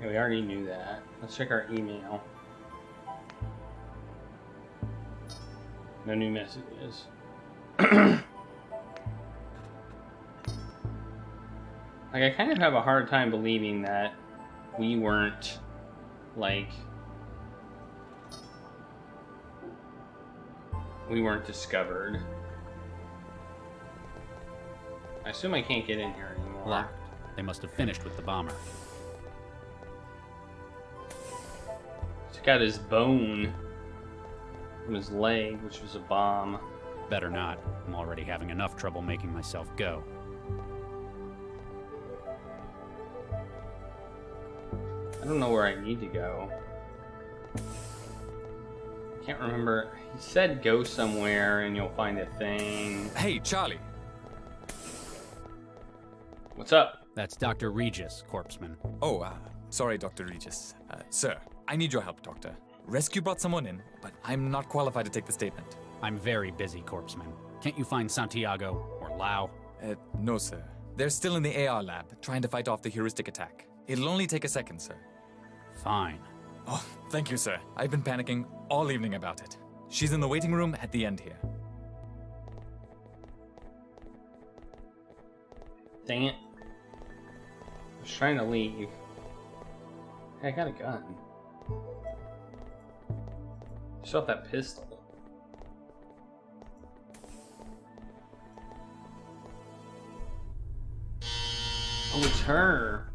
Yeah, we already knew that. Let's check our email. No new messages. Like, I kind of have a hard time believing that we weren't, like... we weren't discovered. I assume I can't get in here anymore. Locked. They must have finished with the bomber. He's got his bone from his leg, which was a bomb. Better not. I'm already having enough trouble making myself go. I don't know where I need to go. I can't remember. He said go somewhere and you'll find a thing. Hey, Charlie. What's up? That's Dr. Regis, Corpseman. Oh, sorry, Dr. Regis. Sir, I need your help, Doctor. Rescue brought someone in, but I'm not qualified to take the statement. I'm very busy, Corpseman. Can't you find Santiago or Lau? No, sir. They're still in the AR lab, trying to fight off the heuristic attack. It'll only take a second, sir. Fine. Oh, thank you, sir. I've been panicking all evening about it. She's in the waiting room at the end here. Dang it. I was trying to leave. Hey, I got a gun. Shot that pistol. Oh, it's her.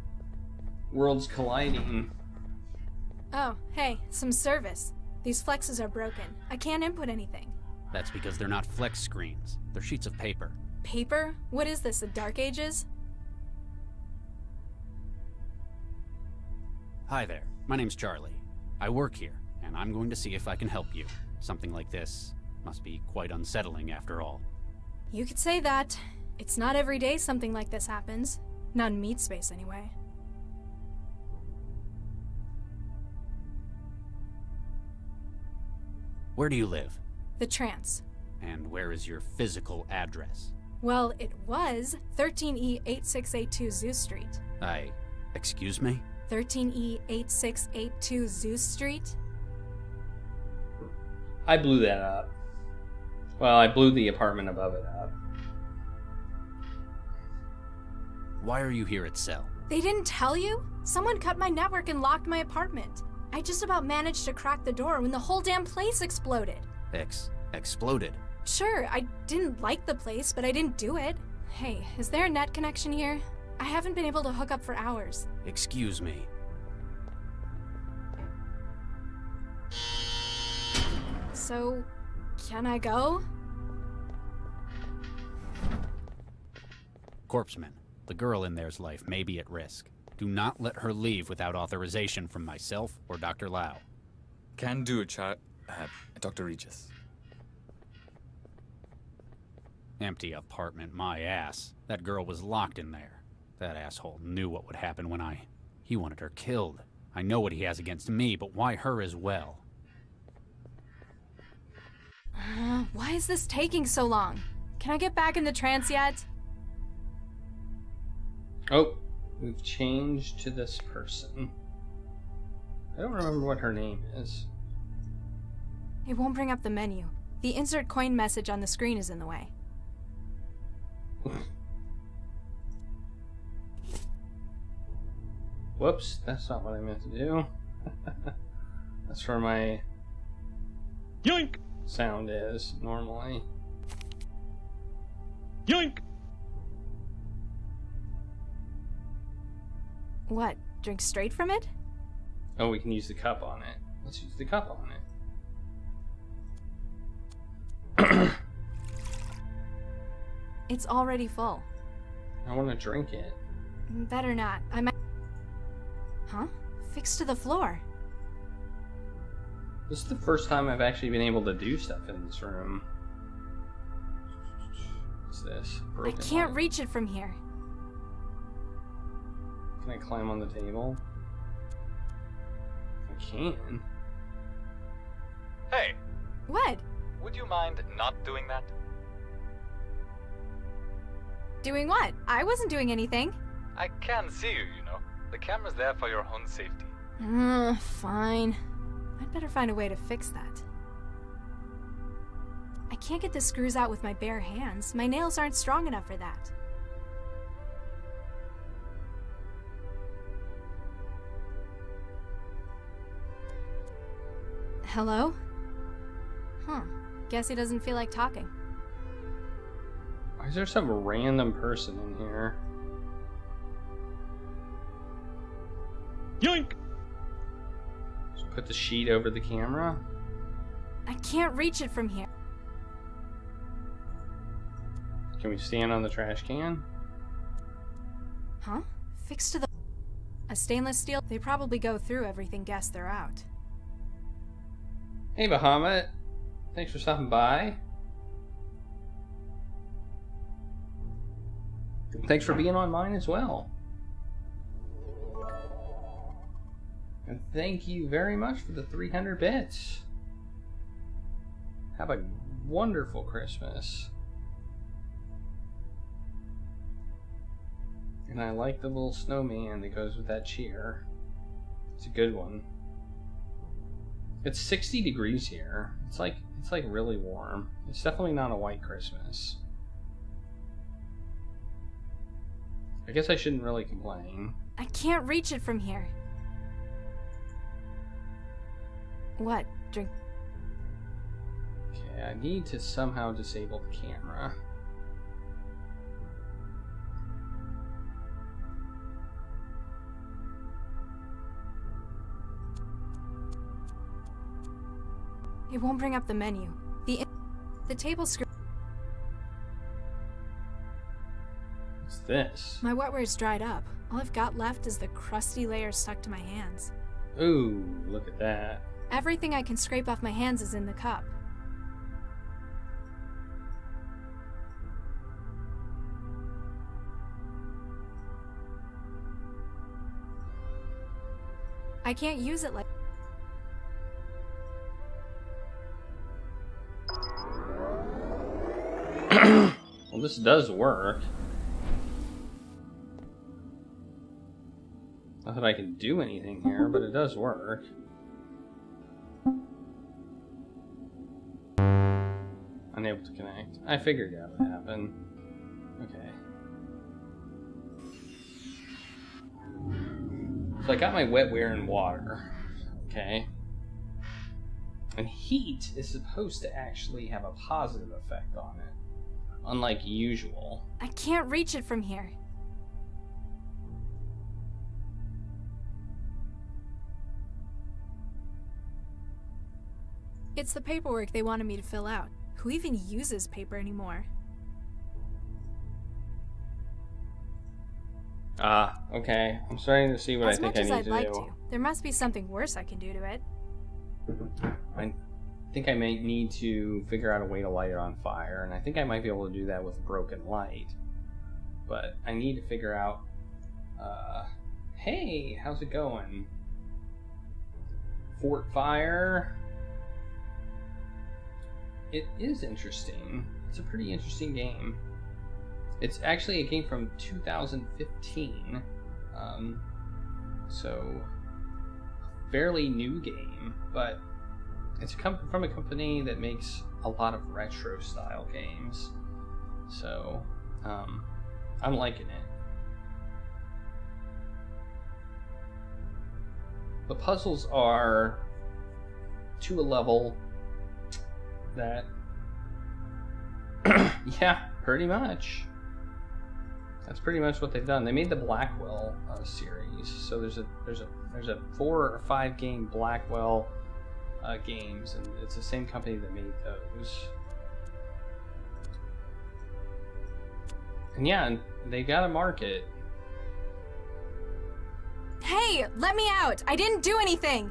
Worlds colliding. Oh, hey, some service. These flexes are broken. I can't input anything. That's because they're not flex screens. They're sheets of paper. Paper? What is this, the Dark Ages? Hi there. My name's Charlie. I work here, and I'm going to see if I can help you. Something like this must be quite unsettling after all. You could say that. It's not every day something like this happens. Not in meat space, anyway. Where do you live? The Trance. And where is your physical address? Well, it was 13E8682 Zeus Street. Excuse me? 13E8682 Zeus Street? I blew that up. Well, I blew the apartment above it up. Why are you here at Cell? They didn't tell you? Someone cut my network and locked my apartment. I just about managed to crack the door when the whole damn place exploded. Exploded? Sure, I didn't like the place, but I didn't do it. Hey, is there a net connection here? I haven't been able to hook up for hours. Excuse me. So, can I go? Corpseman, the girl in there's life may be at risk. Do not let her leave without authorization from myself or Dr. Lau. Can do, Dr. Regis. Empty apartment, my ass. That girl was locked in there. That asshole knew what would happen when he wanted her killed. I know what he has against me, but why her as well? Why is this taking so long? Can I get back in the trance yet? Oh, we've changed to this person. I don't remember what her name is. It won't bring up the menu. The insert coin message on the screen is in the way. Whoops, that's not what I meant to do. That's where my Yoink! sound is normally. Yoink! What? Drink straight from it? Oh, we can use the cup on it. Let's use the cup on it. It's already full. I want to drink it. Better not. I might... Huh? Fixed to the floor. This is the first time I've actually been able to do stuff in this room. What's this? I can't reach it from here. Can I climb on the table? I can. Hey, What? would you mind not doing that? Doing what? I wasn't doing anything. I can see you, you know. The camera's there for your own safety. Fine. I'd better find a way to fix that. I can't get the screws out with my bare hands. My nails aren't strong enough for that. Hello? Guess he doesn't feel like talking. Why is there some random person in here? Yoink! Just put the sheet over the camera? I can't reach it from here. Can we stand on the trash can? Huh? Fixed to the... A stainless steel? They probably go through everything guess they're out. Hey, Bahamut. Thanks for stopping by. Thanks for being on mine as well. And thank you very much for the 300 bits. Have a wonderful Christmas. And I like the little snowman that goes with that cheer. It's a good one. It's 60 degrees here. It's like really warm. It's definitely not a white Christmas. I guess I shouldn't really complain. I can't reach it from here. What? Drink... Okay, I need to somehow disable the camera. It won't bring up the menu. The table screw... What's this? My wetware's dried up. All I've got left is the crusty layer stuck to my hands. Ooh, look at that. Everything I can scrape off my hands is in the cup. I can't use it like... Well, this does work. Not that I can do anything here, but it does work. Unable to connect. I figured that would happen. Okay. So I got my wetware in water. Okay. And heat is supposed to actually have a positive effect on it. Unlike usual. I can't reach it from here. It's the paperwork they wanted me to fill out. Who even uses paper anymore? Okay. I'm starting to see what I think I need to do. As much as I'd like to, there must be something worse I can do to it. I think I may need to figure out a way to light it on fire, and I think I might be able to do that with broken light. But I need to figure out, hey, how's it going? Fort Fire. It is interesting. It's a pretty interesting game. It's actually a game from 2015. So, fairly new game, but it's from a company that makes a lot of retro style games. So, I'm liking it. The puzzles are to a level that, yeah, pretty much. That's pretty much what they've done. They made the Blackwell series, so there's a 4 or 5 game Blackwell games, and it's the same company that made those. And yeah, they got a market. Hey, let me out! I didn't do anything!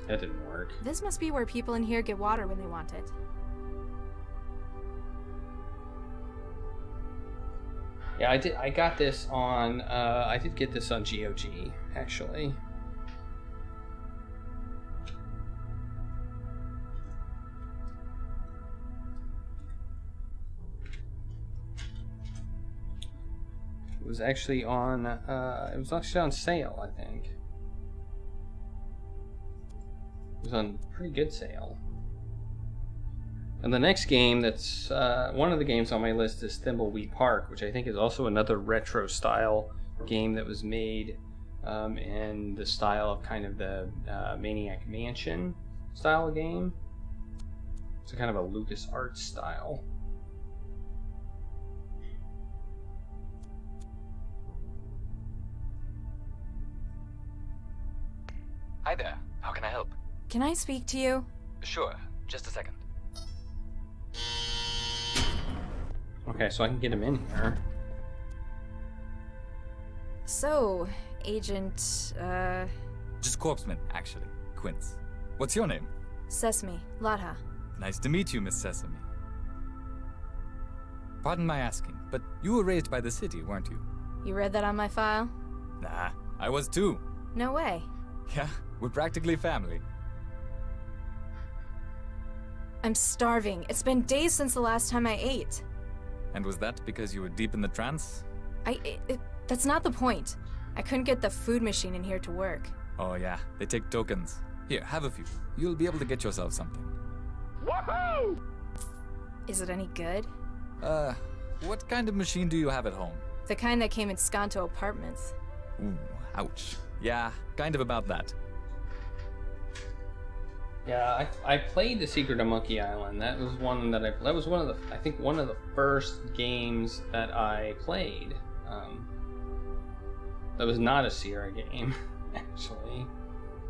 That didn't work. This must be where people in here get water when they want it. Yeah, I got this on, I did get this on GOG, actually. was actually on sale, I think. It was on pretty good sale. And the next game that's one of the games on my list is Thimbleweed Park, which I think is also another retro style game that was made in the style of kind of the Maniac Mansion style of game. It's a kind of a LucasArts style. Hi there. How can I help? Can I speak to you? Sure. Just a second. Okay, so I can get him in here. So, Agent, Just Corpseman, actually. Quince. What's your name? Sesame, Latha. Nice to meet you, Miss Sesame. Pardon my asking, but you were raised by the city, weren't you? You read that on my file? Nah, I was too. No way. Yeah, we're practically family. I'm starving. It's been days since the last time I ate. And was that because you were deep in the trance? That's not the point. I couldn't get the food machine in here to work. Oh yeah, they take tokens. Here, have a few. You'll be able to get yourself something. Woohoo! Is it any good? What kind of machine do you have at home? The kind that came in Skanto apartments. Ooh, ouch. Yeah, kind of about that. Yeah, I played The Secret of Monkey Island. That was one that that was one of the first games that I played. That was not a Sierra game, actually,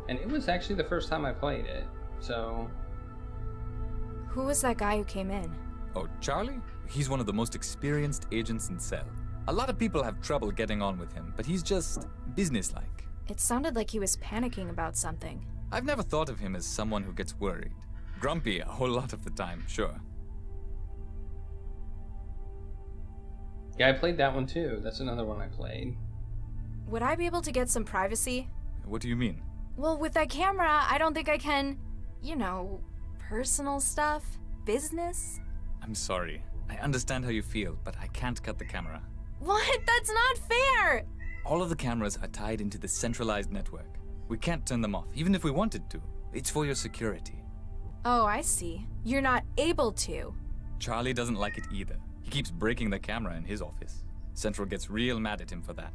and it was actually the first time I played it. So, Who was that guy who came in? Oh, Charlie? He's one of the most experienced agents in Cell. A lot of people have trouble getting on with him, but he's just businesslike. It sounded like he was panicking about something. I've never thought of him as someone who gets worried. Grumpy a whole lot of the time, sure. yeah, I played that one too. That's another one I played. Would I be able to get some privacy? What do you mean? Well, with that camera, I don't think I can, personal stuff, business. I'm sorry. I understand how you feel, but I can't cut the camera. What? That's not fair! All of the cameras are tied into the centralized network. We can't turn them off, even if we wanted to. It's for your security. Oh, I see. You're not able to. Charlie doesn't like it either. He keeps breaking the camera in his office. Central gets real mad at him for that.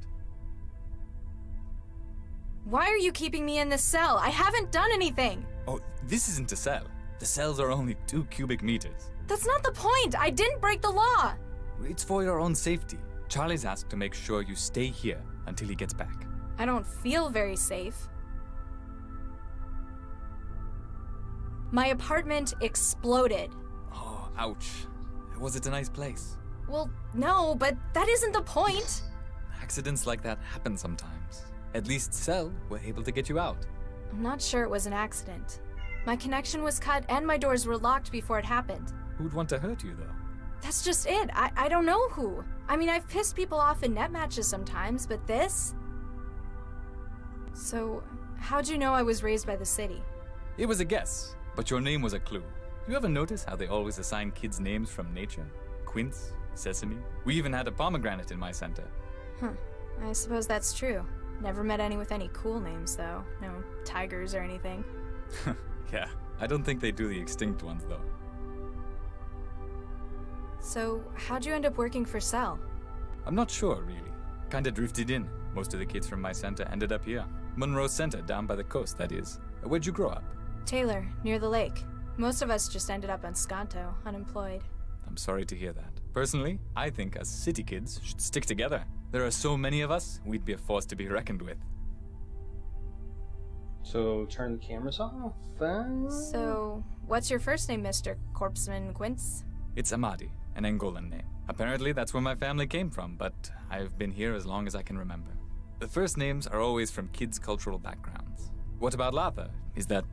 Why are you keeping me in this cell? I haven't done anything! Oh, this isn't a cell. The cells are only 2 cubic meters. That's not the point! I didn't break the law! It's for your own safety. Charlie's asked to make sure you stay here until he gets back. I don't feel very safe. My apartment exploded. Oh, ouch. Was it a nice place? Well, no, but that isn't the point. Accidents like that happen sometimes. At least Cell were able to get you out. I'm not sure it was an accident. My connection was cut and my doors were locked before it happened. Who'd want to hurt you, though? That's just it. I don't know who. I mean, I've pissed people off in net matches sometimes, but this? So, how'd you know I was raised by the city? It was a guess, but your name was a clue. You ever notice how they always assign kids names from nature? Quince, Sesame. We even had a pomegranate in my center. Huh. I suppose that's true. Never met any with any cool names, though. No tigers or anything. Yeah, I don't think they do the extinct ones, though. So, how'd you end up working for Cell? I'm not sure, really. Kinda drifted in. Most of the kids from my center ended up here. Monroe Center, down by the coast, that is. Where'd you grow up? Taylor, near the lake. Most of us just ended up on Skanto, unemployed. I'm sorry to hear that. Personally, I think us city kids should stick together. There are so many of us, we'd be a force to be reckoned with. So turn the cameras off. So, what's your first name, Mr. Corpseman Quince? It's Amadi, an Angolan name. Apparently that's where my family came from, but I've been here as long as I can remember. The first names are always from kids' cultural backgrounds. What about Latha? Is that,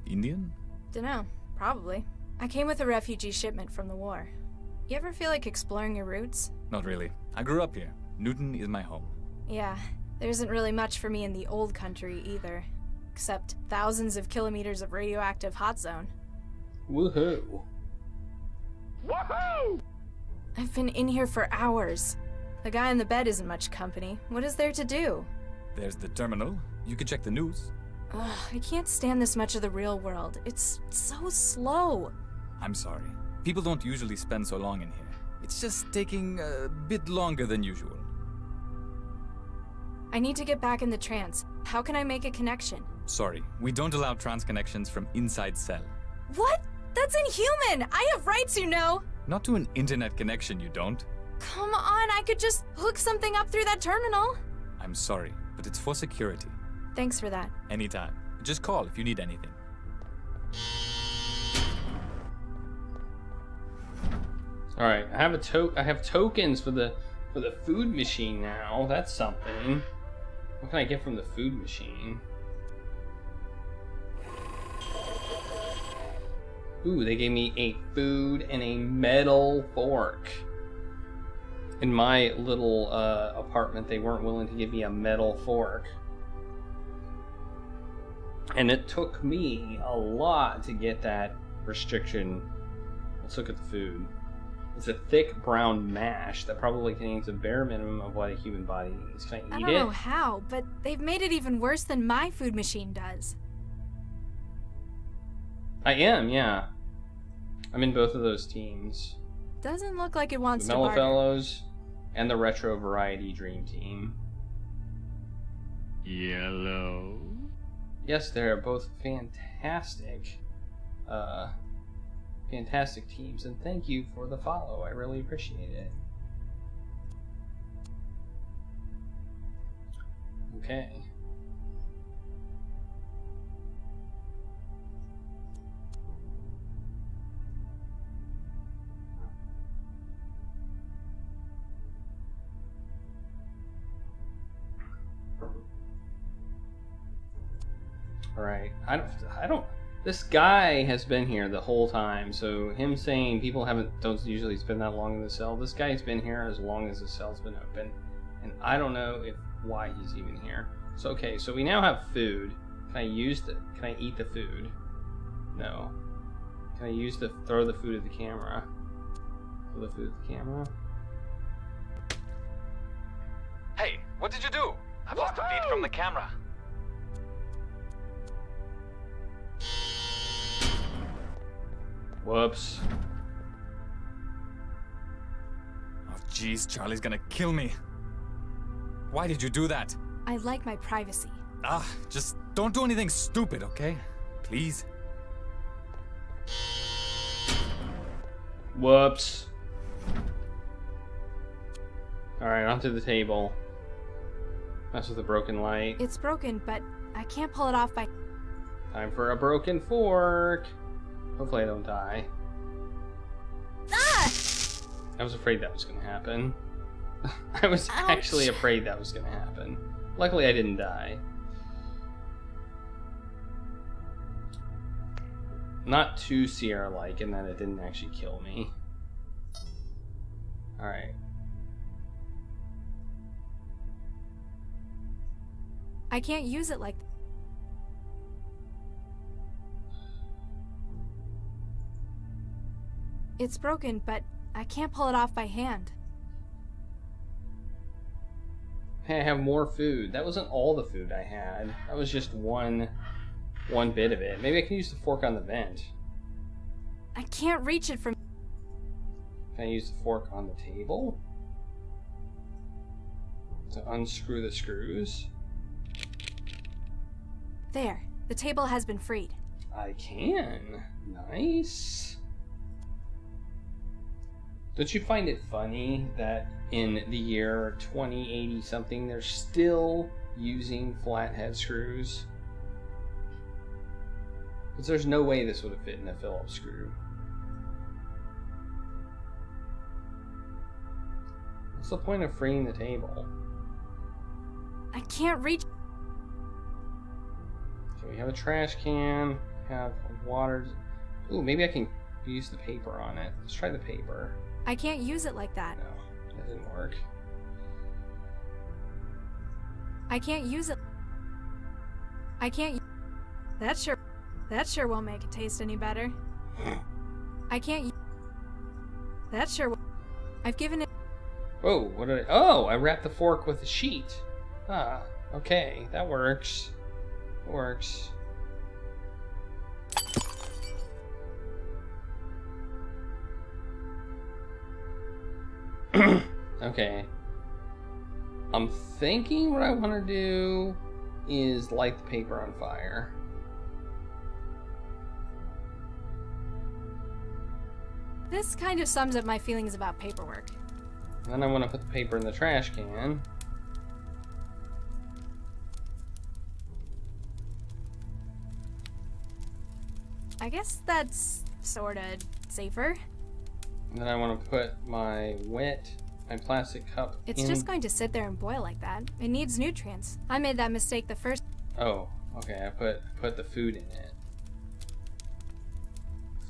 Indian? Dunno. Probably. I came with a refugee shipment from the war. You ever feel like exploring your roots? Not really. I grew up here. Newton is my home. Yeah, there isn't really much for me in the old country either. Except thousands of kilometers of radioactive hot zone. Woohoo! Woohoo! I've been in here for hours. The guy in the bed isn't much company. What is there to do? There's the terminal. You can check the news. Ugh, I can't stand this much of the real world. It's so slow. I'm sorry. People don't usually spend so long in here. It's just taking a bit longer than usual. I need to get back in the trance. How can I make a connection? Sorry, we don't allow trance connections from inside cell. What? That's inhuman! I have rights, you know! Not to an internet connection, you don't. Come on, I could just hook something up through that terminal. I'm sorry, but it's for security. Thanks for that. Anytime. Just call if you need anything. All right, I have tokens for the food machine now. That's something. What can I get from the food machine? Ooh, they gave me a food and a metal fork. In my little apartment, they weren't willing to give me a metal fork. And it took me a lot to get that restriction. Let's look at the food. It's a thick brown mash that probably contains a bare minimum of what a human body needs. Can I eat it? I don't know how, but they've made it even worse than my food machine does. I am, yeah. I'm in both of those teams. Doesn't look like it wants The to Mellow barter. Fellows and the Retro Variety Dream Team. Yellow. Yes, they're both fantastic. Fantastic teams, and thank you for the follow. I really appreciate it. Okay. All right. I don't. This guy has been here the whole time, so him saying people don't usually spend that long in the cell. This guy's been here as long as the cell's been open, and I don't know why he's even here. So okay, so we now have food. Can I eat the food? No. Can I throw the food at the camera? Throw the food at the camera. Hey, what did you do? I've lost a feed from the camera. Whoops. Oh, jeez, Charlie's gonna kill me. Why did you do that? I like my privacy. Just don't do anything stupid, okay? Please. Whoops. Alright, onto the table. That's with a broken light. It's broken, but I can't pull it off by... Time for a broken fork. Hopefully I don't die. Ah! I was afraid that was going to happen. I was Ouch. actually afraid that was going to happen. Luckily I didn't die. Not too Sierra-like in that it didn't actually kill me. Alright. I can't use it like... It's broken, but I can't pull it off by hand. Hey, I have more food. That wasn't all the food I had. That was just one bit of it. Maybe I can use the fork on the vent. I can't reach it from... Can I use the fork on the table? To unscrew the screws? There. The table has been freed. I can. Nice. Don't you find it funny that in the year 2080 something they're still using flathead screws? Because there's no way this would have fit in a Phillips screw. What's the point of freeing the table? I can't reach... Okay, we have a trash can. We have water. Ooh, maybe I can use the paper on it. Let's try the paper. I can't use it like that. No, that didn't work. I can't use it... I can't... That sure won't make it taste any better. I can't... That sure... I've given it... Whoa, what did I... Oh, I wrapped the fork with a sheet. Ah, okay, that works. Works. Okay. I'm thinking what I want to do is light the paper on fire. This kind of sums up my feelings about paperwork. Then I want to put the paper in the trash can. I guess that's sorta safer. And then I want to put my plastic cup It's in... just going to sit there and boil like that. It needs nutrients. I made that mistake the first... Oh, okay, I put the food in it.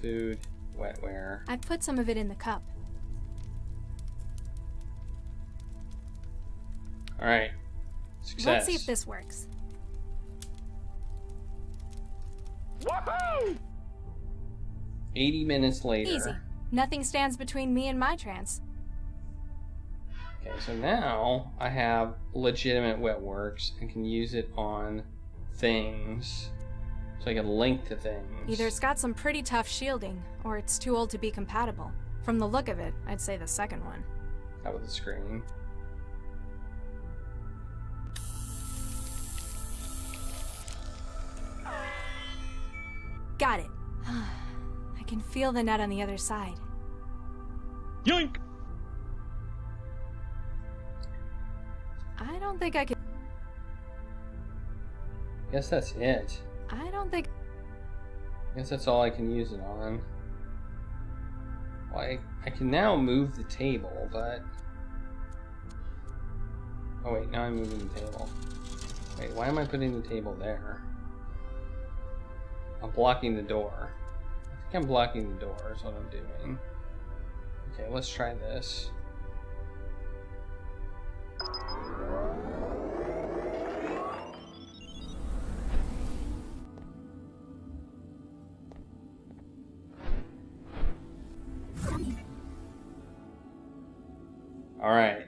Food, wetware. I put some of it in the cup. Alright. Success. Let's see if this works. Woohoo! 80 minutes later. Easy. Nothing stands between me and my trance. Okay, so now I have legitimate wetworks and can use it on things. So I can link to things. Either it's got some pretty tough shielding, or it's too old to be compatible. From the look of it, I'd say the second one. How about the screen? Got it. I can feel the net on the other side. Yoink! I don't think I can... Guess that's it. I don't think... Guess that's all I can use it on. Well, I can now move the table, but... Oh wait, now I'm moving the table. Wait, why am I putting the table there? I'm blocking the door. I think I'm blocking the door is what I'm doing. Okay, let's try this. Alright.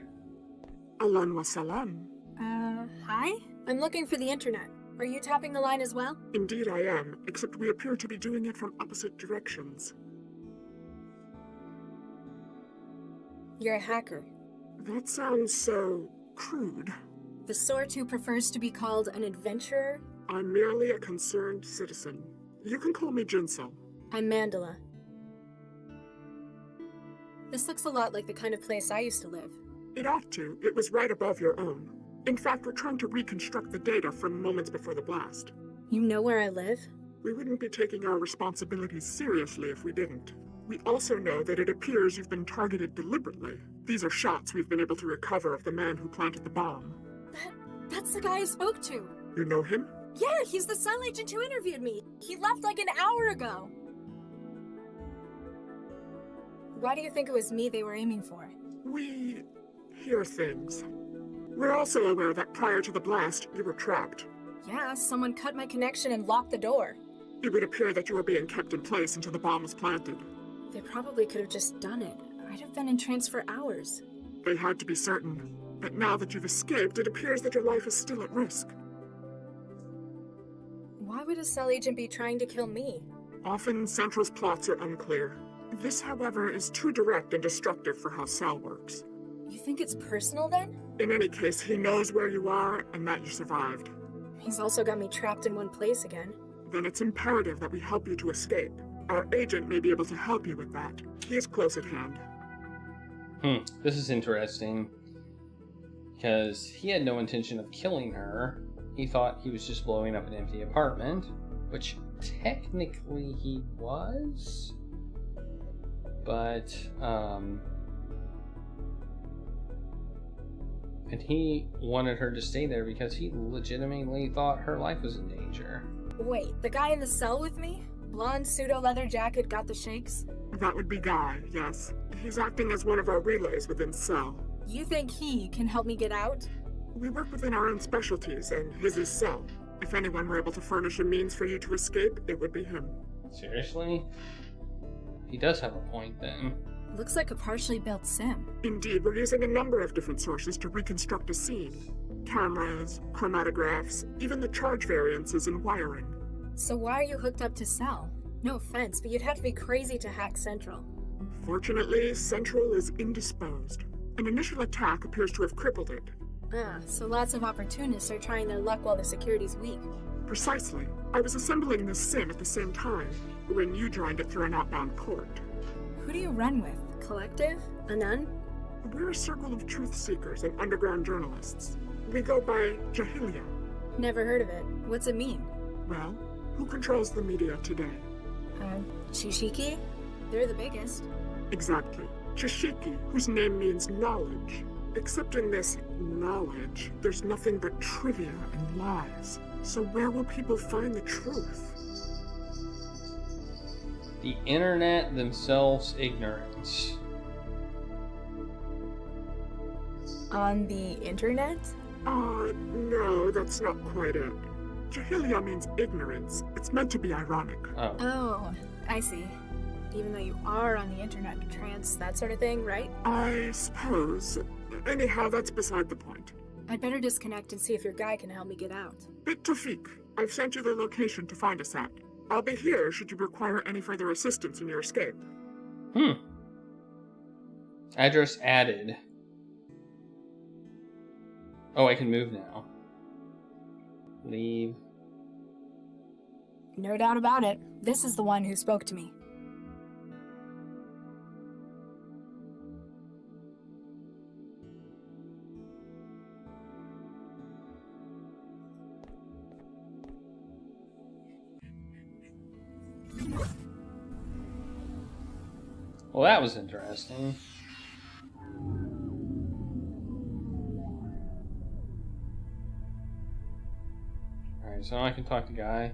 Ahlan wa salam. Hi? I'm looking for the internet. Are you tapping the line as well? Indeed I am, except we appear to be doing it from opposite directions. You're a hacker. That sounds so crude. The sort who prefers to be called an adventurer? I'm merely a concerned citizen. You can call me Jinsel. I'm Mandela. This looks a lot like the kind of place I used to live. It ought to. It was right above your own. In fact, we're trying to reconstruct the data from moments before the blast. You know where I live? We wouldn't be taking our responsibilities seriously if we didn't. We also know that it appears you've been targeted deliberately. These are shots we've been able to recover of the man who planted the bomb. That's the guy I spoke to. You know him? Yeah, he's the cell agent who interviewed me. He left like an hour ago. Why do you think it was me they were aiming for? We hear things. We're also aware that prior to the blast, you were trapped. Yeah, someone cut my connection and locked the door. It would appear that you were being kept in place until the bomb was planted. They probably could have just done it. I'd have been in trance for hours. They had to be certain. But now that you've escaped, it appears that your life is still at risk. Why would a cell agent be trying to kill me? Often, Central's plots are unclear. This, however, is too direct and destructive for how Cell works. You think it's personal then? In any case, he knows where you are and that you survived. He's also got me trapped in one place again. Then it's imperative that we help you to escape. Our agent may be able to help you with that. He is close at hand. This is interesting. Because he had no intention of killing her. He thought he was just blowing up an empty apartment. Which technically he was. But, and he wanted her to stay there because he legitimately thought her life was in danger. Wait, the guy in the cell with me? Blonde pseudo-leather jacket, got the shakes? That would be Guy, yes. He's acting as one of our relays within Cell. You think he can help me get out? We work within our own specialties, and his is Cell. If anyone were able to furnish a means for you to escape, it would be him. Seriously? He does have a point then. Looks like a partially built sim. Indeed, we're using a number of different sources to reconstruct a scene. Cameras, chromatographs, even the charge variances and wiring. So why are you hooked up to Cell? No offense, but you'd have to be crazy to hack Central. Fortunately, Central is indisposed. An initial attack appears to have crippled it. Ah, so lots of opportunists are trying their luck while the security's weak. Precisely. I was assembling this sim at the same time, when you joined it through an outbound port. Who do you run with? Collective? A nun? We're a circle of truth seekers and underground journalists. We go by Jahilia. Never heard of it. What's it mean? Well, who controls the media today? Shishiki? They're the biggest. Exactly. Chishiki, whose name means knowledge. Except in this knowledge, there's nothing but trivia and lies. So where will people find the truth? The internet themselves ignorance. On the internet? No, that's not quite it. Jahilia means ignorance. It's meant to be ironic. Oh. Oh, I see. Even though you are on the internet, trance, that sort of thing, right? I suppose. Anyhow, that's beside the point. I'd better disconnect and see if your guy can help me get out. Bit Tawfiq, I've sent you the location to find us at. I'll be here should you require any further assistance in your escape. Address added. Oh, I can move now. Leave. No doubt about it. This is the one who spoke to me. Well, that was interesting. Alright, so now I can talk to Guy.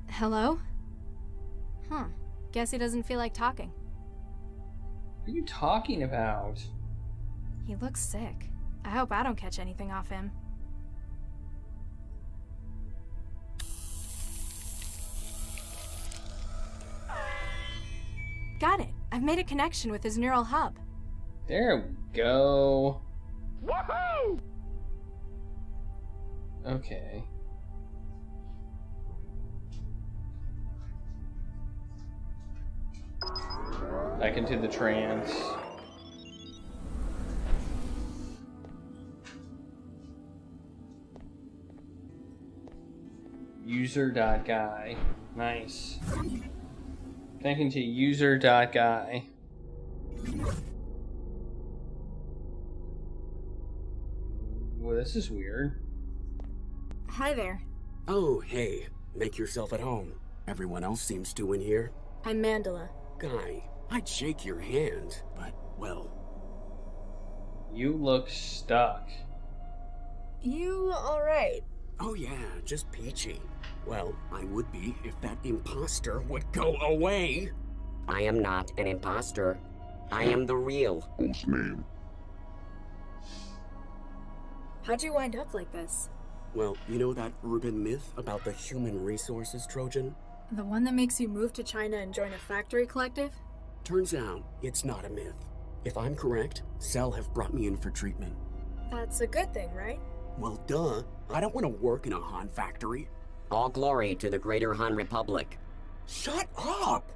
Hello? Guess he doesn't feel like talking. What are you talking about? He looks sick. I hope I don't catch anything off him. Got it. I've made a connection with his neural hub. There we go. Woohoo! Okay. Back into the trance. User.guy. Nice. Connecting to user.guy. Well, this is weird. Hi there. Oh, hey. Make yourself at home. Everyone else seems to in here. I'm Mandela. Guy, I'd shake your hand, but, well... You look stuck. You alright? Oh yeah, just peachy. Well, I would be if that imposter would go away. I am not an imposter. I am the real. Whose name? How'd you wind up like this? Well, you know that urban myth about the human resources Trojan? The one that makes you move to China and join a factory collective? Turns out, it's not a myth. If I'm correct, Cell have brought me in for treatment. That's a good thing, right? Well, duh. I don't want to work in a Han factory. All glory to the Greater Han Republic. Shut up!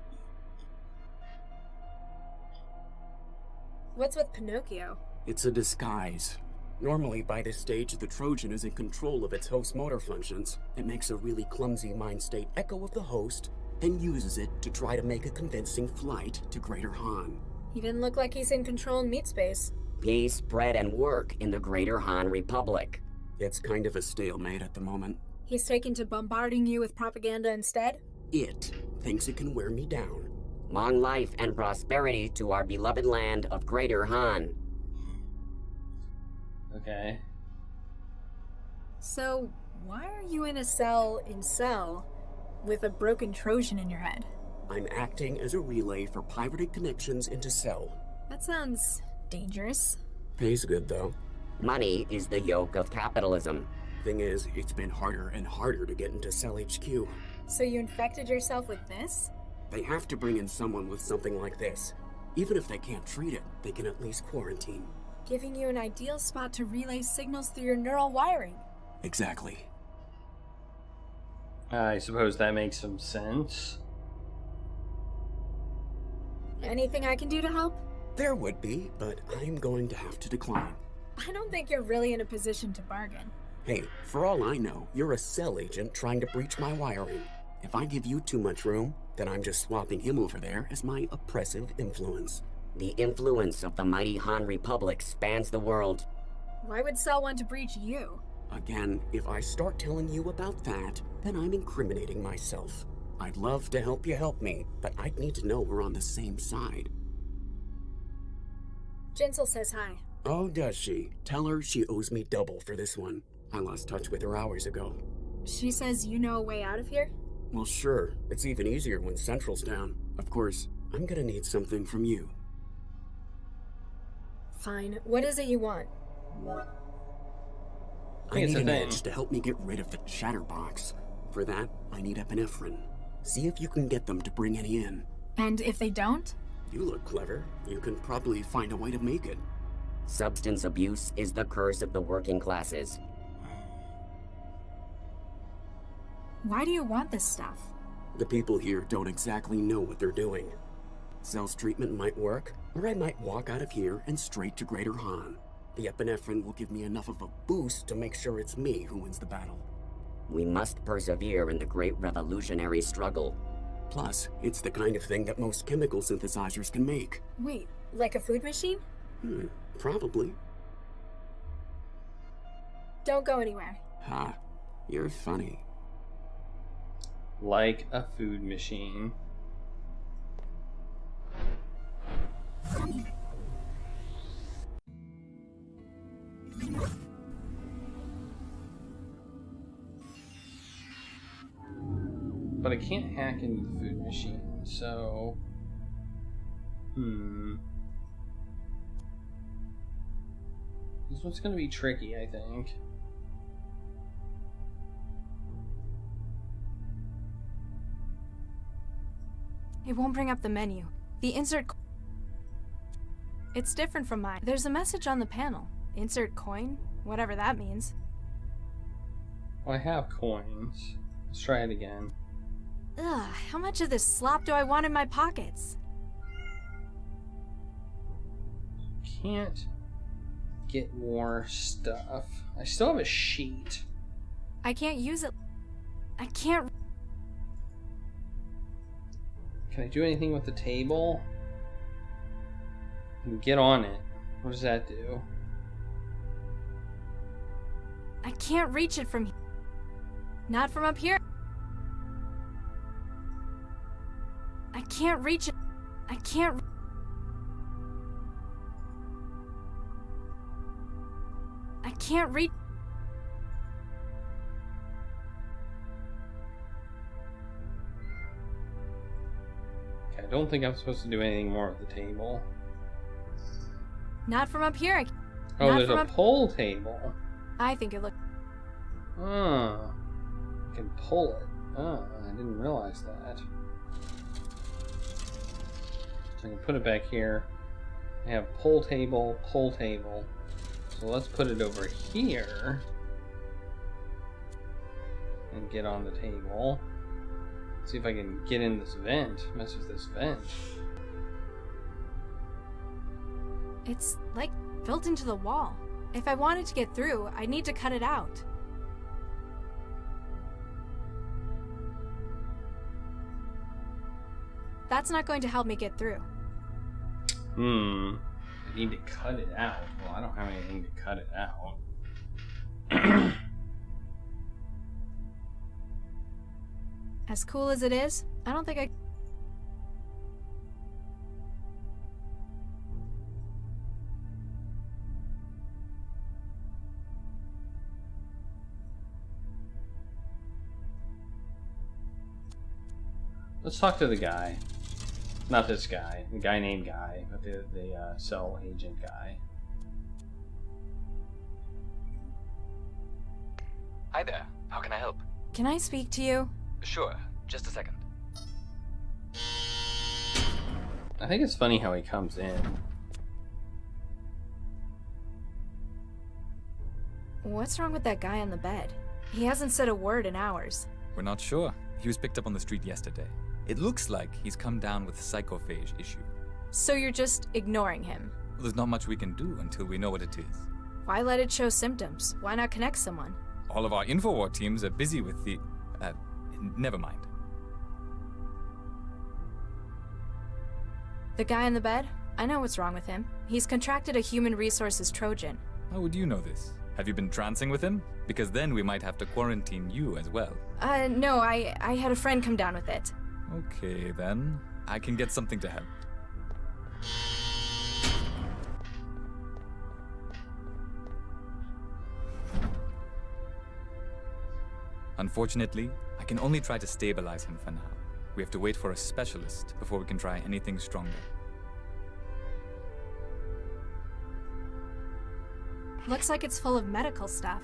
What's with Pinocchio? It's a disguise. Normally, by this stage, the Trojan is in control of its host motor functions. It makes a really clumsy mind state echo of the host, then uses it to try to make a convincing flight to Greater Han. He didn't look like he's in control in meat space. Peace, bread, and work in the Greater Han Republic. It's kind of a stalemate at the moment. He's taken to bombarding you with propaganda instead? It thinks it can wear me down. Long life and prosperity to our beloved land of Greater Han. Okay. So, why are you in a cell in Cell with a broken Trojan in your head? I'm acting as a relay for pirated connections into Cell. That sounds dangerous. Pays good, though. Money is the yoke of capitalism. Thing is, it's been harder and harder to get into Cell HQ. So you infected yourself with this? They have to bring in someone with something like this. Even if they can't treat it, they can at least quarantine. Giving you an ideal spot to relay signals through your neural wiring. Exactly. I suppose that makes some sense. Anything I can do to help? There would be, but I'm going to have to decline. I don't think you're really in a position to bargain. Hey, for all I know, you're a cell agent trying to breach my wiring. If I give you too much room, then I'm just swapping him over there as my oppressive influence. The influence of the mighty Han Republic spans the world. Why would Cell want to breach you? Again, if I start telling you about that, then I'm incriminating myself. I'd love to help you help me, but I'd need to know we're on the same side. Jinsel says hi. Oh, does she? Tell her she owes me double for this one. I lost touch with her hours ago. She says you know a way out of here? Well, sure. It's even easier when Central's down. Of course, I'm gonna need something from you. Fine. What is it you want? I need an edge to help me get rid of the chatterbox. For that, I need epinephrine. See if you can get them to bring any in. And if they don't? You look clever. You can probably find a way to make it. Substance abuse is the curse of the working classes. Why do you want this stuff? The people here don't exactly know what they're doing. Cell's treatment might work, or I might walk out of here and straight to Greater Han. The epinephrine will give me enough of a boost to make sure it's me who wins the battle. We must persevere in the great revolutionary struggle. Plus, it's the kind of thing that most chemical synthesizers can make. Wait, like a food machine? Probably. Don't go anywhere. Ha, you're funny. Like a food machine. But I can't hack into the food machine, so... This one's gonna be tricky, I think. It won't bring up the menu. The insert... It's different from mine. There's a message on the panel. Insert coin? Whatever that means. Well, I have coins. Let's try it again. Ugh, how much of this slop do I want in my pockets? Can't get more stuff. I still have a sheet. I can't use it. I can't... Can I do anything with the table? I can get on it. What does that do? I can't reach it from here. Not from up here. I can't reach it. I can't... I can't reach... Okay, I don't think I'm supposed to do anything more with the table. Not from up here. Oh, there's a pull table. I think it looks... Oh. I can pull it. Oh, I didn't realize that. So I can put it back here. I have pull table, pull table. So let's put it over here. And get on the table. See if I can get in this vent. Mess with this vent. It's like built into the wall. If I wanted to get through, I'd need to cut it out. That's not going to help me get through. I need to cut it out. Well, I don't have anything to cut it out. As cool as it is, I don't think I... Let's talk to the guy. Not this guy. The guy named Guy, but the cell agent guy. Hi there. How can I help? Can I speak to you? Sure. Just a second. I think it's funny how he comes in. What's wrong with that guy on the bed? He hasn't said a word in hours. We're not sure. He was picked up on the street yesterday. It looks like he's come down with a psychophage issue. So you're just ignoring him? Well, there's not much we can do until we know what it is. Why let it show symptoms? Why not connect someone? All of our Infowar teams are busy with the... never mind. The guy on the bed? I know what's wrong with him. He's contracted a human resources Trojan. How would you know this? Have you been trancing with him? Because then we might have to quarantine you as well. No, I had a friend come down with it. Okay, then. I can get something to help. Unfortunately, I can only try to stabilize him for now. We have to wait for a specialist before we can try anything stronger. Looks like it's full of medical stuff.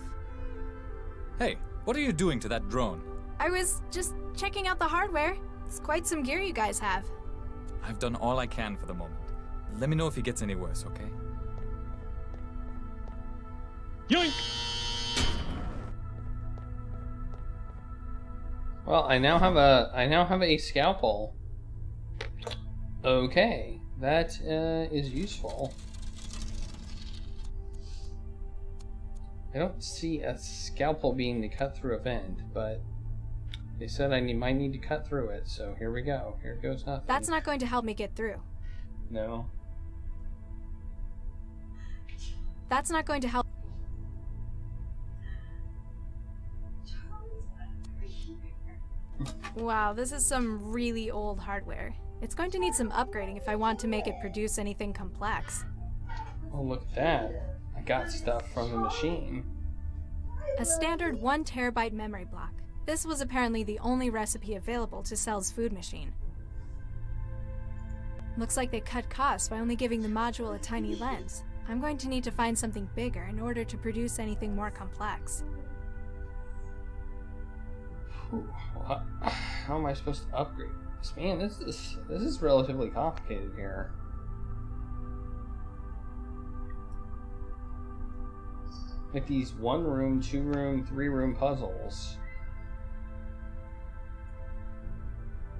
Hey, what are you doing to that drone? I was just checking out the hardware. It's quite some gear you guys have. I've done all I can for the moment. Let me know if he gets any worse, okay? Yoink! Well, I now have a scalpel. Okay, that is useful. I don't see a scalpel being to cut through a vent, but they said might need to cut through it, so here we go. Here goes nothing. That's not going to help me get through. No. That's not going to help. Wow, this is some really old hardware. It's going to need some upgrading if I want to make it produce anything complex. Oh, look at that. I got stuff from the machine. A standard 1 terabyte memory block. This was apparently the only recipe available to Cell's food machine. Looks like they cut costs by only giving the module a tiny lens. I'm going to need to find something bigger in order to produce anything more complex. Well, how am I supposed to upgrade this? Man, this is relatively complicated here. Like these 1-room, 2-room, 3-room puzzles.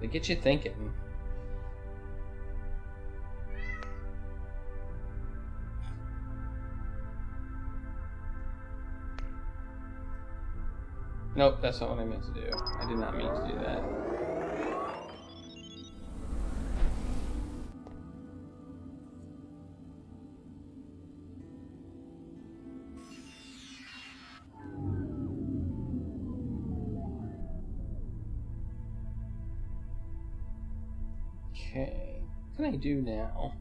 They get you thinking. Nope, that's not what I meant to do. I did not mean to do that. Okay, what can I do now?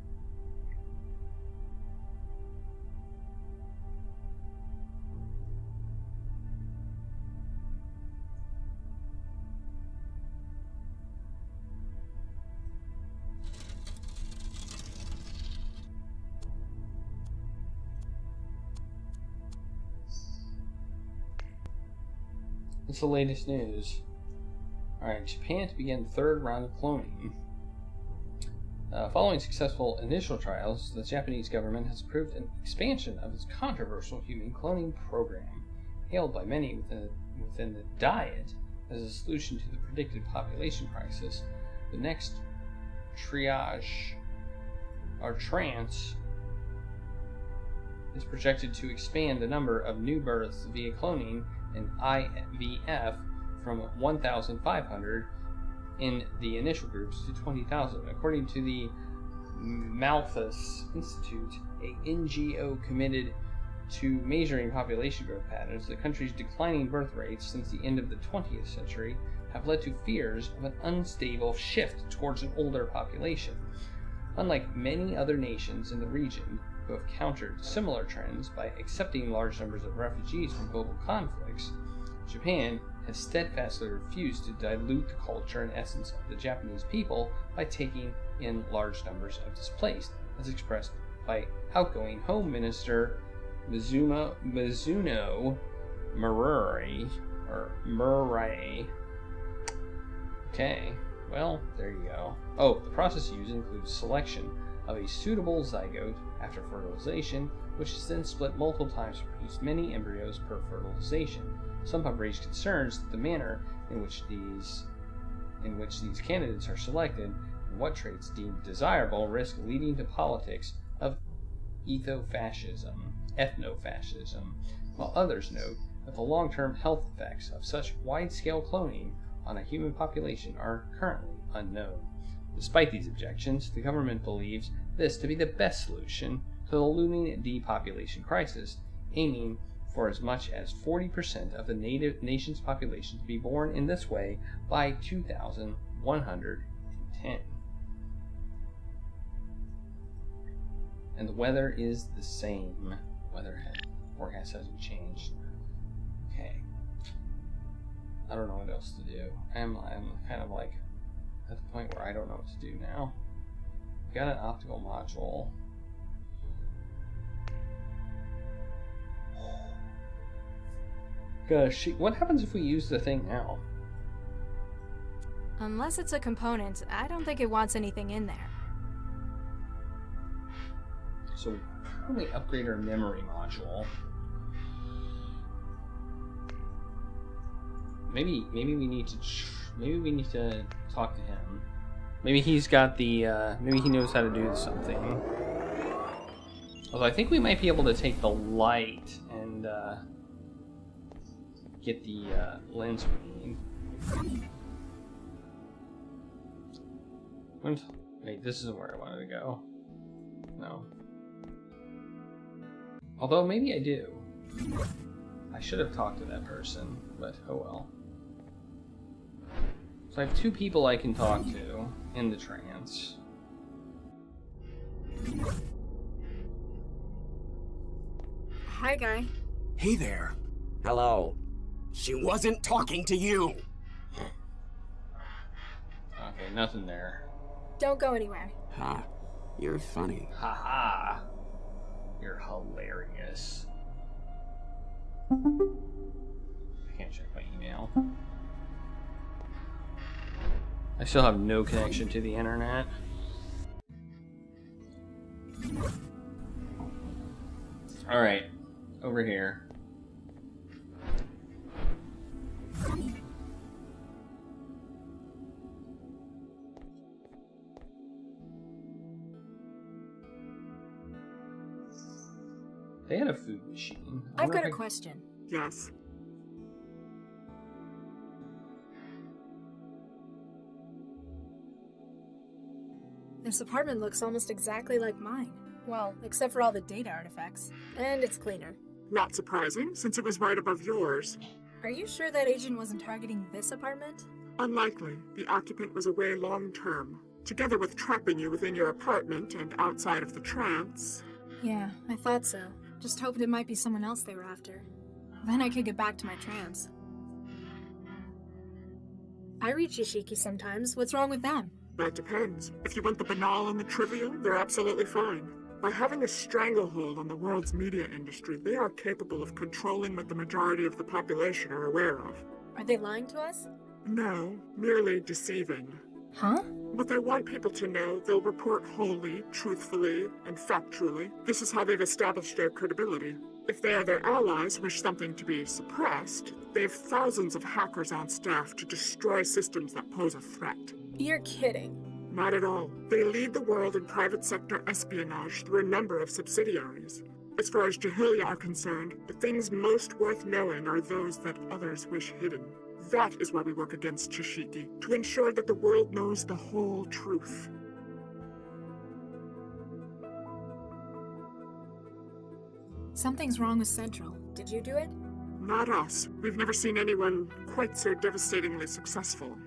What's the latest news? Alright, Japan to begin third round of cloning. Following successful initial trials, the Japanese government has approved an expansion of its controversial human cloning program, hailed by many within the Diet as a solution to the predicted population crisis. The next triage, or Trance, is projected to expand the number of new births via cloning and IVF from 1,500 in the initial groups to 20,000. According to the Malthus Institute, a NGO committed to measuring population growth patterns, the country's declining birth rates since the end of the 20th century have led to fears of an unstable shift towards an older population. Unlike many other nations in the region who have countered similar trends by accepting large numbers of refugees from global conflicts, Japan has steadfastly refused to dilute the culture and essence of the Japanese people by taking in large numbers of displaced, as expressed by outgoing Home Minister Mizuno Murray. Okay, Well, there you go. Oh, the process used includes selection of a suitable zygote after fertilization, which is then split multiple times to produce many embryos per fertilization. Some have raised concerns that the manner in which these candidates are selected and what traits deemed desirable risk leading to politics of ethnofascism, while others note that the long-term health effects of such wide-scale cloning on a human population are currently unknown. Despite these objections, the government believes this to be the best solution to the looming depopulation crisis, aiming for as much as 40% of the nation's population to be born in this way by 2110. And the weather is the same. Weather forecast hasn't changed. Okay. I don't know what else to do. I'm kind of like at the point where I don't know what to do now. Got an optical module. Gosh, what happens if we use the thing now? Unless it's a component, I don't think it wants anything in there. So how do we upgrade our memory module? Maybe we need to talk to him. Maybe he's got the maybe he knows how to do something. Although I think we might be able to take the light and get the lens we need. Wait, this isn't where I wanted to go. No. Although maybe I do. I should have talked to that person, but oh well. So I have two people I can talk to in the trance. Hi, guy. Hey there. Hello. She wasn't talking to you. Okay, nothing there. Don't go anywhere. Ha. You're funny. Haha. You're hilarious. I can't check my email. I still have no connection to the internet. Alright, over here. They had a food machine. I've got a question. Yes. This apartment looks almost exactly like mine. Well, except for all the data artifacts. And it's cleaner. Not surprising, since it was right above yours. Are you sure that agent wasn't targeting this apartment? Unlikely. The occupant was away long term. Together with trapping you within your apartment and outside of the trance. Yeah, I thought so. Just hoped it might be someone else they were after. Then I could get back to my trance. I read Yashiki sometimes. What's wrong with them? That depends. If you want the banal and the trivial, they're absolutely fine. By having a stranglehold on the world's media industry, they are capable of controlling what the majority of the population are aware of. Are they lying to us? No, merely deceiving. Huh? What they want people to know, they'll report wholly, truthfully, and factually. This is how they've established their credibility. If they or their allies wish something to be suppressed, they have thousands of hackers on staff to destroy systems that pose a threat. You're kidding. Not at all. They lead the world in private sector espionage through a number of subsidiaries. As far as Jahilia are concerned, the things most worth knowing are those that others wish hidden. That is why we work against Chishiki, to ensure that the world knows the whole truth. Something's wrong with Central. Did you do it? Not us. We've never seen anyone quite so devastatingly successful.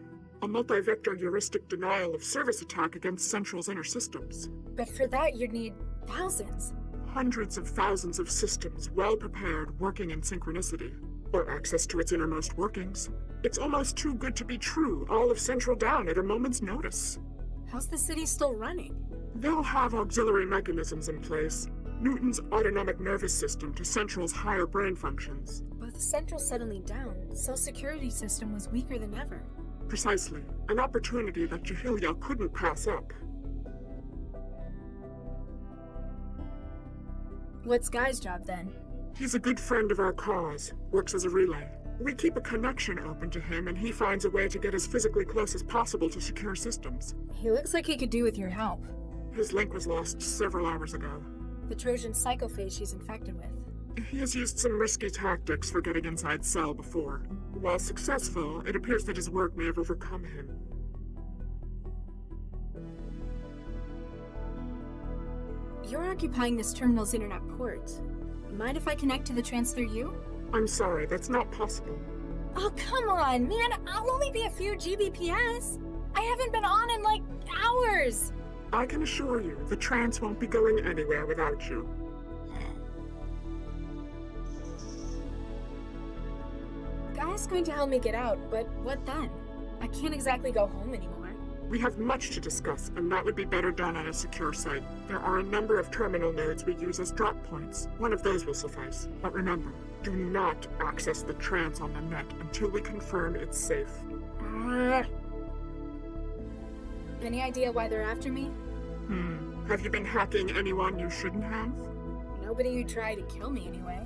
A multi-vector heuristic denial of service attack against Central's inner systems. But for that, you'd need thousands. Hundreds of thousands of systems, well prepared, working in synchronicity. Or access to its innermost workings. It's almost too good to be true, all of Central down at a moment's notice. How's the city still running? They'll have auxiliary mechanisms in place. Newton's autonomic nervous system to Central's higher brain functions. But with Central suddenly down, cell security system was weaker than ever. Precisely. An opportunity that Jahilia couldn't pass up. What's Guy's job then? He's a good friend of our cause, works as a relay. We keep a connection open to him, and he finds a way to get as physically close as possible to secure systems. He looks like he could do with your help. His link was lost several hours ago. The Trojan psychophage she's infected with. He has used some risky tactics for getting inside Cell before. While successful, it appears that his work may have overcome him. You're occupying this terminal's internet port. Mind if I connect to the Trance through you? I'm sorry, that's not possible. Oh, come on, man. I'll only be a few Gbps. I haven't been on in, like, hours. I can assure you, the Trance won't be going anywhere without you. Guy's going to help me get out, but what then? I can't exactly go home anymore. We have much to discuss, and that would be better done on a secure site. There are a number of terminal nodes we use as drop points. One of those will suffice. But remember, do not access the Trance on the net until we confirm it's safe. Any idea why they're after me? Have you been hacking anyone you shouldn't have? Nobody who tried to kill me anyway.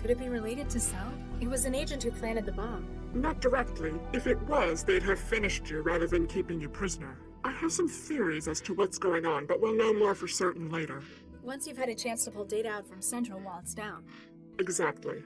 Could it be related to Cell? It was an agent who planted the bomb. Not directly. If it was, they'd have finished you rather than keeping you prisoner. I have some theories as to what's going on, but we'll know more for certain later. Once you've had a chance to pull data out from Central while it's down. Exactly.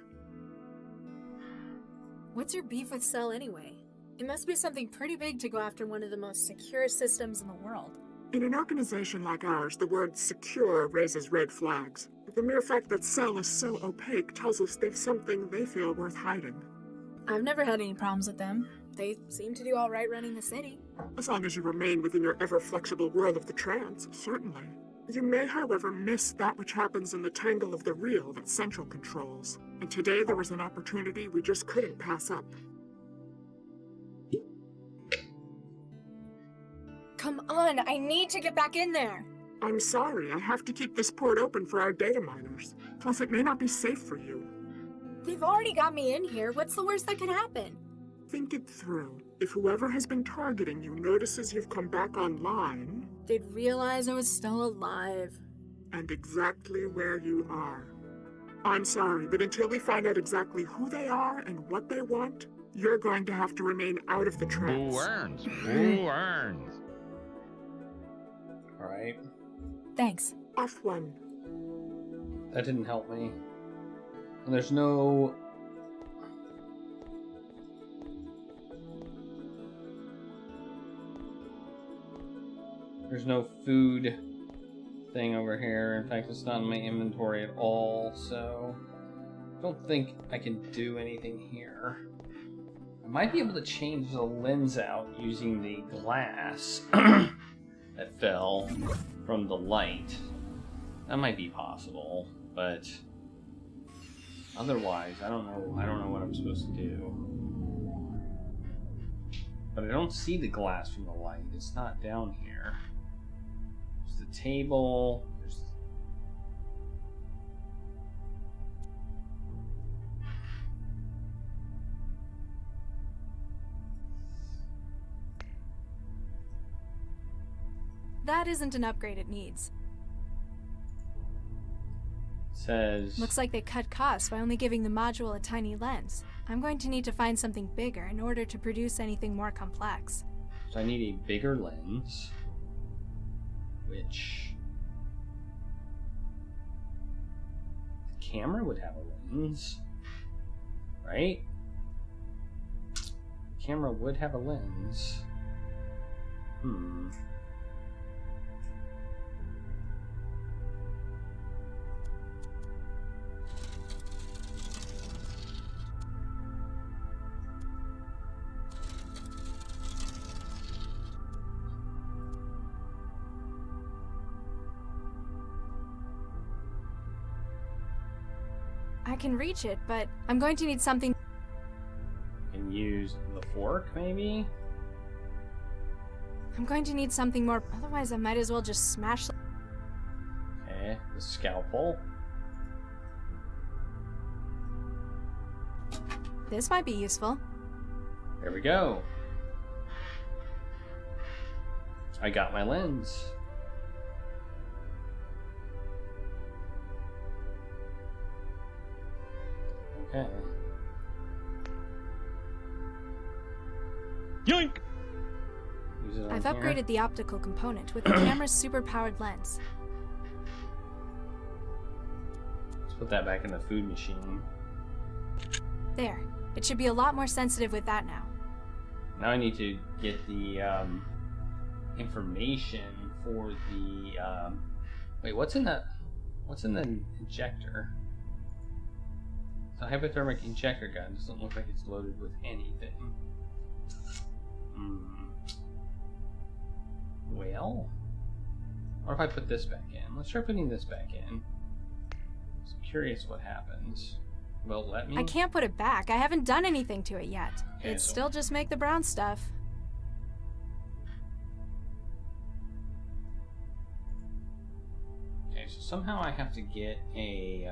What's your beef with Cell anyway? It must be something pretty big to go after one of the most secure systems in the world. In an organization like ours, the word secure raises red flags. The mere fact that Cell is so opaque tells us they've something they feel worth hiding. I've never had any problems with them. They seem to do all right running the city. As long as you remain within your ever-flexible world of the Trance, certainly. You may, however, miss that which happens in the tangle of the real that Central controls. And today there was an opportunity we just couldn't pass up. Come on, I need to get back in there. I'm sorry, I have to keep this port open for our data miners. Plus, it may not be safe for you. They've already got me in here. What's the worst that could happen? Think it through. If whoever has been targeting you notices you've come back online... They'd realize I was still alive. And exactly where you are. I'm sorry, but until we find out exactly who they are and what they want, you're going to have to remain out of the Trance. Who earns? Who earns? Alright. Thanks. Off one. That didn't help me. And there's no... There's no food thing over here. In fact, it's not in my inventory at all, so... I don't think I can do anything here. I might be able to change the lens out using the glass that fell from the light. That might be possible, but... Otherwise, I don't know what I'm supposed to do. But I don't see the glass from the light. It's not down here. There's the table. There's... That isn't an upgrade it needs. Says... Looks like they cut costs by only giving the module a tiny lens. I'm going to need to find something bigger in order to produce anything more complex. So I need a bigger lens, which... The camera would have a lens, right? The camera would have a lens. I can reach it, but I'm going to need something. And use the fork, maybe? I'm going to need something more, otherwise I might as well just smash. Okay, the scalpel. This might be useful. There we go. I got my lens. Okay. Yoink! Use it on I've here. upgraded the optical component with the camera's superpowered lens. Let's put that back in the food machine. There. It should be a lot more sensitive with that now. Now I need to get the information for the wait, what's in the injector? The hypothermic injector gun doesn't look like it's loaded with anything. Well, what if I put this back in? Let's try putting this back in. I'm curious what happens. Will it let me? I can't put it back. I haven't done anything to it yet. Okay, It's so- still just make the brown stuff. Okay, so somehow I have to get a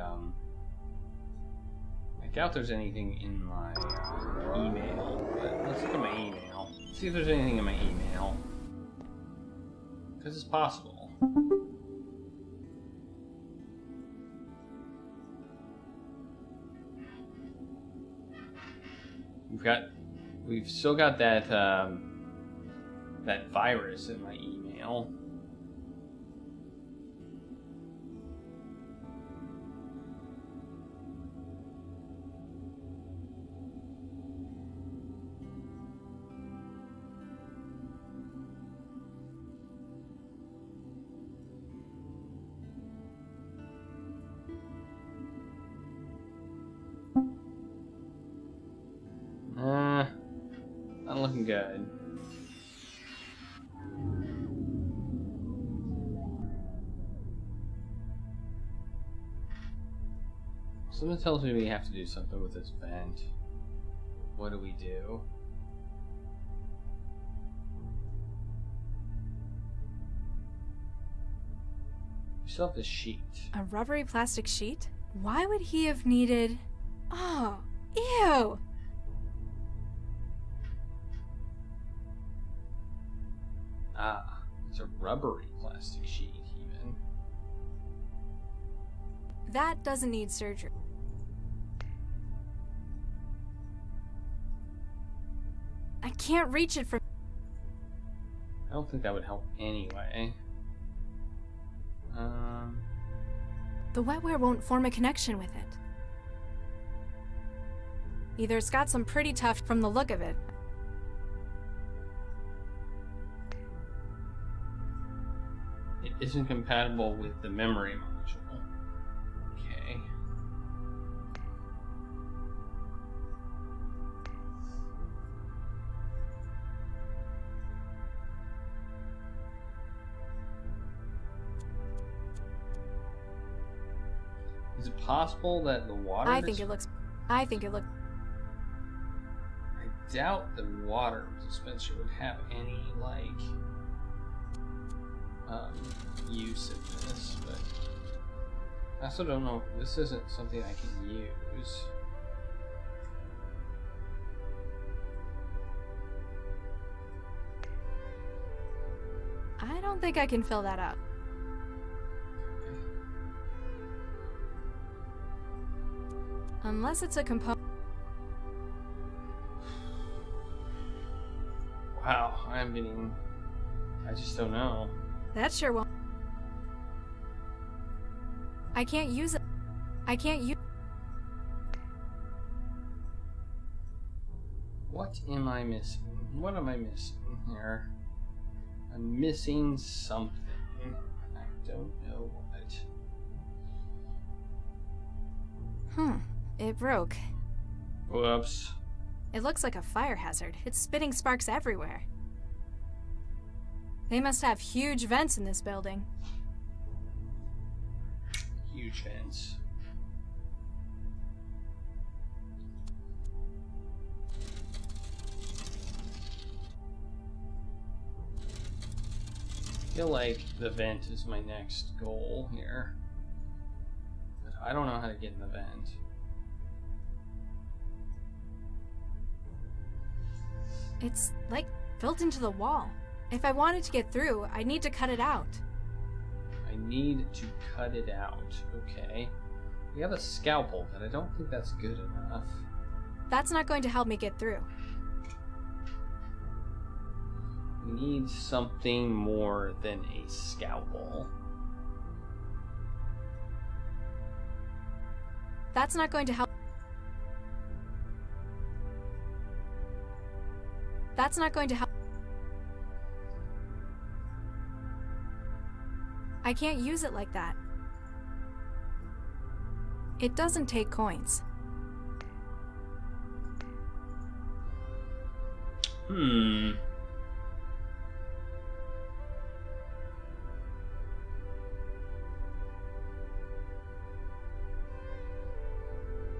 I doubt there's anything in my email, but let's look at my email. See if there's anything in my email. Because it's possible. We've still got that that virus in my email. Not looking good. Someone tells me we have to do something with this vent. What do we do? We still have this sheet. A rubbery plastic sheet? Why would he have needed... Oh, ew! Ah, it's a rubbery plastic sheet, even. That doesn't need surgery. I can't reach it from... I don't think that would help anyway. The wetware won't form a connection with it. Either it's got some pretty tough from the look of it. It isn't compatible with the memory module. Okay. Is it possible that the water... I think it looks... I doubt the water dispenser would have any, like, use of this, but I also don't know if this isn't something I can use. I don't think I can fill that up. Unless it's a component... Wow, I'm getting... I just don't know. That sure won't... I can't use it. I can't use... What am I missing? What am I missing here? I'm missing something. I don't know what. It broke. Whoops. It looks like a fire hazard. It's spitting sparks everywhere. They must have huge vents in this building. Huge vents. I feel like the vent is my next goal here. But I don't know how to get in the vent. It's like built into the wall. If I wanted to get through, I'd need to cut it out. I need to cut it out. Okay. We have a scalpel, but I don't think that's good enough. That's not going to help me get through. We need something more than a scalpel. That's not going to help. That's not going to help. I can't use it like that. It doesn't take coins.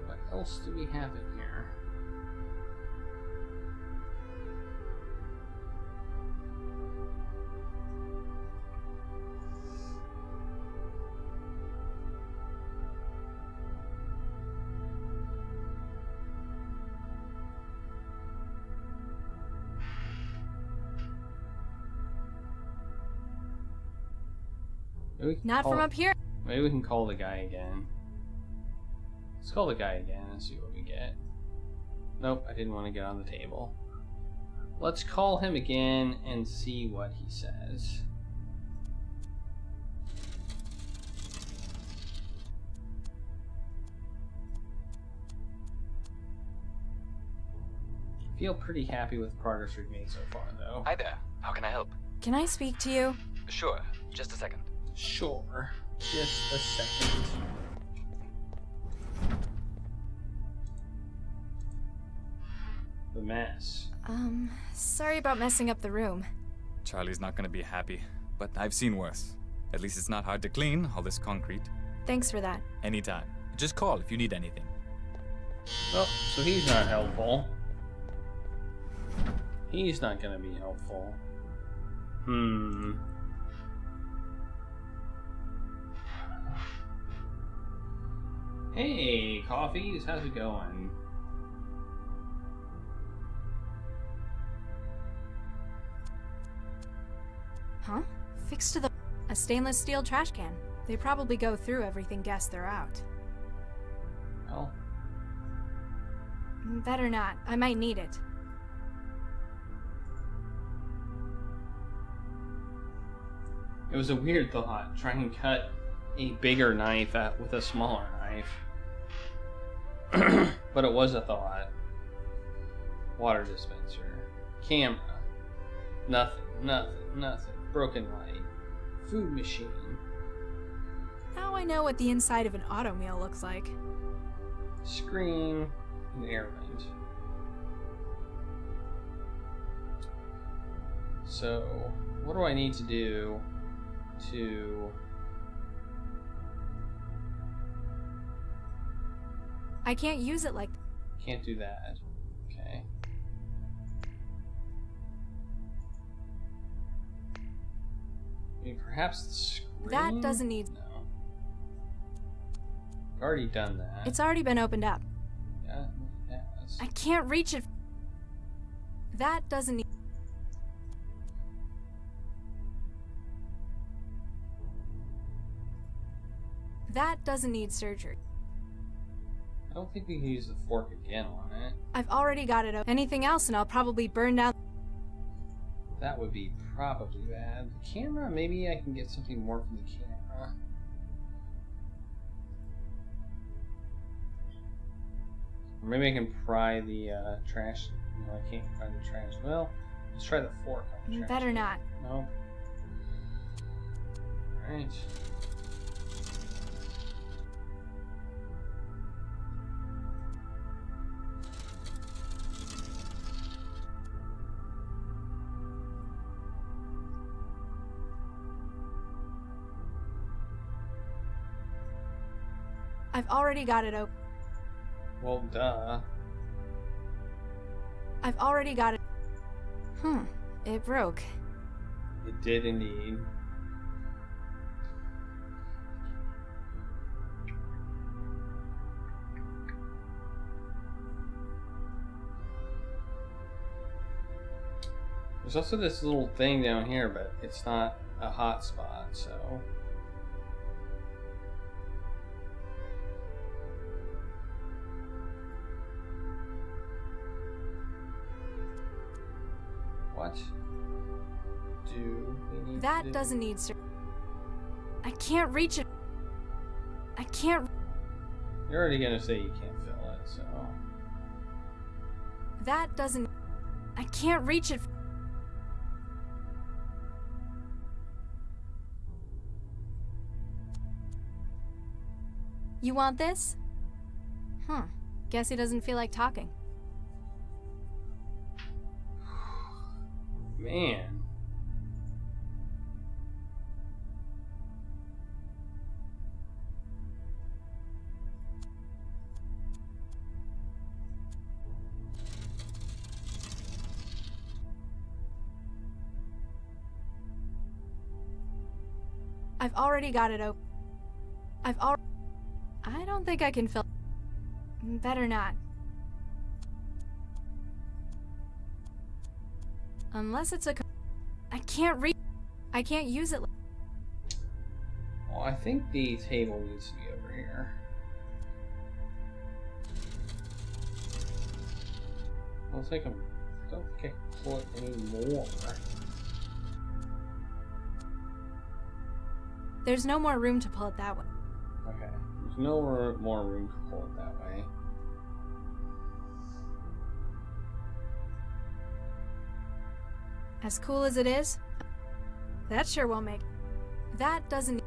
What else do we have in here? Maybe we can Not call- from up here. Maybe we can call the guy again. Let's call the guy again and see what we get. Nope, I didn't want to get on the table. Let's call him again and see what he says. Feel pretty happy with the progress we've made so far, though. Hi there. How can I help? Can I speak to you? Sure. Just a second. Sure. Just a second. The mess. Sorry about messing up the room. Charlie's not gonna be happy, but I've seen worse. At least it's not hard to clean, all this concrete. Thanks for that. Anytime. Just call if you need anything. Oh, so he's not helpful. He's not gonna be helpful. Hey, Coffees, how's it going? Huh? Fixed to a stainless steel trash can. They probably go through everything guess they're out. Well, Better not. I might need it. it was a weird thought, trying and cut a bigger knife with a smaller knife. But it was a thought. Water dispenser. Camera. Nothing. Broken light. Food machine. Now I know what the inside of an auto meal looks like. Screen. An air vent. So, what do I need to do to... I can't use it like... Can't do that. Okay. Maybe perhaps the screen? That doesn't need... No. I've already done that. It's already been opened up. Yeah, it has. I can't reach it. That doesn't need... That doesn't need surgery. I don't think we can use the fork again on it. I've already got it open. Anything else and I'll probably burn down... That would be probably bad. The camera? Maybe I can get something more from the camera. Or maybe I can pry the trash. No, I can't pry the trash. Well, let's try the fork on the trash. Better not. No. Alright. I've already got it open. Well, duh. I've already got it. It broke. It did indeed. There's also this little thing down here, but it's not a hot spot, so... What do we need That to do? doesn't need surgery. I can't reach it. I can't. You're already gonna say you can't fill it, so... That doesn't. I can't reach it. You want this? Huh. Guess he doesn't feel like talking. Man. I've already got it open. I don't think I can fill. Better not. Unless it's a. I can't reach. I can't use it. Well, I think the table needs to be over here. I don't think I can pull it anymore. There's no more room to pull it that way. Okay. There's no more room to pull it that way. As cool as it is, that sure won't make. That doesn't.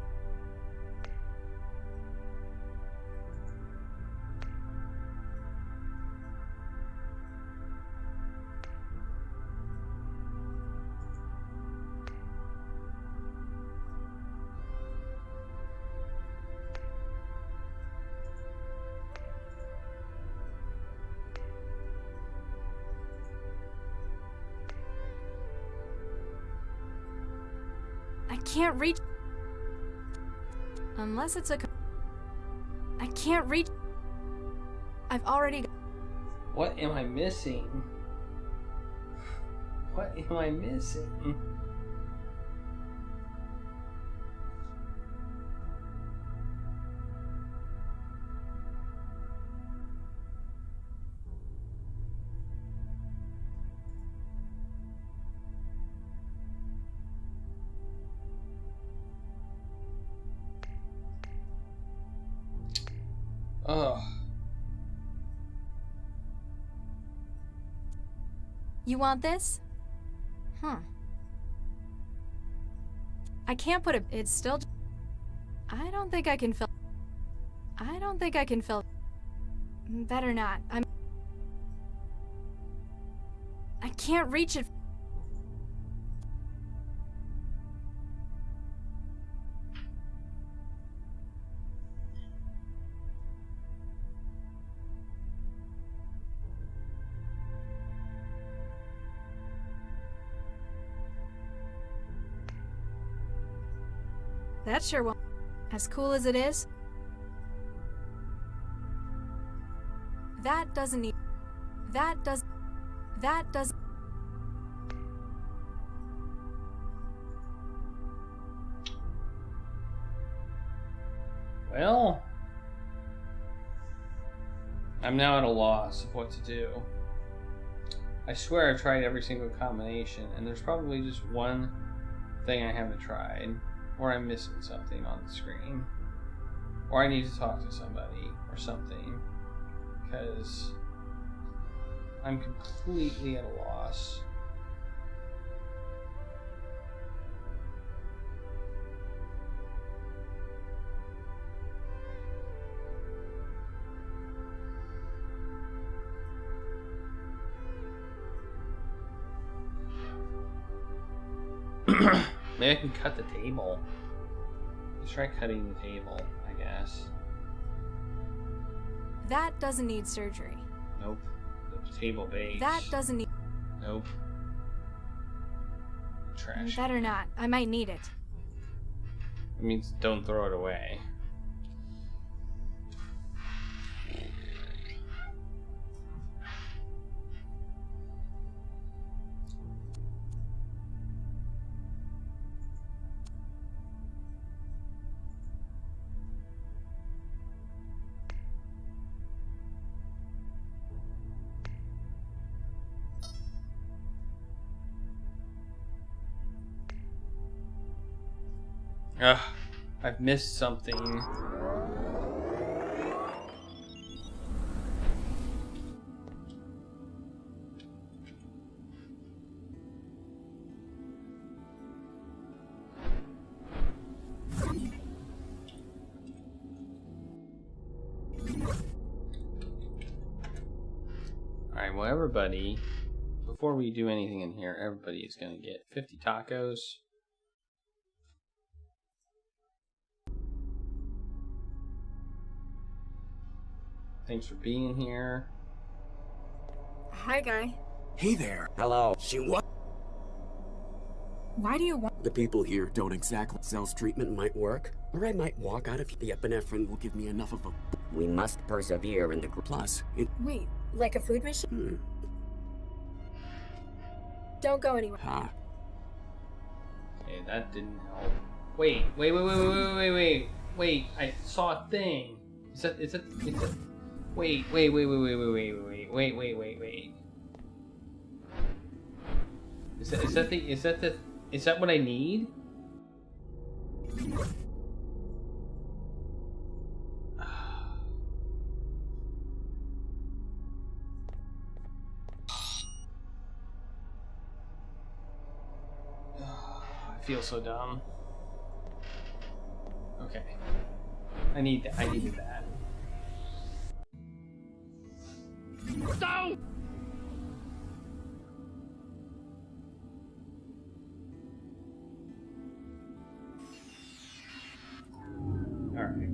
I can't reach. Unless it's a. I can't reach. I've already. What am I missing? What am I missing? Ugh. You want this? Huh. I can't put it. It's still. I don't think I can fill. I don't think I can fill. Better not. I can't reach it. That sure won't. As cool as it is, that doesn't need. That does. That does. Well, I'm now at a loss of what to do. I swear I've tried every single combination, and there's probably just one thing I haven't tried. Or I'm missing something on the screen. Or I need to talk to somebody or something. Because I'm completely at a loss. Maybe I can cut the table. Let's try cutting the table, I guess. That doesn't need surgery. Nope. The table base. That doesn't need. Nope. Trash. Better not. I might need it. It means don't throw it away. Ugh, I've missed something. Alright, well, everybody, before we do anything in here, everybody is going to get 50 tacos. Thanks for being here. Hi, guy. Hey there. Hello. What? Why do you want... The people here don't exactly. Cell's treatment might work, or I might walk out if the epinephrine will give me enough of a... We must persevere in the group. Plus, it... Wait, like a food machine? Don't go anywhere. Ah. Okay, that didn't help. Wait, I saw a thing. Is that, wait. Is that what I need? I feel so dumb. Okay. I needed that. No! Alright.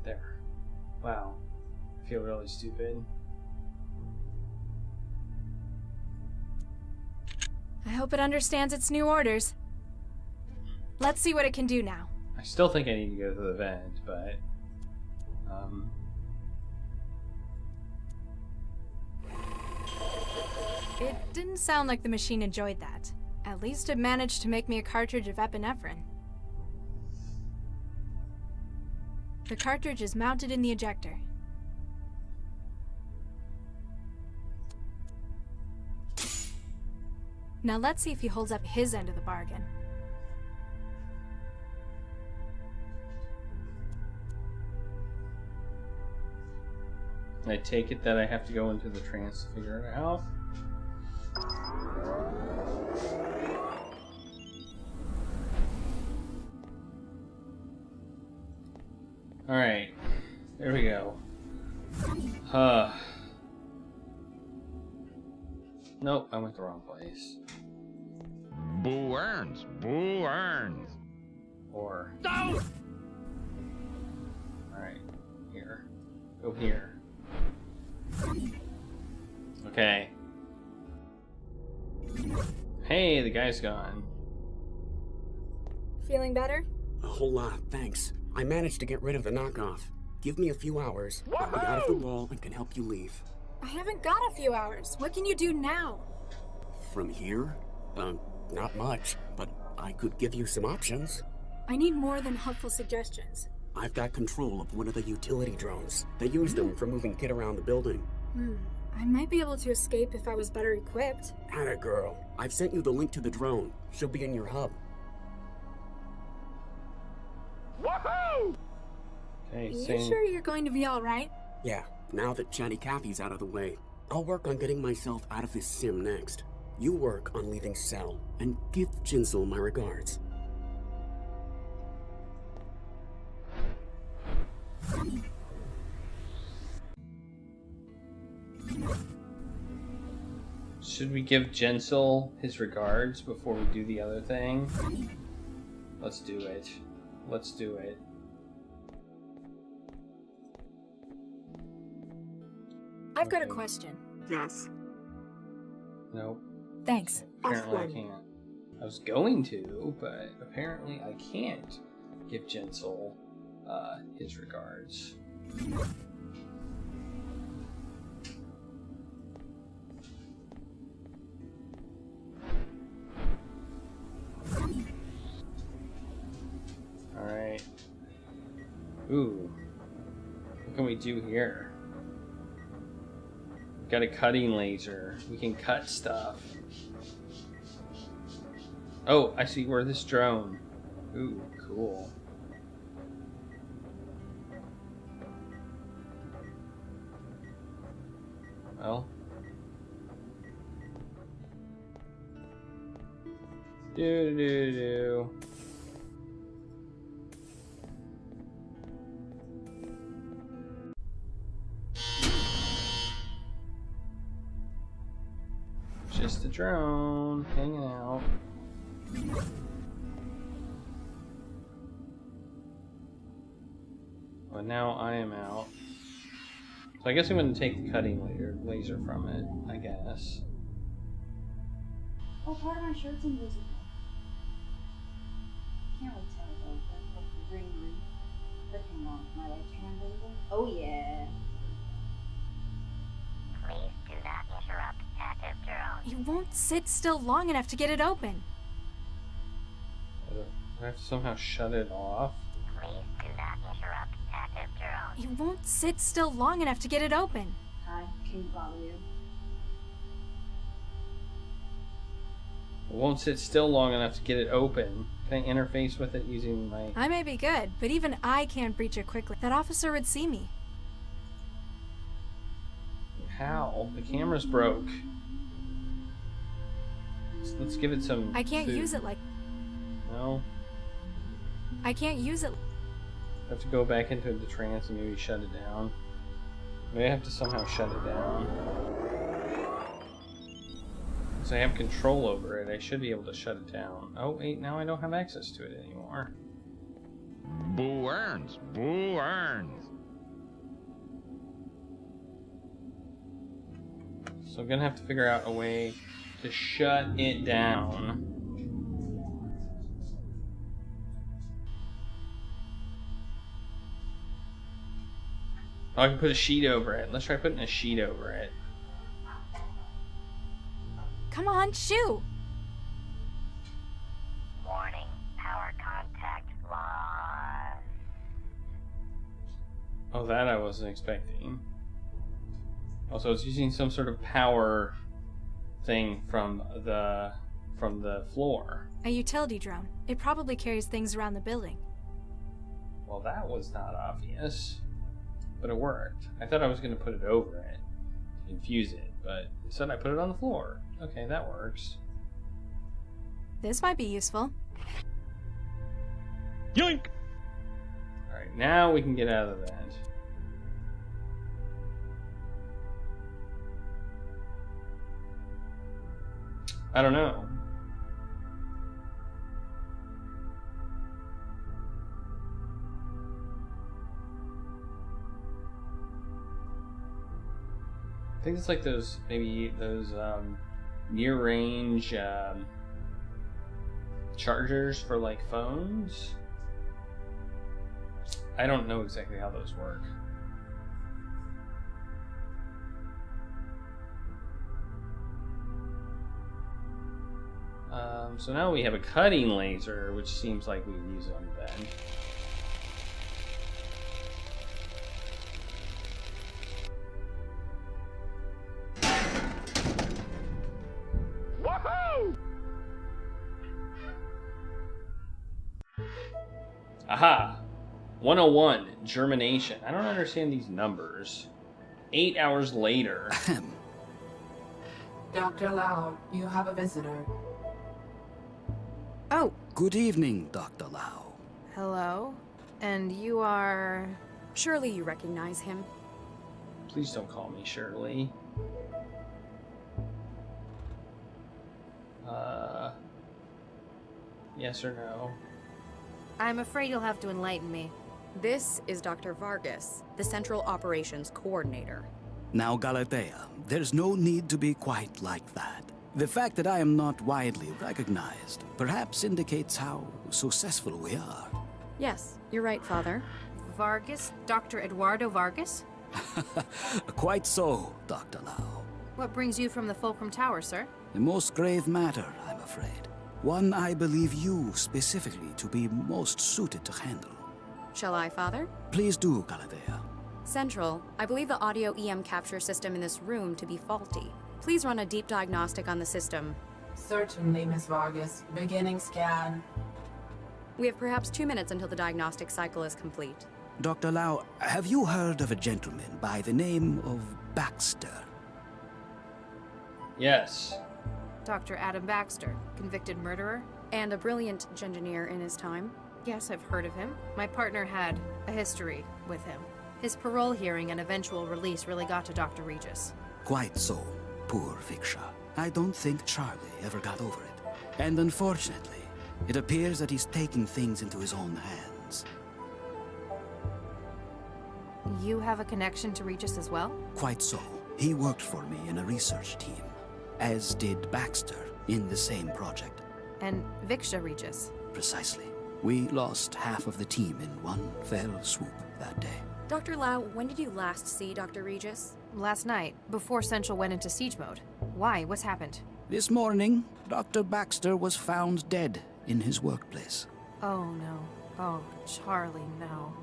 There. Wow. I feel really stupid. I hope it understands its new orders. Let's see what it can do now. I still think I need to go to the vent, but... It didn't sound like the machine enjoyed that. At least it managed to make me a cartridge of epinephrine. The cartridge is mounted in the ejector. Now let's see if he holds up his end of the bargain. I take it that I have to go into the trance to figure it out. Alright, there we go. Nope, I went the wrong place. Boo earns. Boo earns. Or... No! Alright, here. Go here. Okay. Hey, the guy's gone. Feeling better? A whole lot, thanks. I managed to get rid of the knockoff. Give me a few hours. I'll be out of the wall and can help you leave. I haven't got a few hours. What can you do now? From here? Not much, but I could give you some options. I need more than helpful suggestions. I've got control of one of the utility drones. They use them for moving Kid around the building. I might be able to escape if I was better equipped. Atta girl. I've sent you the link to the drone. She'll be in your hub. Woohoo! Okay, You sure you're going to be alright? Yeah, now that Chatty Cathy's out of the way, I'll work on getting myself out of this sim next. You work on leaving Cell, and give Jinsel my regards. Should we give Jinsel his regards before we do the other thing? Let's do it. Let's do it. I've got a question. Yes. Nope. Thanks. Apparently I can't. I was going to, but apparently I can't give Jinsel his regards. Alright. Ooh. What can we do here? Got a cutting laser. We can cut stuff. Oh, I see where this drone. Ooh, cool. Well. Do. Just a drone hanging out. Well, now I am out. So I guess I'm going to take the cutting laser from it, I guess. Oh, part of my shirt's invisible. Can't really tell though, but like the green. But hang on, my right hand label? Oh yeah. Please do not interrupt active drone. You won't sit still long enough to get it open. I have to somehow shut it off. Please do not interrupt active drone. You won't sit still long enough to get it open. Hi, can you follow you? It won't sit still long enough to get it open. Can I interface with it using my... I may be good, but even I can't breach it quickly. That officer would see me. How? The camera's broke. Let's give it some I can't food. use it like... No. I can't use it... I have to go back into the trance and maybe shut it down. Maybe I have to somehow shut it down. Because I have control over it, I should be able to shut it down. Oh wait, now I don't have access to it anymore. Boo earns. Boo earns. So I'm gonna have to figure out a way to shut it down. Oh, I can put a sheet over it. Let's try putting a sheet over it. Come on, shoo! Warning, power contact lost. Oh, that I wasn't expecting. Also, it's using some sort of power thing from the floor. A utility drone. It probably carries things around the building. Well, that was not obvious, but it worked. I thought I was going to put it over it to confuse it, but it said I put it on the floor. Okay, that works. This might be useful. Yoink! Alright, now we can get out of that. I don't know. I think it's like those, maybe those near-range chargers for like phones. I don't know exactly how those work. So now we have a cutting laser, which seems like we would use it on the bed. Woohoo! Aha! 101, germination. I don't understand these numbers. 8 hours later. Dr. Lau, you have a visitor. Oh, Good evening, Dr. Lau. hello. And you are... Surely you recognize him. Please don't call me Shirley. Yes or no? I'm afraid you'll have to enlighten me. This is Dr. Vargas, the Central Operations Coordinator. Now, Galatea, there's no need to be quite like that. The fact that I am not widely recognized perhaps indicates how successful we are. Yes, you're right, Father. Vargas? Dr. Eduardo Vargas? Quite so, Dr. Lau. What brings you from the Fulcrum Tower, sir? A most grave matter, I'm afraid. One I believe you specifically to be most suited to handle. Shall I, Father? Please do, Galatea. Central, I believe the audio EM capture system in this room to be faulty. Please run a deep diagnostic on the system. Certainly, Miss Vargas. Beginning scan. We have perhaps 2 minutes until the diagnostic cycle is complete. Dr. Lau, have you heard of a gentleman by the name of Baxter? Yes. Dr. Adam Baxter, convicted murderer? And a brilliant engineer in his time. Yes, I've heard of him. My partner had a history with him. His parole hearing and eventual release really got to Dr. Regis. Quite so. Poor Viksha. I don't think Charlie ever got over it. And unfortunately, it appears that he's taking things into his own hands. You have a connection to Regis as well? Quite so. He worked for me in a research team, as did Baxter in the same project. And Viksha Regis? Precisely. We lost half of the team in one fell swoop that day. Dr. Lau, when did you last see Dr. Regis? Last night, before Central went into siege mode. Why? What's happened? This morning, Dr. Baxter was found dead in his workplace. Oh no. Oh, Charlie, no.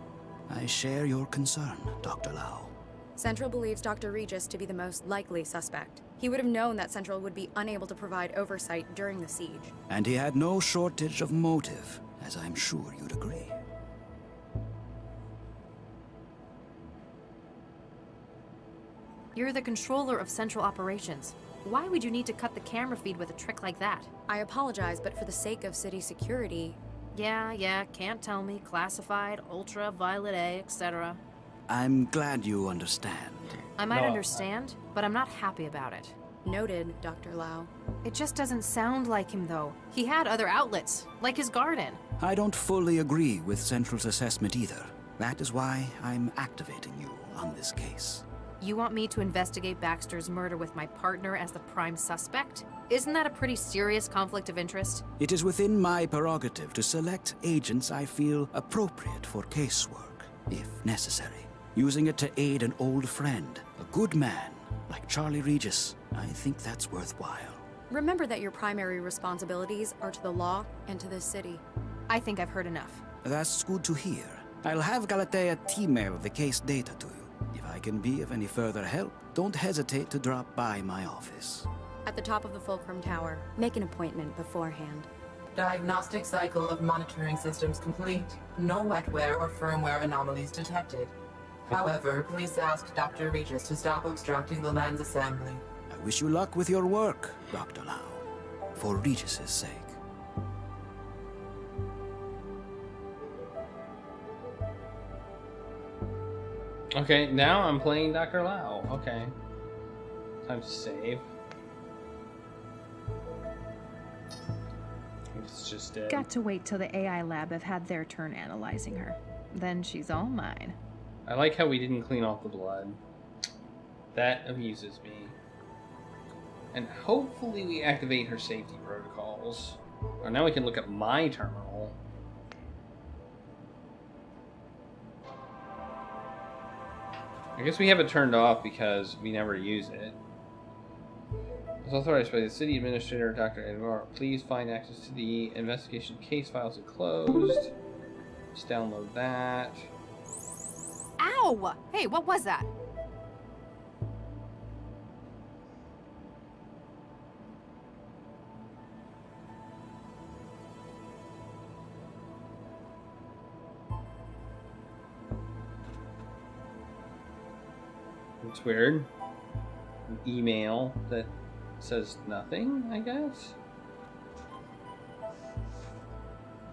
I share your concern, Dr. Lau. Central believes Dr. Regis to be the most likely suspect. He would have known that Central would be unable to provide oversight during the siege. And he had no shortage of motive, as I'm sure you'd agree. You're the controller of Central Operations. Why would you need to cut the camera feed with a trick like that? I apologize, but for the sake of city security... Yeah, can't tell me. Classified, ultraviolet A, etc. I'm glad you understand. I might understand, but I'm not happy about it. Noted, Dr. Lau. It just doesn't sound like him, though. He had other outlets, like his garden. I don't fully agree with Central's assessment either. That is why I'm activating you on this case. You want me to investigate Baxter's murder with my partner as the prime suspect? Isn't that a pretty serious conflict of interest? It is within my prerogative to select agents I feel appropriate for casework, if necessary. Using it to aid an old friend, a good man, like Charlie Regis, I think that's worthwhile. Remember that your primary responsibilities are to the law and to this city. I think I've heard enough. That's good to hear. I'll have Galatea email the case data to you. If I can be of any further help, don't hesitate to drop by my office. At the top of the Fulcrum Tower. Make an appointment beforehand. Diagnostic cycle of monitoring systems complete. No wetware or firmware anomalies detected. However, please ask Dr. Regis to stop obstructing the lens assembly. I wish you luck with your work, Dr. Lau. For Regis's sake. Okay, now I'm playing Dr. Lau. Okay. Time to save. It's just dead. Got to wait till the AI lab have had their turn analyzing her. Then she's all mine. I like how we didn't clean off the blood. That amuses me. And hopefully we activate her safety protocols. Or now we can look at my terminal. I guess we have it turned off because we never use it. As authorized by the city administrator, Dr. Edward, please find access to the investigation case files enclosed. Let's download that. Ow! Hey, what was that? It's weird. An email that says nothing, I guess?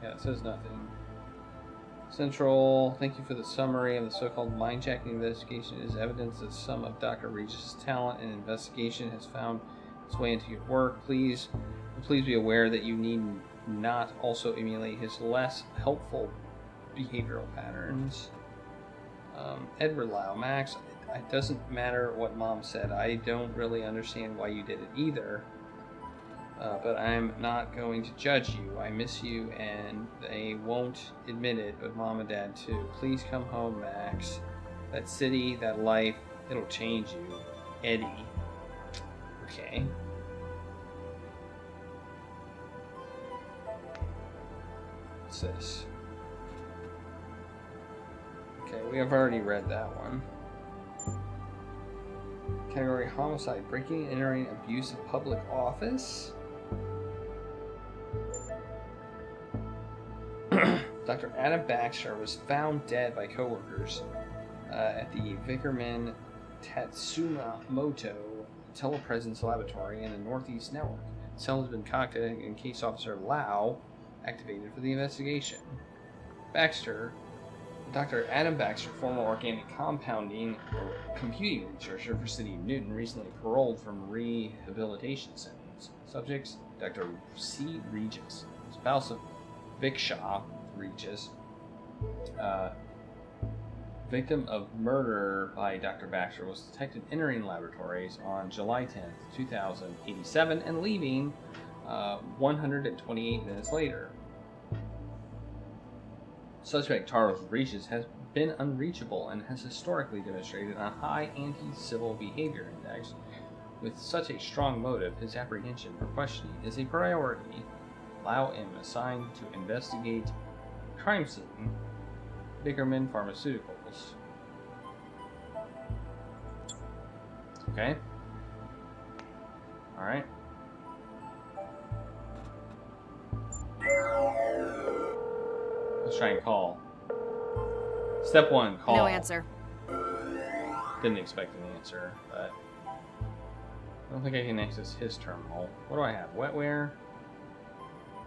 Yeah, it says nothing. Central, thank you for the summary of the so-called mind-jacking investigation. It is evidence that some of Dr. Regis' talent and investigation has found its way into your work. Please be aware that you need not also emulate his less helpful behavioral patterns. Edward Lau, Max, it doesn't matter what Mom said. I don't really understand why you did it either. But I'm not going to judge you. I miss you, and they won't admit it, but Mom and Dad too. Please come home, Max. That city, that life, it'll change you. Eddie. Okay. What's this? Okay, we have already read that one. Category homicide, breaking and entering, abuse of public office. Dr. Adam Baxter was found dead by coworkers at the Vickerman Tatsumoto telepresence laboratory in the Northeast Network. The cell has been contacted and Case Officer Lau activated for the investigation. Dr. Adam Baxter, former organic compounding computing researcher for City of Newton, recently paroled from rehabilitation sentence. Subjects: Dr. C. Regis, spouse of Viksha Regis, victim of murder by Dr. Baxter, was detected entering laboratories on July 10th, 2087, and leaving 128 minutes later. Suspect Charles Regis has been unreachable and has historically demonstrated a high anti-civil behavior index. With such a strong motive, his apprehension for questioning is a priority. Lau M. assigned to investigate crime scene, Vickerman Pharmaceuticals. Okay. Alright. Let's try and call. Step 1, call. No answer. Didn't expect an answer, but I don't think I can access his terminal. What do I have? Wetware?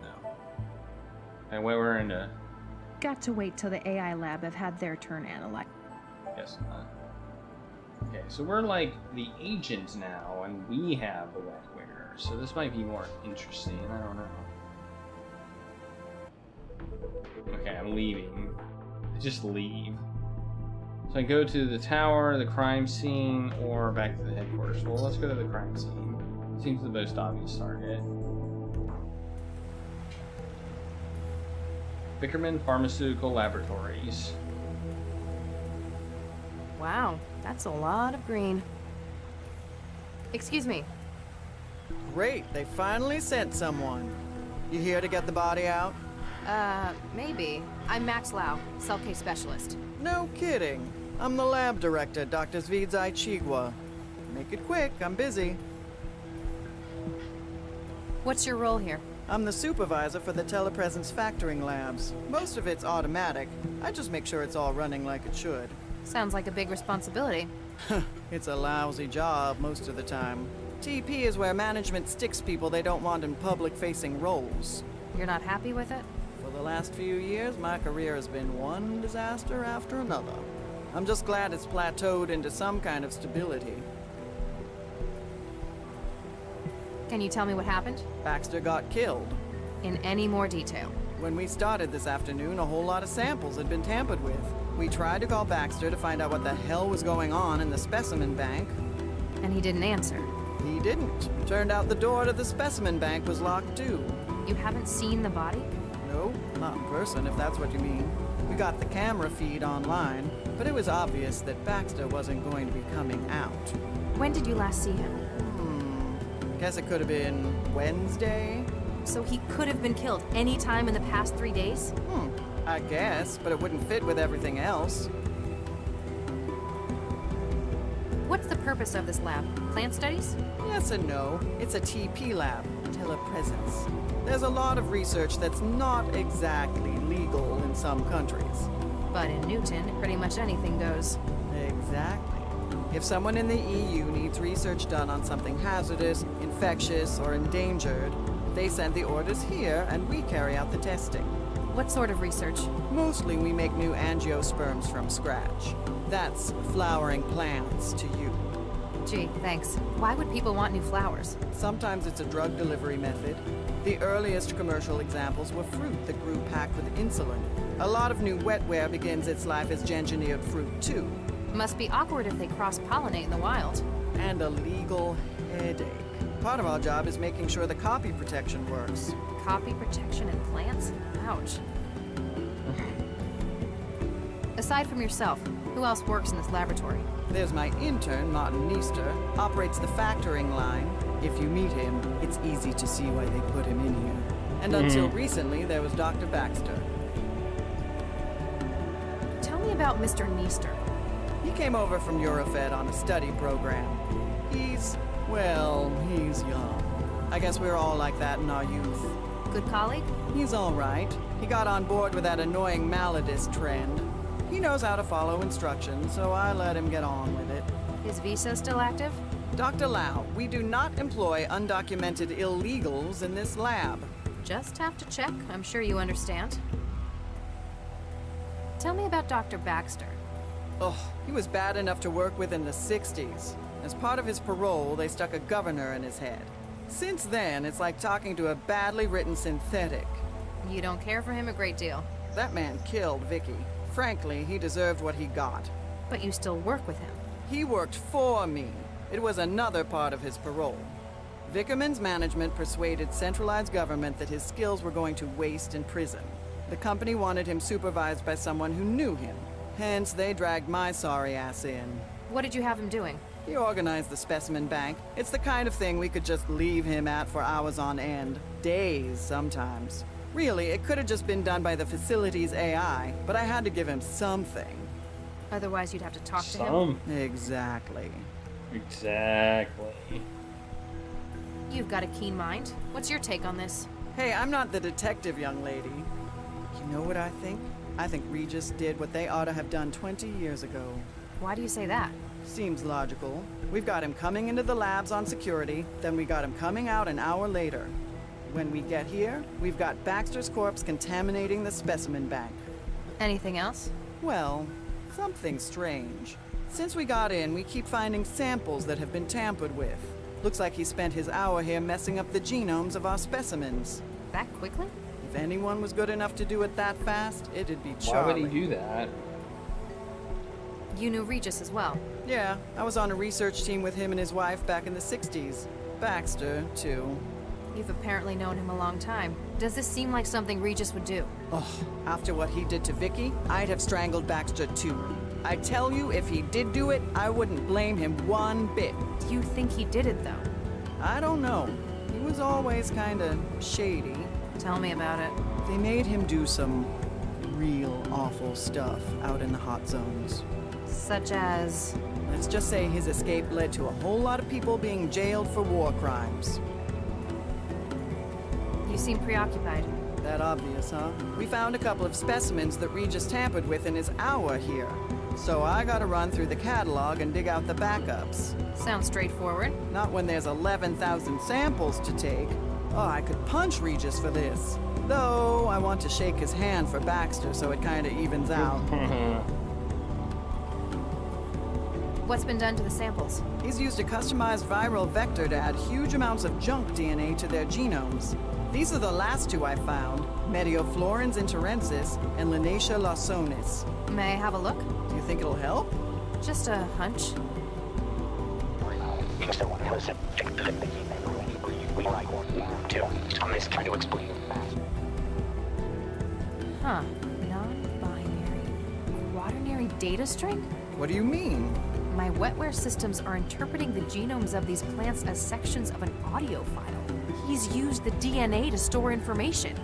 No. And wetware into... Got to wait till the AI lab have had their turn analyzed. Guess not. Okay, so we're like the agent now, and we have the wetware. So this might be more interesting. I don't know. Okay, I'm leaving. Just leave. So I go to the tower, the crime scene, or back to the headquarters. Well, let's go to the crime scene. Seems the most obvious target. Vickerman Pharmaceutical Laboratories. Wow, that's a lot of green. Excuse me. Great, they finally sent someone. You here to get the body out? Maybe. I'm Max Lau, cell case specialist. No kidding. I'm the lab director, Dr. Zvidzai Chigwa. Make it quick, I'm busy. What's your role here? I'm the supervisor for the telepresence factoring labs. Most of it's automatic. I just make sure it's all running like it should. Sounds like a big responsibility. It's a lousy job most of the time. TP is where management sticks people they don't want in public-facing roles. You're not happy with it? For the last few years, my career has been one disaster after another. I'm just glad it's plateaued into some kind of stability. Can you tell me what happened? Baxter got killed. In any more detail? When we started this afternoon, a whole lot of samples had been tampered with. We tried to call Baxter to find out what the hell was going on in the specimen bank. And he didn't answer? He didn't. Turned out the door to the specimen bank was locked too. You haven't seen the body? No, not in person, if that's what you mean. We got the camera feed online, but it was obvious that Baxter wasn't going to be coming out. When did you last see him? Guess it could have been Wednesday? So he could have been killed any time in the past 3 days? I guess, but it wouldn't fit with everything else. What's the purpose of this lab? Plant studies? Yes and no. It's a TP lab, telepresence. There's a lot of research that's not exactly legal in some countries. But in Newton, pretty much anything goes. Exactly. If someone in the EU needs research done on something hazardous, infectious, or endangered, they send the orders here and we carry out the testing. What sort of research? Mostly we make new angiosperms from scratch. That's flowering plants to you. Gee, thanks. Why would people want new flowers? Sometimes it's a drug delivery method. The earliest commercial examples were fruit that grew packed with insulin. A lot of new wetware begins its life as engineered fruit, too. Must be awkward if they cross-pollinate in the wild. And a legal headache. Part of our job is making sure the copy protection works. Copy protection in plants? Ouch. Aside from yourself, who else works in this laboratory? There's my intern, Martin Neester, operates the factoring line. If you meet him, it's easy to see why they put him in here. And until recently, there was Dr. Baxter. Tell me about Mr. Neester. He came over from Eurofed on a study program. He's young. I guess we were all like that in our youth. Good colleague? He's all right. He got on board with that annoying Maladist trend. He knows how to follow instructions, so I let him get on with it. Is visa still active? Dr. Lau, we do not employ undocumented illegals in this lab. Just have to check. I'm sure you understand. Tell me about Dr. Baxter. Oh, he was bad enough to work with in the 60s. As part of his parole, they stuck a governor in his head. Since then, it's like talking to a badly written synthetic. You don't care for him a great deal. That man killed Vicky. Frankly, he deserved what he got. But you still work with him. He worked for me. It was another part of his parole. Vickerman's management persuaded centralized government that his skills were going to waste in prison. The company wanted him supervised by someone who knew him. Hence, they dragged my sorry ass in. What did you have him doing? He organized the specimen bank. It's the kind of thing we could just leave him at for hours on end. Days, sometimes. Really, it could have just been done by the facility's AI, but I had to give him something. Otherwise, you'd have to talk to him? Exactly. Exactly. You've got a keen mind. What's your take on this? Hey, I'm not the detective, young lady. You know what I think? I think Regis did what they ought to have done 20 years ago. Why do you say that? Seems logical. We've got him coming into the labs on security, then we got him coming out an hour later. When we get here, we've got Baxter's corpse contaminating the specimen bank. Anything else? Well, something strange. Since we got in, we keep finding samples that have been tampered with. Looks like he spent his hour here messing up the genomes of our specimens. That quickly? If anyone was good enough to do it that fast, it'd be Charlie. Why would he do that? You knew Regis as well? Yeah, I was on a research team with him and his wife back in the 60s. Baxter, too. You've apparently known him a long time. Does this seem like something Regis would do? Oh, after what he did to Vicky, I'd have strangled Baxter too. I tell you, if he did do it, I wouldn't blame him one bit. Do you think he did it, though? I don't know. He was always kinda shady. Tell me about it. They made him do some real awful stuff out in the hot zones. Such as? Let's just say his escape led to a whole lot of people being jailed for war crimes. You seem preoccupied. That obvious, huh? We found a couple of specimens that Regis tampered with in his hour here. So I gotta run through the catalog and dig out the backups. Sounds straightforward. Not when there's 11,000 samples to take. Oh, I could punch Regis for this. Though, I want to shake his hand for Baxter so it kinda evens out. What's been done to the samples? He's used a customized viral vector to add huge amounts of junk DNA to their genomes. These are the last two I found, Medioflorens interensis and Linacia lawsonis. May I have a look? Do you think it'll help? Just a hunch. Huh. Non-binary. Quaternary data string? What do you mean? My wetware systems are interpreting the genomes of these plants as sections of an audio file. He's used the DNA to store information.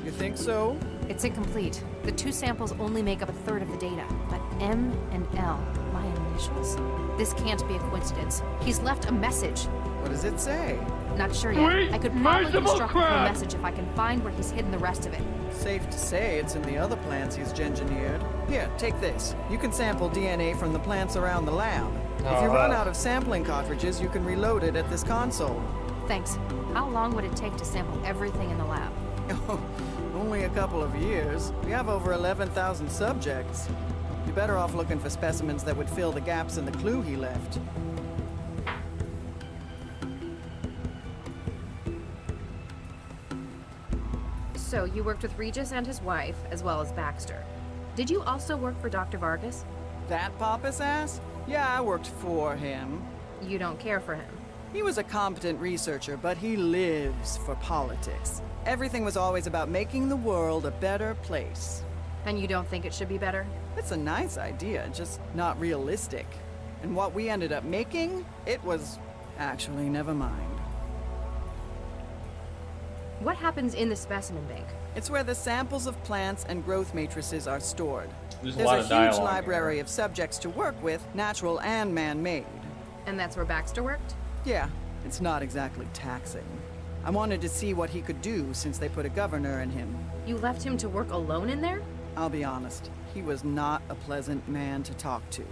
You think so? It's incomplete. The two samples only make up a third of the data, but M and L, my initials? This can't be a coincidence. He's left a message. What does it say? Not sure yet. I could probably construct the whole message if I can find where he's hidden the rest of it. Safe to say it's in the other plants he's engineered. Here, take this. You can sample DNA from the plants around the lab. If you run out of sampling cartridges, you can reload it at this console. Thanks. How long would it take to sample everything in the lab? Only a couple of years. We have over 11,000 subjects. You're better off looking for specimens that would fill the gaps in the clue he left. So, you worked with Regis and his wife, as well as Baxter. Did you also work for Dr. Vargas? That pompous ass? Yeah, I worked for him. You don't care for him? He was a competent researcher, but he lives for politics. Everything was always about making the world a better place. And you don't think it should be better? It's a nice idea, just not realistic. And what we ended up making, it was... actually, never mind. What happens in the specimen bank? It's where the samples of plants and growth matrices are stored. There's a huge library of subjects to work with, natural and man-made. And that's where Baxter worked? Yeah, it's not exactly taxing. I wanted to see what he could do since they put a governor in him. You left him to work alone in there? I'll be honest, he was not a pleasant man to talk to.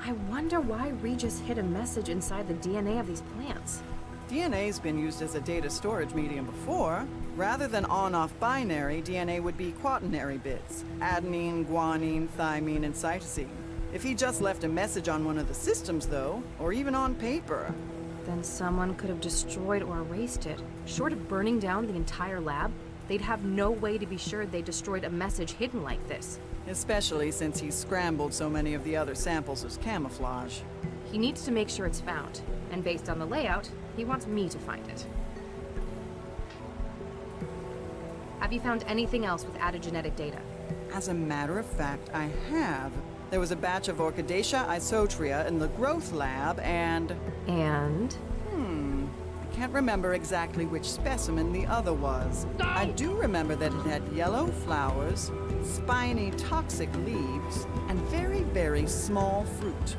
I wonder why Regis hid a message inside the DNA of these plants. DNA's been used as a data storage medium before. Rather than on-off binary, DNA would be quaternary bits. Adenine, guanine, thymine, and cytosine. If he just left a message on one of the systems, though, or even on paper... Then someone could have destroyed or erased it. Short of burning down the entire lab, they'd have no way to be sure they destroyed a message hidden like this. Especially since he's scrambled so many of the other samples as camouflage. He needs to make sure it's found, and based on the layout, he wants me to find it. Have you found anything else with added genetic data? As a matter of fact, I have. There was a batch of Orchidaceae isotria in the growth lab, and... And? I can't remember exactly which specimen the other was. I do remember that it had yellow flowers, spiny toxic leaves, and very, very small fruit.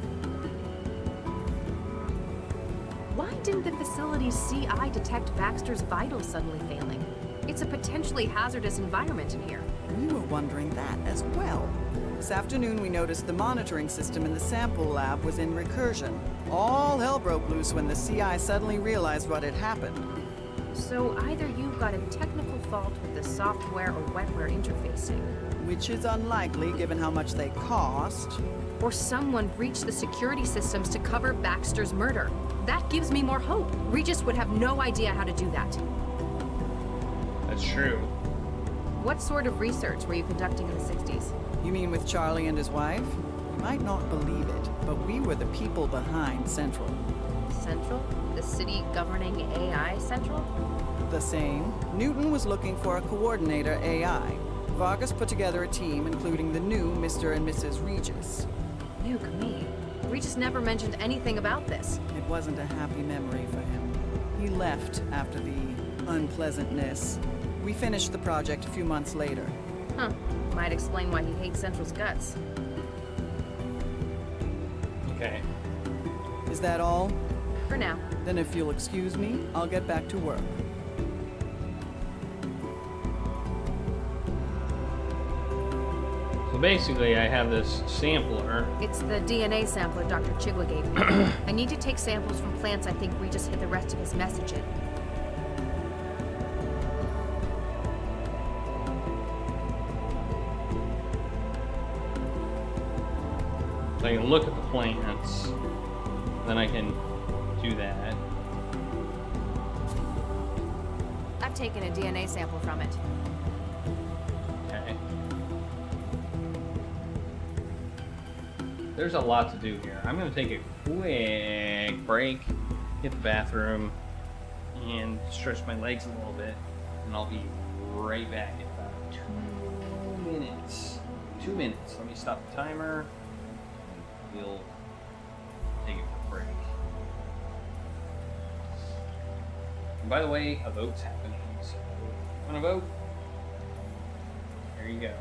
Why didn't the facility's CI detect Baxter's vitals suddenly failing? It's a potentially hazardous environment in here. We were wondering that as well. This afternoon we noticed the monitoring system in the sample lab was in recursion. All hell broke loose when the CI suddenly realized what had happened. So either you've got a technical fault with the software or wetware interfacing. Which is unlikely given how much they cost. Or someone breached the security systems to cover Baxter's murder. That gives me more hope. Regis would have no idea how to do that. That's true. What sort of research were you conducting in the 60s? You mean with Charlie and his wife? You might not believe it, but we were the people behind Central. Central? The city governing AI Central? The same. Newton was looking for a coordinator AI. Vargas put together a team, including the new Mr. and Mrs. Regis. Nuke me. Regis never mentioned anything about this. It wasn't a happy memory for him. He left after the unpleasantness. We finished the project a few months later. Huh. Might explain why he hates Central's guts. Okay. Is that all? For now. Then if you'll excuse me, I'll get back to work. So basically, I have this sampler. It's the DNA sampler Dr. Chigwa gave me. I need to take samples from plants I think Regis hid the rest of his message in. So I can look at the plants, then I can do that. I've taken a DNA sample from it. Okay. There's a lot to do here. I'm going to take a quick break, hit the bathroom, and stretch my legs a little bit, and I'll be right back in about 2 minutes. 2 minutes. Let me stop the timer. We'll take a quick break. And by the way, a vote's happening. So, want to vote? There you go.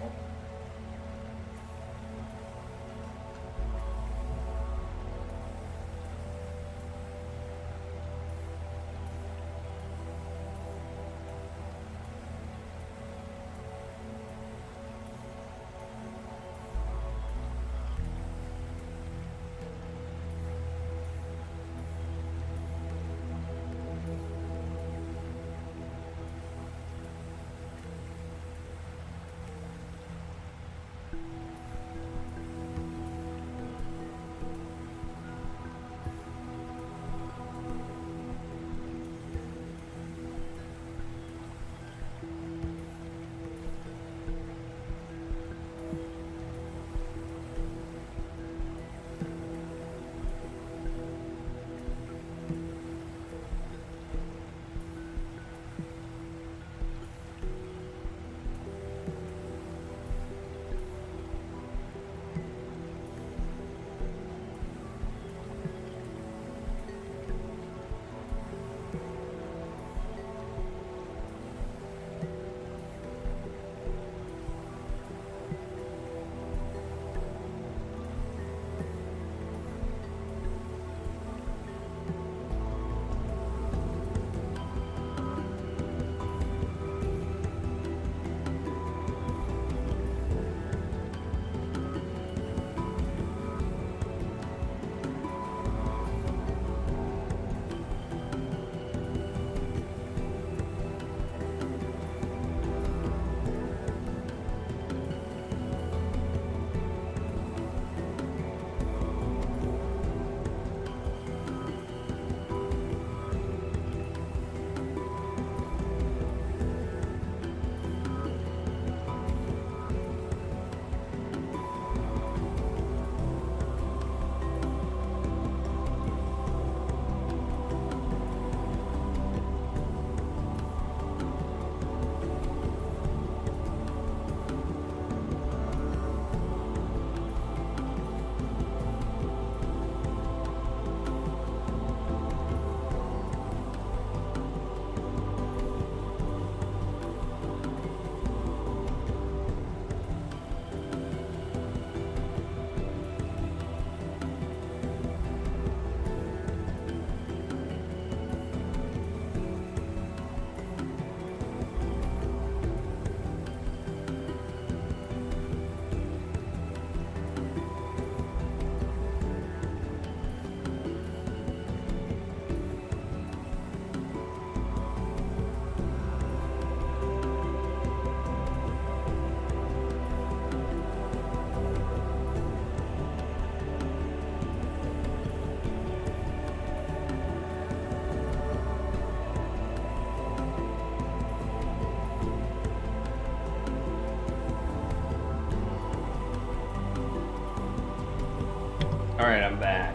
Alright, I'm back.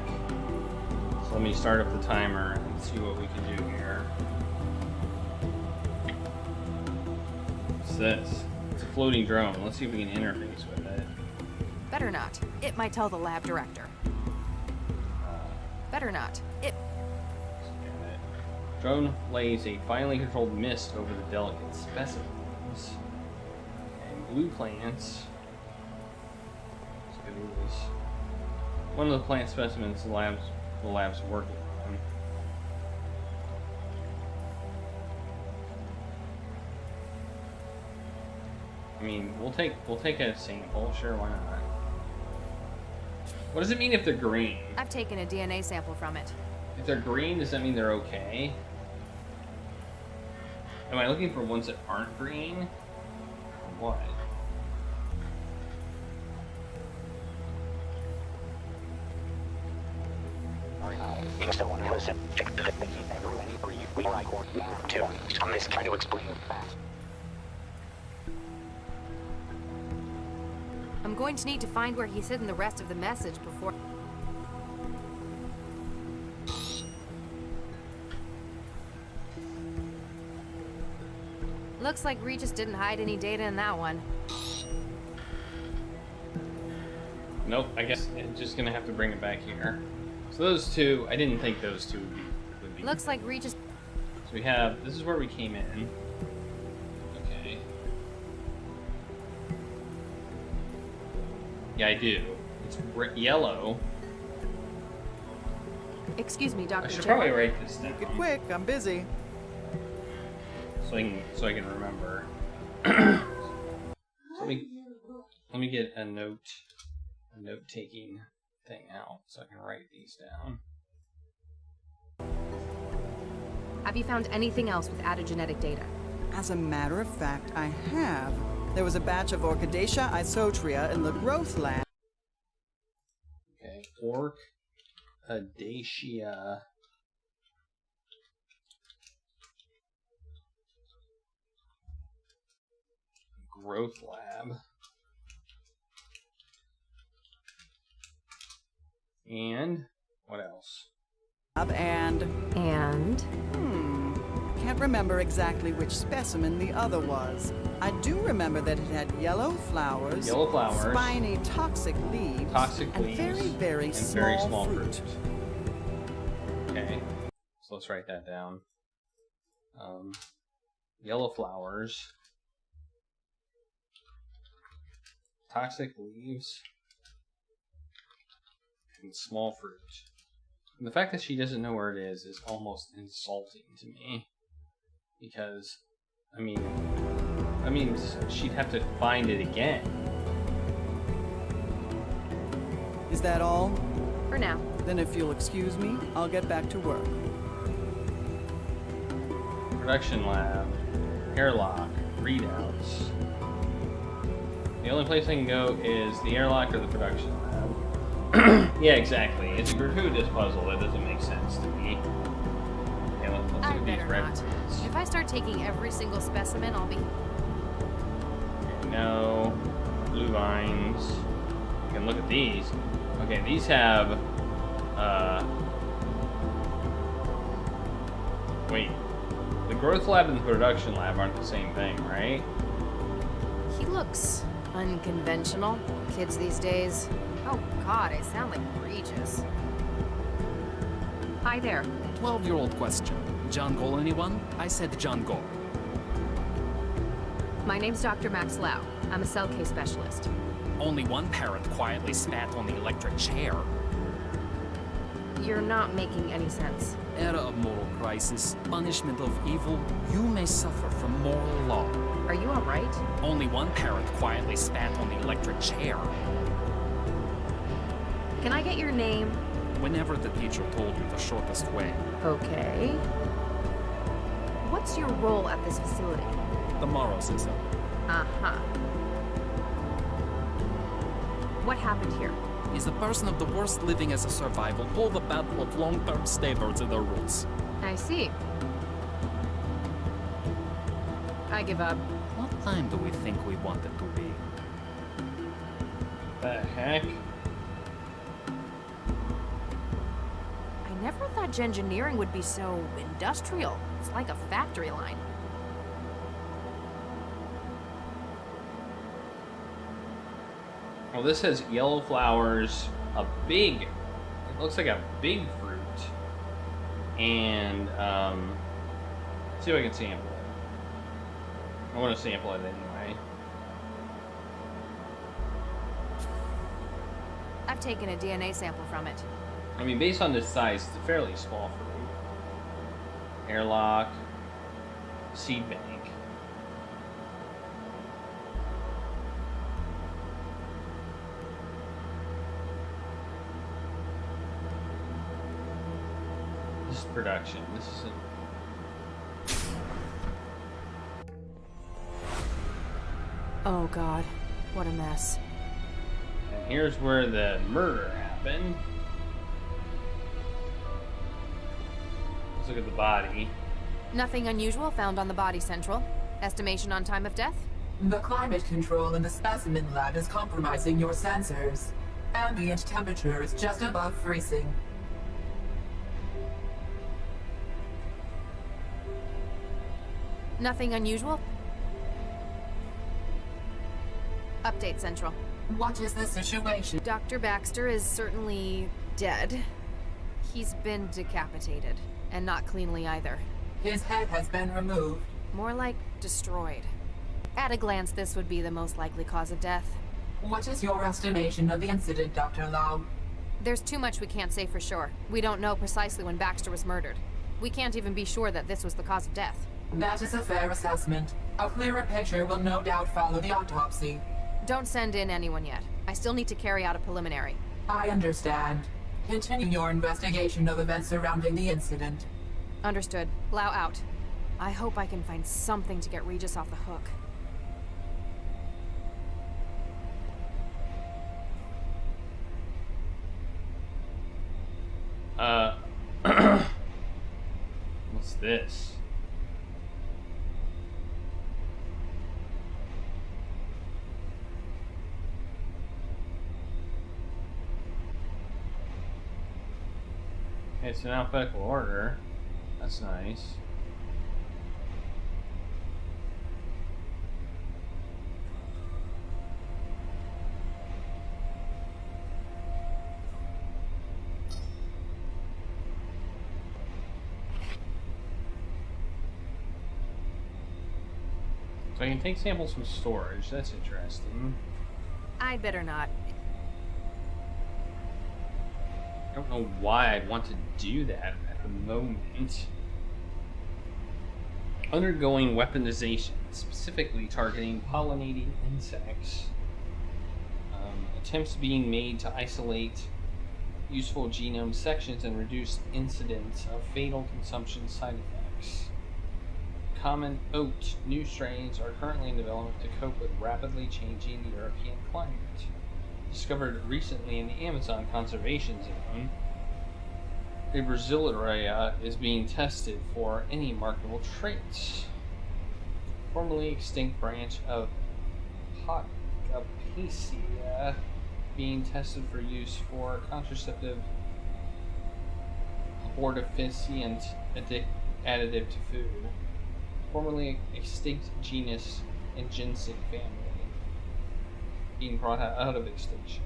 So let me start up the timer and see what we can do here. What's this? It's a floating drone. Let's see if we can interface with it. Better not. It might tell the lab director. Better not. It... Drone lays a finely controlled mist over the delicate specimens. And blue plants. One of the plant specimens the lab's working on. I mean, we'll take a sample, sure, why not? What does it mean if they're green? I've taken a DNA sample from it. If they're green, does that mean they're okay? Am I looking for ones that aren't green? Or what? I'm going to need to find where he's hidden the rest of the message before... Looks like Regis didn't hide any data in that one. Nope, I guess it's just gonna have to bring it back here. So those two, I didn't think those two would be. Looks like Regis... So we have, this is where we came in. Okay. Yeah, I do. It's yellow. Excuse me, Dr. I should Cherry. probably write this down. Make it quick, I'm busy. So I can remember. So let me get a note-taking thing out so I can write these down. Have you found anything else with added genetic data? As a matter of fact, I have. There was a batch of Orchidaceae isotria in the growth lab. Okay, Orchidaceae. Growth lab. And what else? And? Can't remember exactly which specimen the other was. I do remember that it had yellow flowers, spiny toxic leaves, and very small fruit. Okay, so let's write that down. Yellow flowers, toxic leaves, and small fruit. And the fact that she doesn't know where it is almost insulting to me. Because, I mean, she'd have to find it again. Is that all? For now. Then if you'll excuse me, I'll get back to work. Production lab, airlock, readouts. The only place I can go is the airlock or the production lab. Yeah, exactly. It's a gratuitous puzzle that doesn't make sense to me. Okay, let's look at these references. If I start taking every single specimen, I'll be... Okay, no. Blue vines. You can look at these. Okay, these have... Wait. The growth lab and the production lab aren't the same thing, right? He looks unconventional. Kids these days. Oh god, I sound like Regis. Hi there. 12-year-old question. John Gol anyone? I said John Gol. My name's Dr. Max Lau. I'm a cell case specialist. Only one parent quietly spat on the electric chair. You're not making any sense. Era of moral crisis, punishment of evil, you may suffer from moral law. Are you alright? Only one parent quietly spat on the electric chair. Can I get your name? Whenever the teacher told you the shortest way. Okay. What's your role at this facility? The moral system. Uh-huh. What happened here? Is the person of the worst living as a survival pull the battle of long-term stayers in their roots. I see. I give up. What time do we think we want it to be? The heck? much engineering would be so industrial. It's like a factory line. Well, this has yellow flowers, it looks like a big fruit, and see if I can sample it. I want to sample it anyway. I've taken a DNA sample from it. I mean, based on this size, it's a fairly small fruit. Airlock, seed bank. This is production. This isn't. Oh god, what a mess. And here's where the murder happened. Let's look at the body. Nothing unusual found on the body, Central. Estimation on time of death? The climate control in the specimen lab is compromising your sensors. Ambient temperature is just above freezing. Nothing unusual? Update, Central. What is the situation? Dr. Baxter is certainly dead. He's been decapitated, and not cleanly either. His head has been removed. More like destroyed. At a glance, this would be the most likely cause of death. What is your estimation of the incident, Dr. Lau? There's too much we can't say for sure. We don't know precisely when Baxter was murdered. We can't even be sure that this was the cause of death. That is a fair assessment. A clearer picture will no doubt follow the autopsy. Don't send in anyone yet. I still need to carry out a preliminary. I understand. Continue your investigation of events surrounding the incident. Understood. Lau out. I hope I can find something to get Regis off the hook. What's this? It's in alphabetical order. That's nice. So I can take samples from storage. That's interesting. I'd better not. I don't know why I'd want to do that at the moment. Undergoing weaponization, specifically targeting pollinating insects. Attempts being made to isolate useful genome sections and reduce incidence of fatal consumption side effects. Common oat new strains are currently in development to cope with rapidly changing European climate. Discovered recently in the Amazon Conservation Zone, a Brasilaria is being tested for any marketable traits. Formerly extinct branch of Pocapacia being tested for use for contraceptive abortifacient additive to food. Formerly extinct genus and ginseng family being brought out of extinction.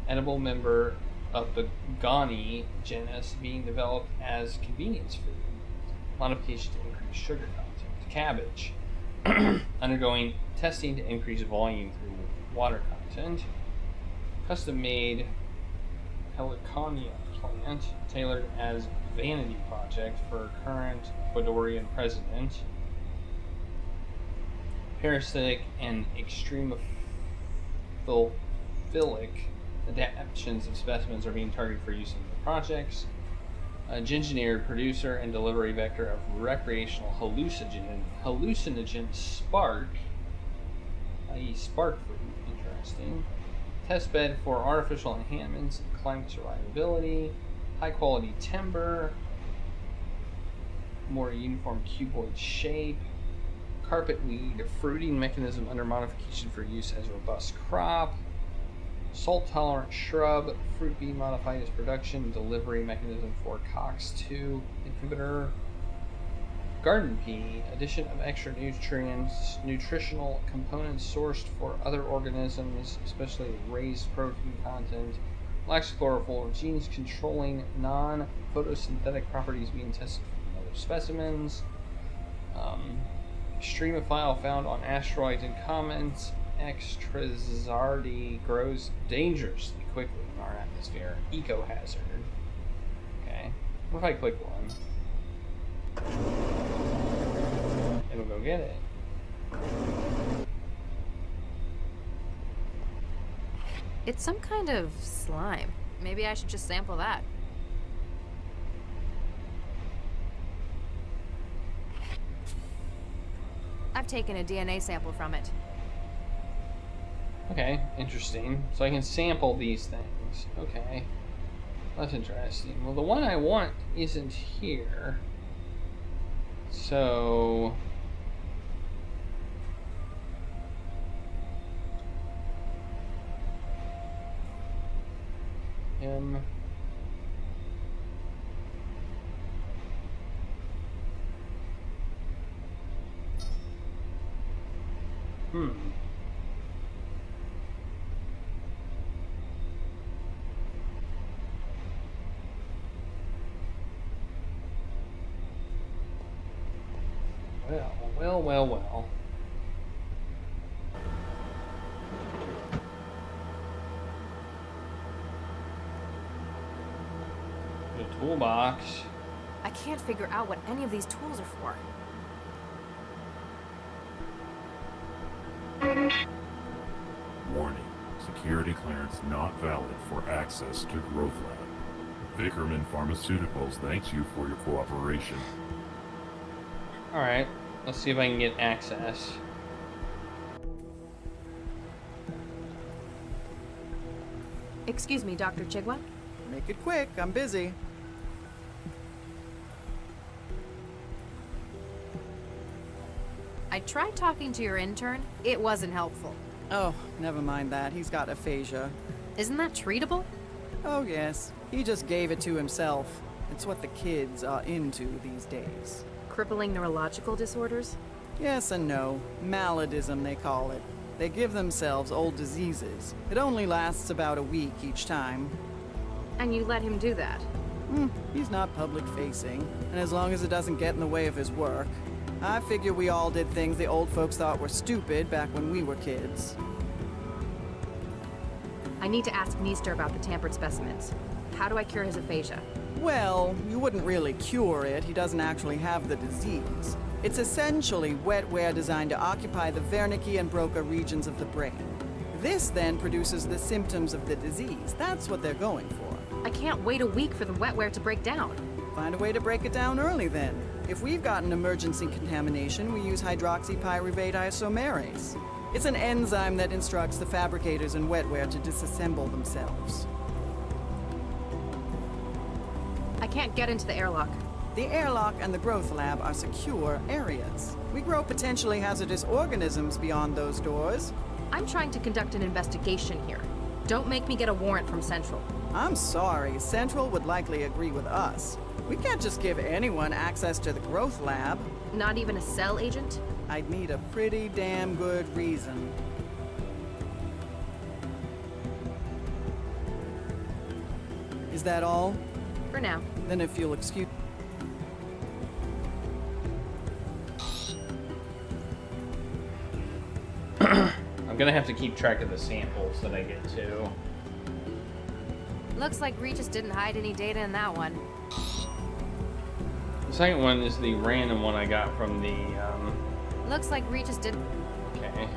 Edible member of the Gani genus being developed as convenience food. Modification to increase sugar content. Cabbage undergoing testing to increase volume through water content. Custom-made Heliconia plant tailored as vanity project for current Ecuadorian president. Parasitic and extremophilic adaptations of specimens are being targeted for use in the projects. A engineered producer and delivery vector of recreational hallucinogen spark, i.e. spark fruit, interesting. Testbed for artificial enhancements and climate survivability. High quality timber. More uniform cuboid shape. Carpet weed, fruiting mechanism under modification for use as robust crop. Salt-tolerant shrub. Fruit bee modified as production. Delivery mechanism for COX-2 inhibitor. Garden pea. Addition of extra nutrients. Nutritional components sourced for other organisms, especially raised protein content. Lacks chlorophyll. Genes controlling non-photosynthetic properties being tested from other specimens. Extremophile found on asteroids and comets. Extrazardi grows dangerously quickly in our atmosphere. Eco-hazard. Okay. What if I click one? It'll go get it. It's some kind of slime. Maybe I should just sample that. I've taken a DNA sample from it. Okay, interesting. So I can sample these things. Okay. That's interesting. Well, the one I want isn't here. So... Well. The toolbox. I can't figure out what any of these tools are for. Warning. Security clearance not valid for access to Growth Lab. Vickerman Pharmaceuticals thanks you for your cooperation. Alright, let's see if I can get access. Excuse me, Dr. Chigwa? Make it quick, I'm busy. I tried talking to your intern. It wasn't helpful. Oh, never mind that. He's got aphasia. Isn't that treatable? Oh, yes. He just gave it to himself. It's what the kids are into these days. Crippling neurological disorders? Yes and no. Maladism, they call it. They give themselves old diseases. It only lasts about a week each time. And you let him do that? He's not public-facing, and as long as it doesn't get in the way of his work. I figure we all did things the old folks thought were stupid back when we were kids. I need to ask Meester about the tampered specimens. How do I cure his aphasia? Well, you wouldn't really cure it. He doesn't actually have the disease. It's essentially wetware designed to occupy the Wernicke and Broca regions of the brain. This then produces the symptoms of the disease. That's what they're going for. I can't wait a week for the wetware to break down. Find a way to break it down early then. If we've got an emergency contamination, we use hydroxypyruvate isomerase. It's an enzyme that instructs the fabricators in wetware to disassemble themselves. I can't get into the airlock. The airlock and the growth lab are secure areas. We grow potentially hazardous organisms beyond those doors. I'm trying to conduct an investigation here. Don't make me get a warrant from Central. I'm sorry, Central would likely agree with us. We can't just give anyone access to the growth lab. Not even a cell agent? I'd need a pretty damn good reason. Is that all? For now. Then if you'll excuse... I'm gonna have to keep track of the samples that I get to. Looks like Regis didn't hide any data in that one. The second one is the random one I got from the, Looks like Regis didn't... Okay.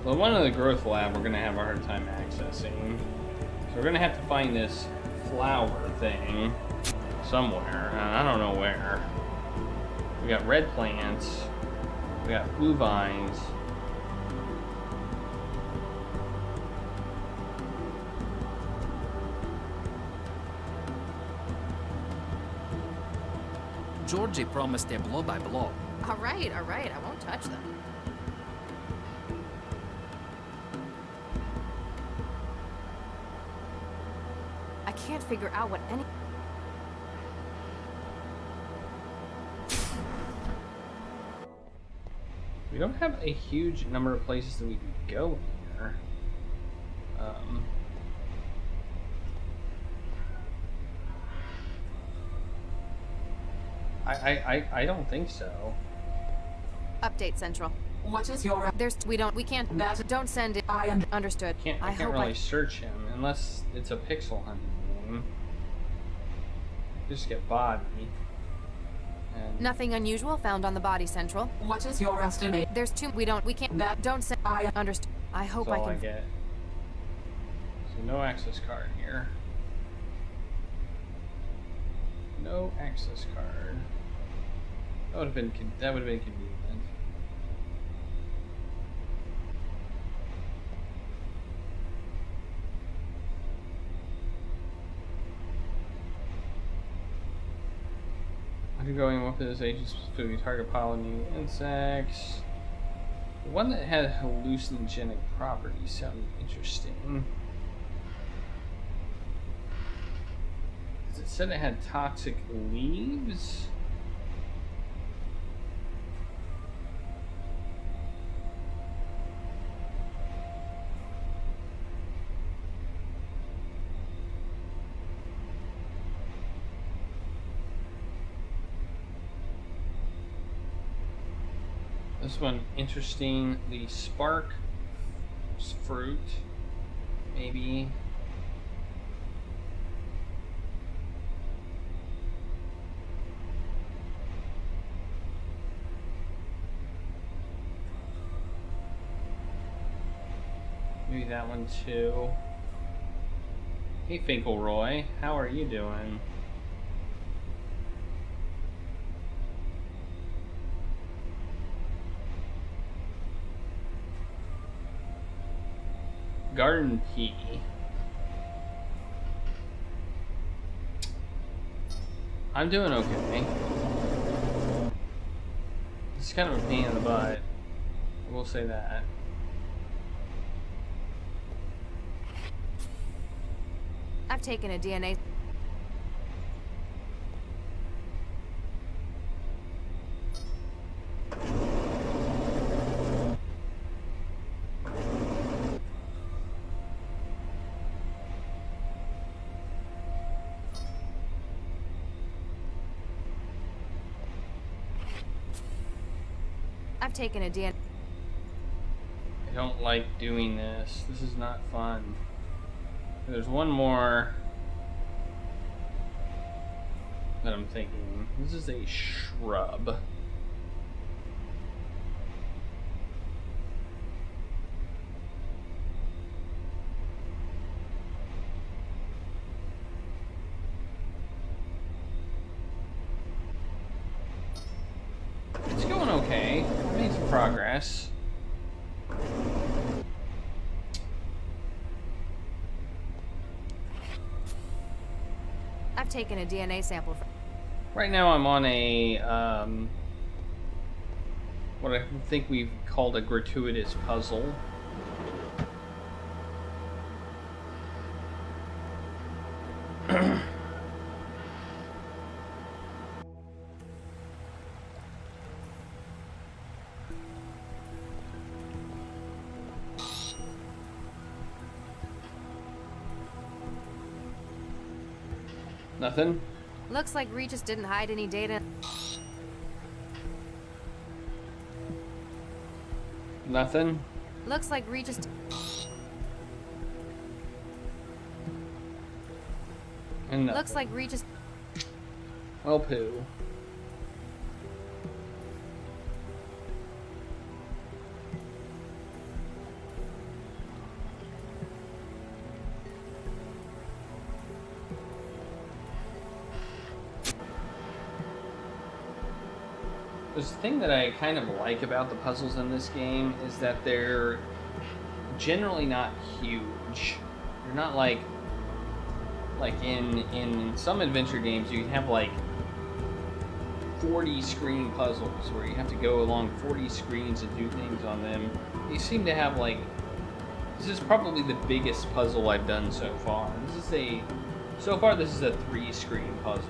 Well, one of the growth lab we're gonna have a hard time accessing. So we're gonna have to find this flower thing somewhere. I don't know where. We got red plants. We got blue vines. Georgie promised a blow by blow. All right, I won't touch them. can't figure out what any... We don't have a huge number of places that we can go here. I don't think so. Update Central. What is your... we can't, don't send it. Understood. I can't really search him unless it's a pixel hunting game. Just get body. And Nothing unusual found on the body, Central. What is your estimate? There's two, we can't, don't send, understood. I hope that's all I can... get. So no access card here. No access card. That would have been convenient. Undergoing weaponization specifically target pollinating insects. The one that had hallucinogenic properties sounded interesting. It said it had toxic leaves. This one interesting. The spark fruit, maybe. Maybe that one too. Hey Finkelroy, how are you doing? Garden pea. I'm doing okay. It's kind of a pain in the butt. I will say that. I've taken a DNA... I've taken a DNA... I don't like doing this. This is not fun. There's one more that I'm thinking. This is a shrub. It's going okay. I made some progress. I've taken a DNA sample from... Right now I'm on a, what I think we've called a gratuitous puzzle. Nothing? Looks like Regis didn't hide any data. Nothing? Looks like Regis... And nothing. Looks like Regis... Well, poo. There's the thing that I kind of like about the puzzles in this game is that they're generally not huge. They're not like in some adventure games you have like 40 screen puzzles where you have to go along 40 screens and do things on them. They seem to have like, this is probably the biggest puzzle I've done so far. This is a So far, this is a 3-screen puzzle.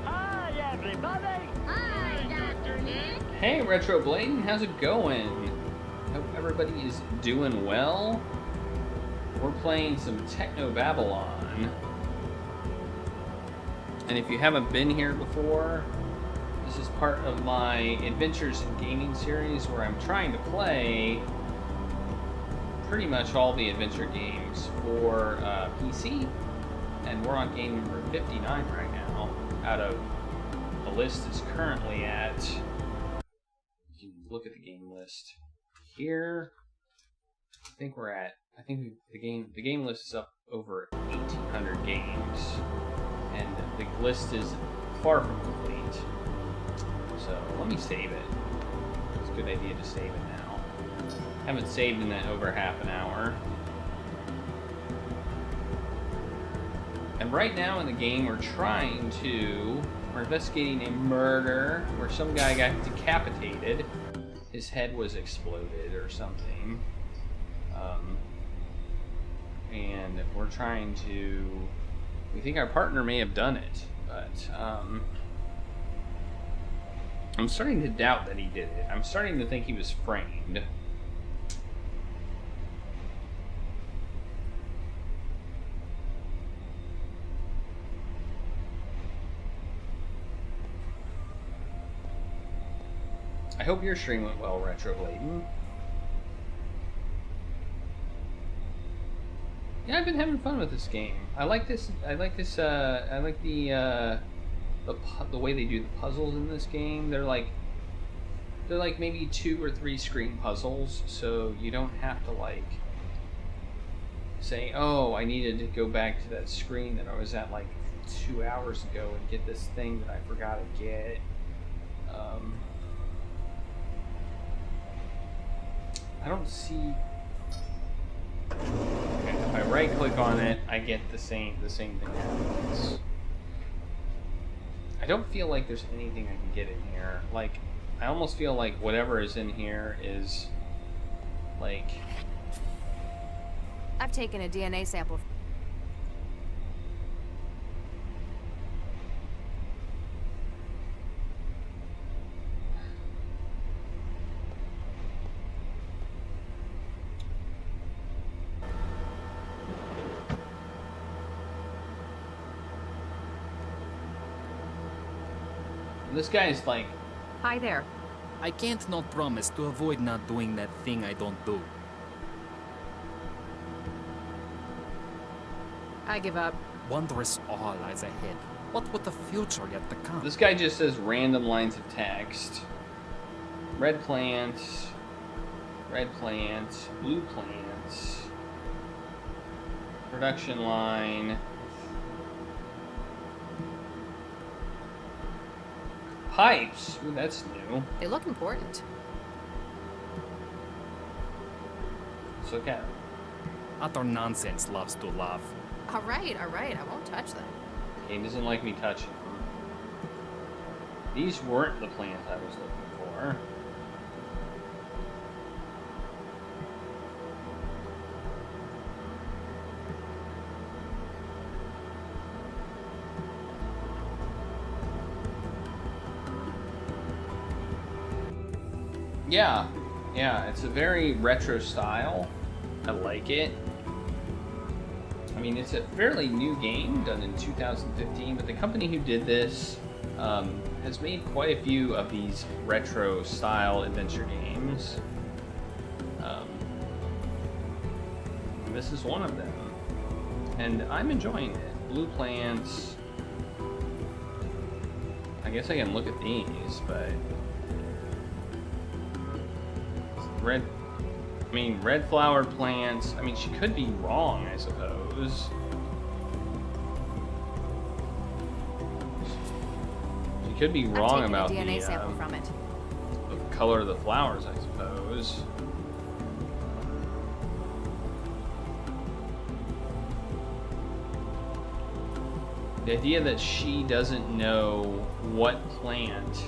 Hi, everybody! Hi, Dr. Nick! Hey, Retro Bladen, how's it going? Hope everybody is doing well. We're playing some Technobabylon. And if you haven't been here before, this is part of my Adventures in Gaming series where I'm trying to play pretty much all the adventure games for PC. And we're on game number 59 right now, out of the list is currently at, you can look at the game list here. I think the game list is up over 1,800 games, and the list is far from complete. So let me save it. It's a good idea to save it now. I haven't saved in over half an hour. And right now in the game, we're investigating a murder where some guy got decapitated. His head was exploded or something. And we think our partner may have done it, but I'm starting to doubt that he did it. I'm starting to think he was framed. I hope your stream went well, Retro Bladen. Yeah, I've been having fun with this game. I like the way they do the puzzles in this game. They're like maybe 2 or 3 screen puzzles, so you don't have to like say, oh, I needed to go back to that screen that I was at like 2 hours ago and get this thing that I forgot to get. I don't see. Okay, if I right click on it, I get the same thing happens. I don't feel like there's anything I can get in here. Like, I almost feel like whatever is in here is like. I've taken a DNA sample. This guy is like... Hi there. I can't not promise to avoid not doing that thing I don't do. I give up. Wondrous all lies ahead. What would the future yet to come? This guy just says random lines of text. Red plants, blue plants, production line, pipes. Ooh, that's new. They look important. Let's look at it. Utter nonsense loves to love. All right, I won't touch them. Game doesn't like me touching them. These weren't the plants I was looking for. Yeah, it's a very retro style. I like it. I mean, it's a fairly new game, done in 2015, but the company who did this has made quite a few of these retro style adventure games. This is one of them, and I'm enjoying it. Blue plants. I guess I can look at these, but red flowered plants. I mean, she could be wrong, I suppose. She could be wrong about a DNA sample from it. The color of the flowers, I suppose. The idea that she doesn't know what plant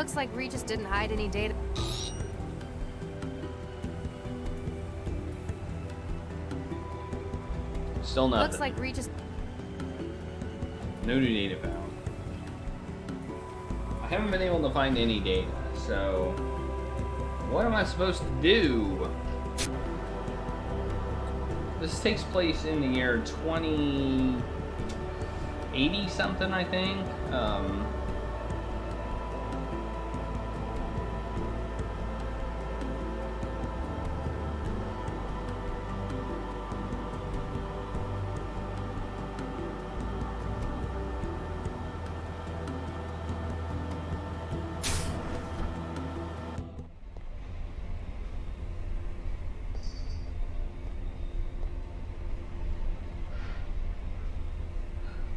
Looks like Regis didn't hide any data. Still nothing. Looks like Regis. No new data found. I haven't been able to find any data, so what am I supposed to do? This takes place in the year 2080 something, I think.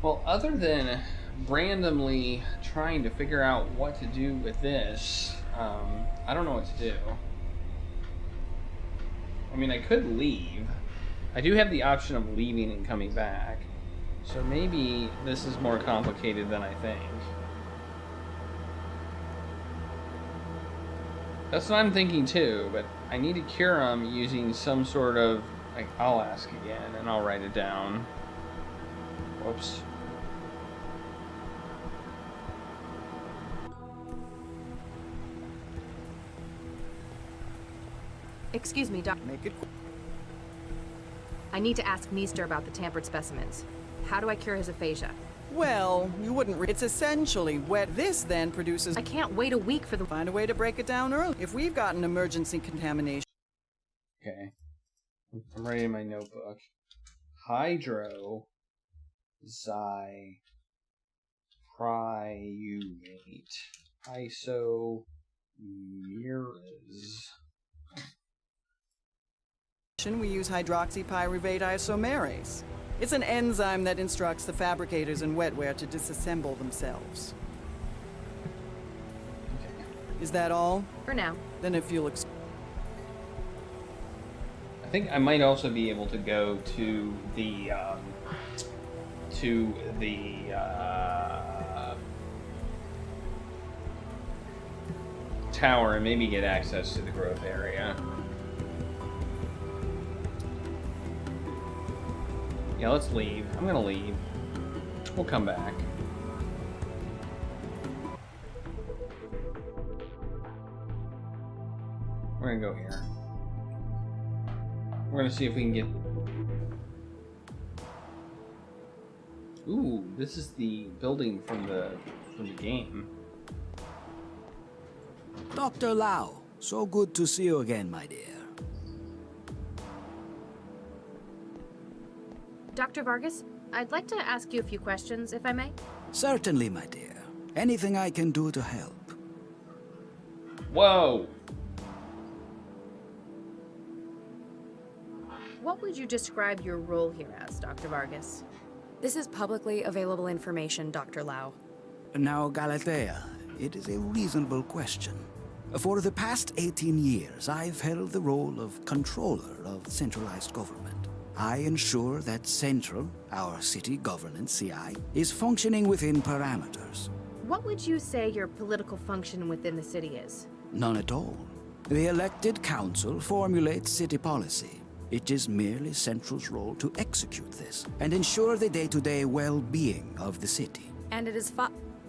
Well, other than randomly trying to figure out what to do with this, I don't know what to do. I mean, I could leave. I do have the option of leaving and coming back. So maybe this is more complicated than I think. That's what I'm thinking too, but I need to cure him using some sort of, like, I'll ask again and I'll write it down. Whoops. Excuse me, Doc. Make it quick. I need to ask Meester about the tampered specimens. How do I cure his aphasia? Well, you wouldn't. It's essentially wet. This then produces. I can't wait a week for the. Find a way to break it down early. If we've got an emergency contamination. Okay. I'm writing my notebook. Hydro. Pryumate. Isomerase. We use hydroxypyruvate isomerase. It's an enzyme that instructs the fabricators in wetware to disassemble themselves. Okay. Is that all? For now. Then if you'll I think I might also be able to go to the tower and maybe get access to the growth area. Yeah, let's leave. I'm gonna leave. We'll come back. We're gonna go here. We're gonna see if we can get... Ooh, this is the building from the game. Dr. Lau, so good to see you again, my dear. Dr. Vargas, I'd like to ask you a few questions, if I may. Certainly, my dear. Anything I can do to help. Whoa! What would you describe your role here as, Dr. Vargas? This is publicly available information, Dr. Lau. Now, Galatea, it is a reasonable question. For the past 18 years, I've held the role of controller of centralized government. I ensure that Central, our city governance CI, is functioning within parameters. What would you say your political function within the city is? None at all. The elected council formulates city policy. It is merely Central's role to execute this and ensure the day-to-day well-being of the city. And it is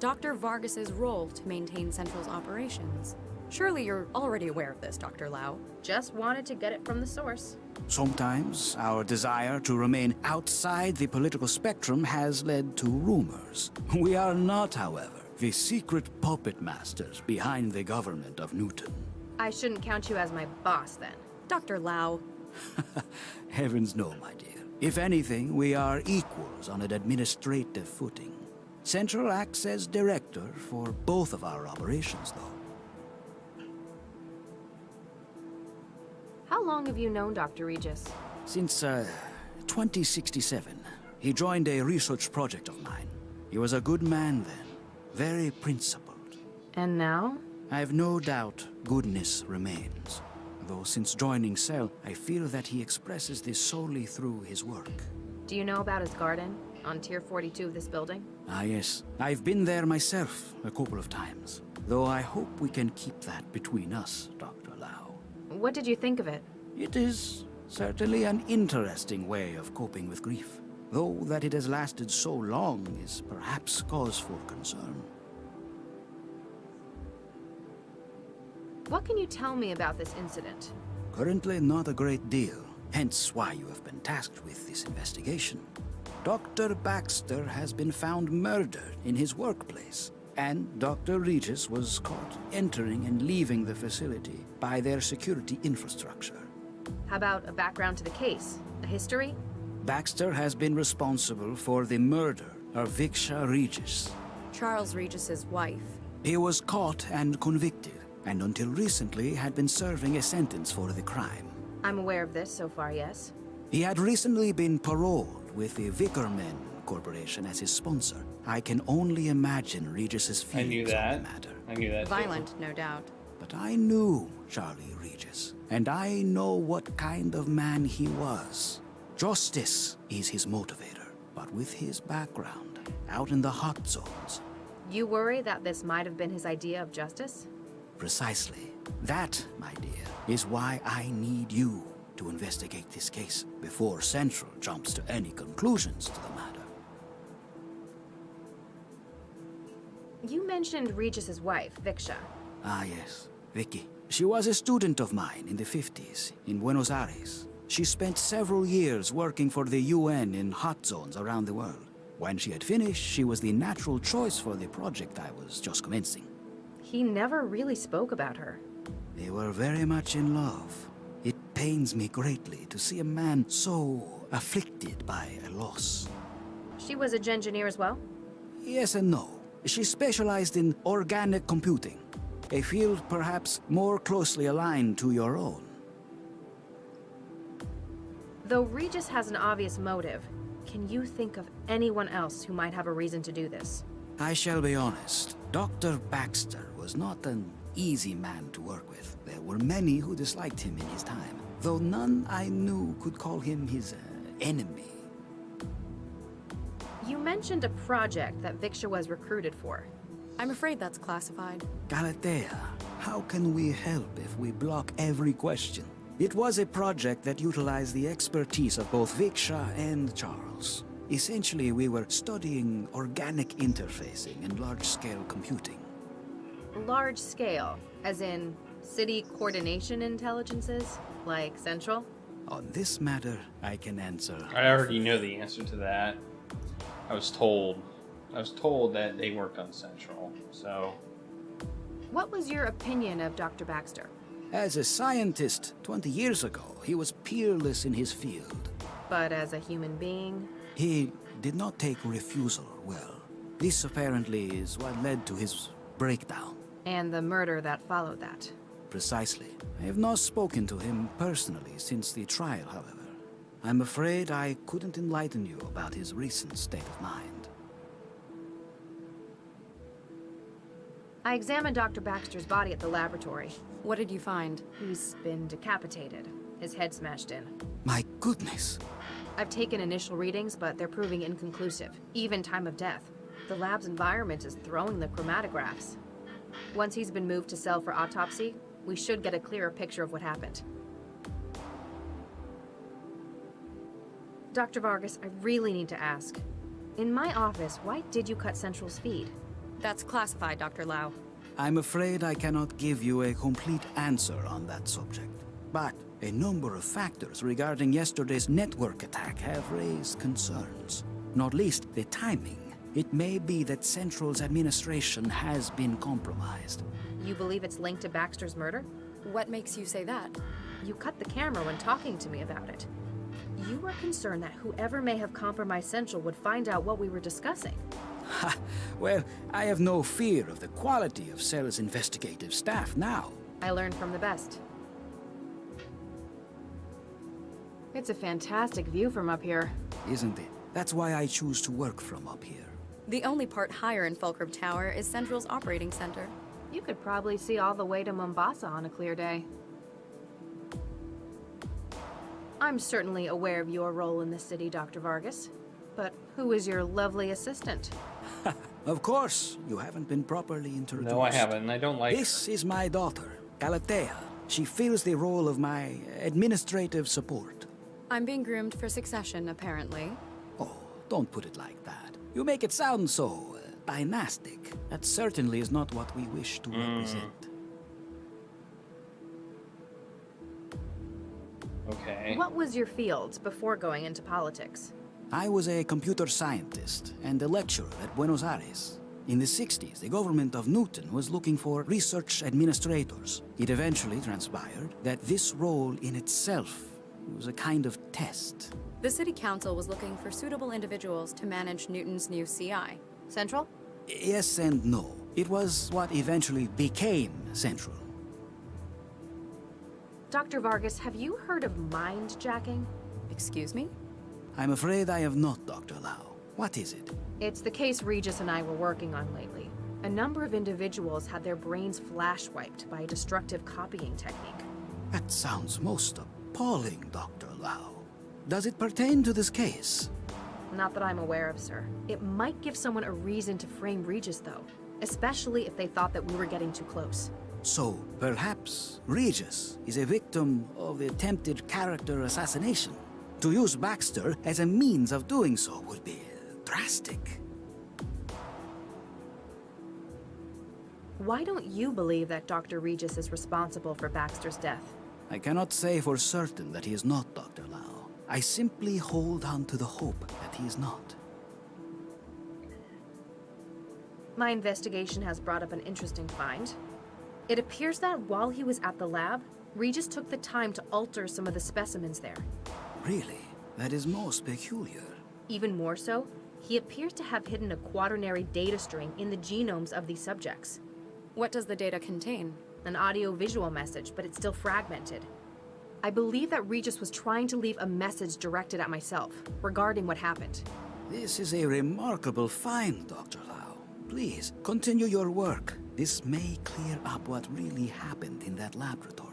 Dr. Vargas's role to maintain Central's operations. Surely you're already aware of this, Dr. Lau. Just wanted to get it from the source. Sometimes our desire to remain outside the political spectrum has led to rumors. We are not, however, the secret puppet masters behind the government of Newton. I shouldn't count you as my boss, then. Dr. Lau. Heavens no, my dear. If anything, we are equals on an administrative footing. Central acts as director for both of our operations, though. How long have you known Dr. Regis? Since 2067. He joined a research project of mine. He was a good man then, very principled. And now? I have no doubt goodness remains. Though since joining CEL, I feel that he expresses this solely through his work. Do you know about his garden on Tier 42 of this building? Ah, yes. I've been there myself a couple of times. though I hope we can keep that between us, Dr. Lau. What did you think of it? It is certainly an interesting way of coping with grief, though that it has lasted so long is perhaps cause for concern. What can you tell me about this incident? Currently not a great deal, hence why you have been tasked with this investigation. Dr. Baxter has been found murdered in his workplace, and Dr. Regis was caught entering and leaving the facility by their security infrastructure. How about a background to the case? A history? Baxter has been responsible for the murder of Viksha Regis. Charles Regis's wife. He was caught and convicted, and until recently had been serving a sentence for the crime. I'm aware of this so far, yes. He had recently been paroled with the Vickerman Corporation as his sponsor. I can only imagine Regis's feelings on the matter. I knew that. Violent, no doubt. But I knew Charlie Regis, and I know what kind of man he was. Justice is his motivator, but with his background, out in the hot zones. You worry that this might have been his idea of justice? Precisely. That, my dear, is why I need you to investigate this case before Central jumps to any conclusions to the matter. You mentioned Regis's wife, Viksha. Ah, yes. Vicky. She was a student of mine in the 50s in Buenos Aires. She spent several years working for the UN in hot zones around the world. When she had finished, she was the natural choice for the project I was just commencing. He never really spoke about her. They were very much in love. It pains me greatly to see a man so afflicted by a loss. She was a engineer as well? Yes and no. She specialized in organic computing, a field perhaps more closely aligned to your own. Though Regis has an obvious motive, can you think of anyone else who might have a reason to do this? I shall be honest. Dr. Baxter was not an easy man to work with. There were many who disliked him in his time, though none I knew could call him his enemy. You mentioned a project that Viksha was recruited for. I'm afraid that's classified. Galatea, how can we help if we block every question? It was a project that utilized the expertise of both Viksha and Charles. Essentially, we were studying organic interfacing and large-scale computing. Large scale, as in city coordination intelligences, like Central? On this matter, I can answer. I already know the answer to that. I was told that they worked on Central, so... What was your opinion of Dr. Baxter? As a scientist 20 years ago, he was peerless in his field. But as a human being? He did not take refusal well. This apparently is what led to his breakdown. And the murder that followed that. Precisely. I have not spoken to him personally since the trial, however. I'm afraid I couldn't enlighten you about his recent state of mind. I examined Dr. Baxter's body at the laboratory. What did you find? He's been decapitated. His head smashed in. My goodness! I've taken initial readings, but they're proving inconclusive, even time of death. The lab's environment is throwing the chromatographs. Once he's been moved to cell for autopsy, we should get a clearer picture of what happened. Dr. Vargas, I really need to ask. In my office, why did you cut Central's feed? That's classified, Dr. Lau. I'm afraid I cannot give you a complete answer on that subject. But a number of factors regarding yesterday's network attack have raised concerns. Not least the timing. It may be that Central's administration has been compromised. You believe it's linked to Baxter's murder? What makes you say that? You cut the camera when talking to me about it. You were concerned that whoever may have compromised Central would find out what we were discussing. Ha! Well, I have no fear of the quality of Cell's investigative staff now. I learned from the best. It's a fantastic view from up here. Isn't it? That's why I choose to work from up here. The only part higher in Fulcrum Tower is Central's operating center. You could probably see all the way to Mombasa on a clear day. I'm certainly aware of your role in the city, Dr. Vargas. But who is your lovely assistant? Of course, you haven't been properly introduced. No, I haven't, and I don't like This is my daughter, Galatea. She fills the role of my administrative support. I'm being groomed for succession, apparently. Oh, don't put it like that. You make it sound so dynastic. That certainly is not what we wish to represent. Okay. What was your field before going into politics? I was a computer scientist and a lecturer at Buenos Aires. In the 60s, the government of Newton was looking for research administrators. It eventually transpired that this role in itself was a kind of test. The city council was looking for suitable individuals to manage Newton's new CI. Central? Yes and no. It was what eventually became Central. Dr. Vargas, have you heard of mind jacking? Excuse me? I'm afraid I have not, Dr. Lau. What is it? It's the case Regis and I were working on lately. A number of individuals had their brains flash wiped by a destructive copying technique. That sounds most appalling, Dr. Lau. Does it pertain to this case? Not that I'm aware of, sir. It might give someone a reason to frame Regis, though. Especially if they thought that we were getting too close. So, perhaps Regis is a victim of attempted character assassination. To use Baxter as a means of doing so would be drastic. Why don't you believe that Dr. Regis is responsible for Baxter's death? I cannot say for certain that he is not, Dr. Lau. I simply hold on to the hope that he is not. My investigation has brought up an interesting find. It appears that while he was at the lab, Regis took the time to alter some of the specimens there. Really? That is most peculiar. Even more so, he appears to have hidden a quaternary data string in the genomes of these subjects. What does the data contain? An audio-visual message, but it's still fragmented. I believe that Regis was trying to leave a message directed at myself, regarding what happened. This is a remarkable find, Dr. Lau. Please, continue your work. This may clear up what really happened in that laboratory.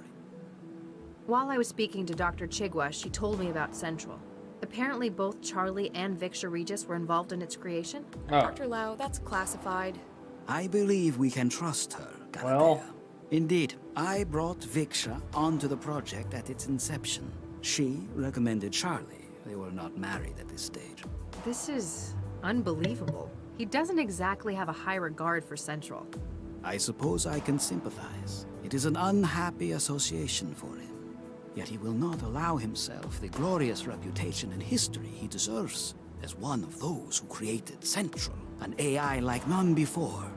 While I was speaking to Dr. Chigwa, she told me about Central. Apparently both Charlie and Victor Regis were involved in its creation. Dr. Lau, that's classified. I believe we can trust her, Galatea. Well, indeed, I brought Viksha onto the project at its inception. She recommended Charlie. They were not married at this stage. This is unbelievable. He doesn't exactly have a high regard for Central. I suppose I can sympathize. It is an unhappy association for him. Yet he will not allow himself the glorious reputation and history he deserves as one of those who created Central, an AI like none before.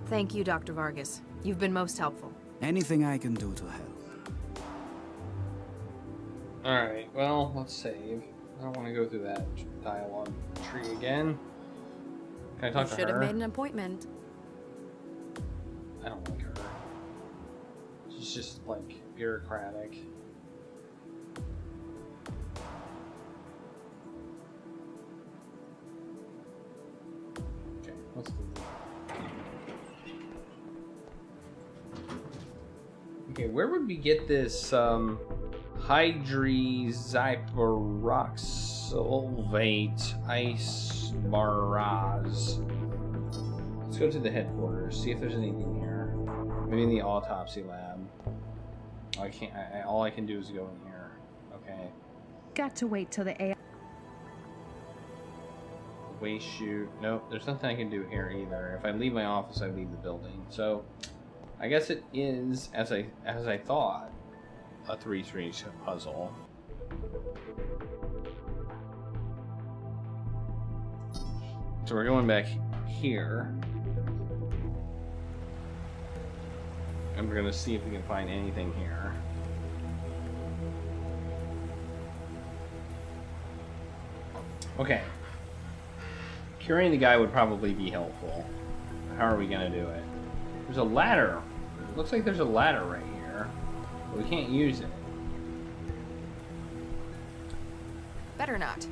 Thank you, Dr. Vargas. You've been most helpful. Anything I can do to help. alright, well, let's save. I don't want to go through that dialogue tree again. Can I talk to her? Should have made an appointment. I don't like her. She's just, like, bureaucratic. Okay, let's do that. Okay, where would we get this, hydroxyperoxylate isomeraz? Let's go to the headquarters, see if there's anything here. Maybe in the autopsy lab. Oh, I can't, all I can do is go in here. Okay. Got to wait till the AI. Waste chute. Nope, there's nothing I can do here either. If I leave my office, I leave the building. So, I guess it is, as I thought, a 3-3 puzzle. So we're going back here. And we're gonna see if we can find anything here. Okay. Curing the guy would probably be helpful. How are we gonna do it? There's a ladder. It looks like there's a ladder right here. But we can't use it. Better not.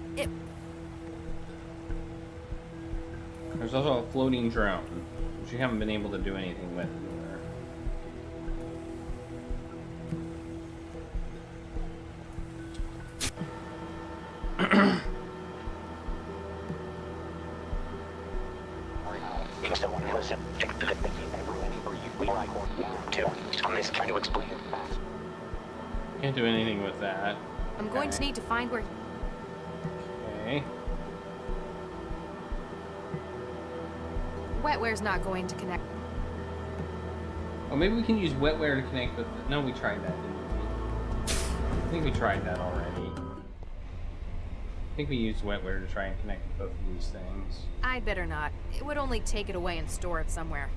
There's also a floating drone, which we haven't been able to do anything with either. that. I'm going to need to find where... Okay. Wetware's not going to connect. Oh, maybe we can use wetware to connect with... No, we tried that, didn't we? I think we tried that already. I think we used wetware to try and connect with both of these things. I'd better not. It would only take it away and store it somewhere.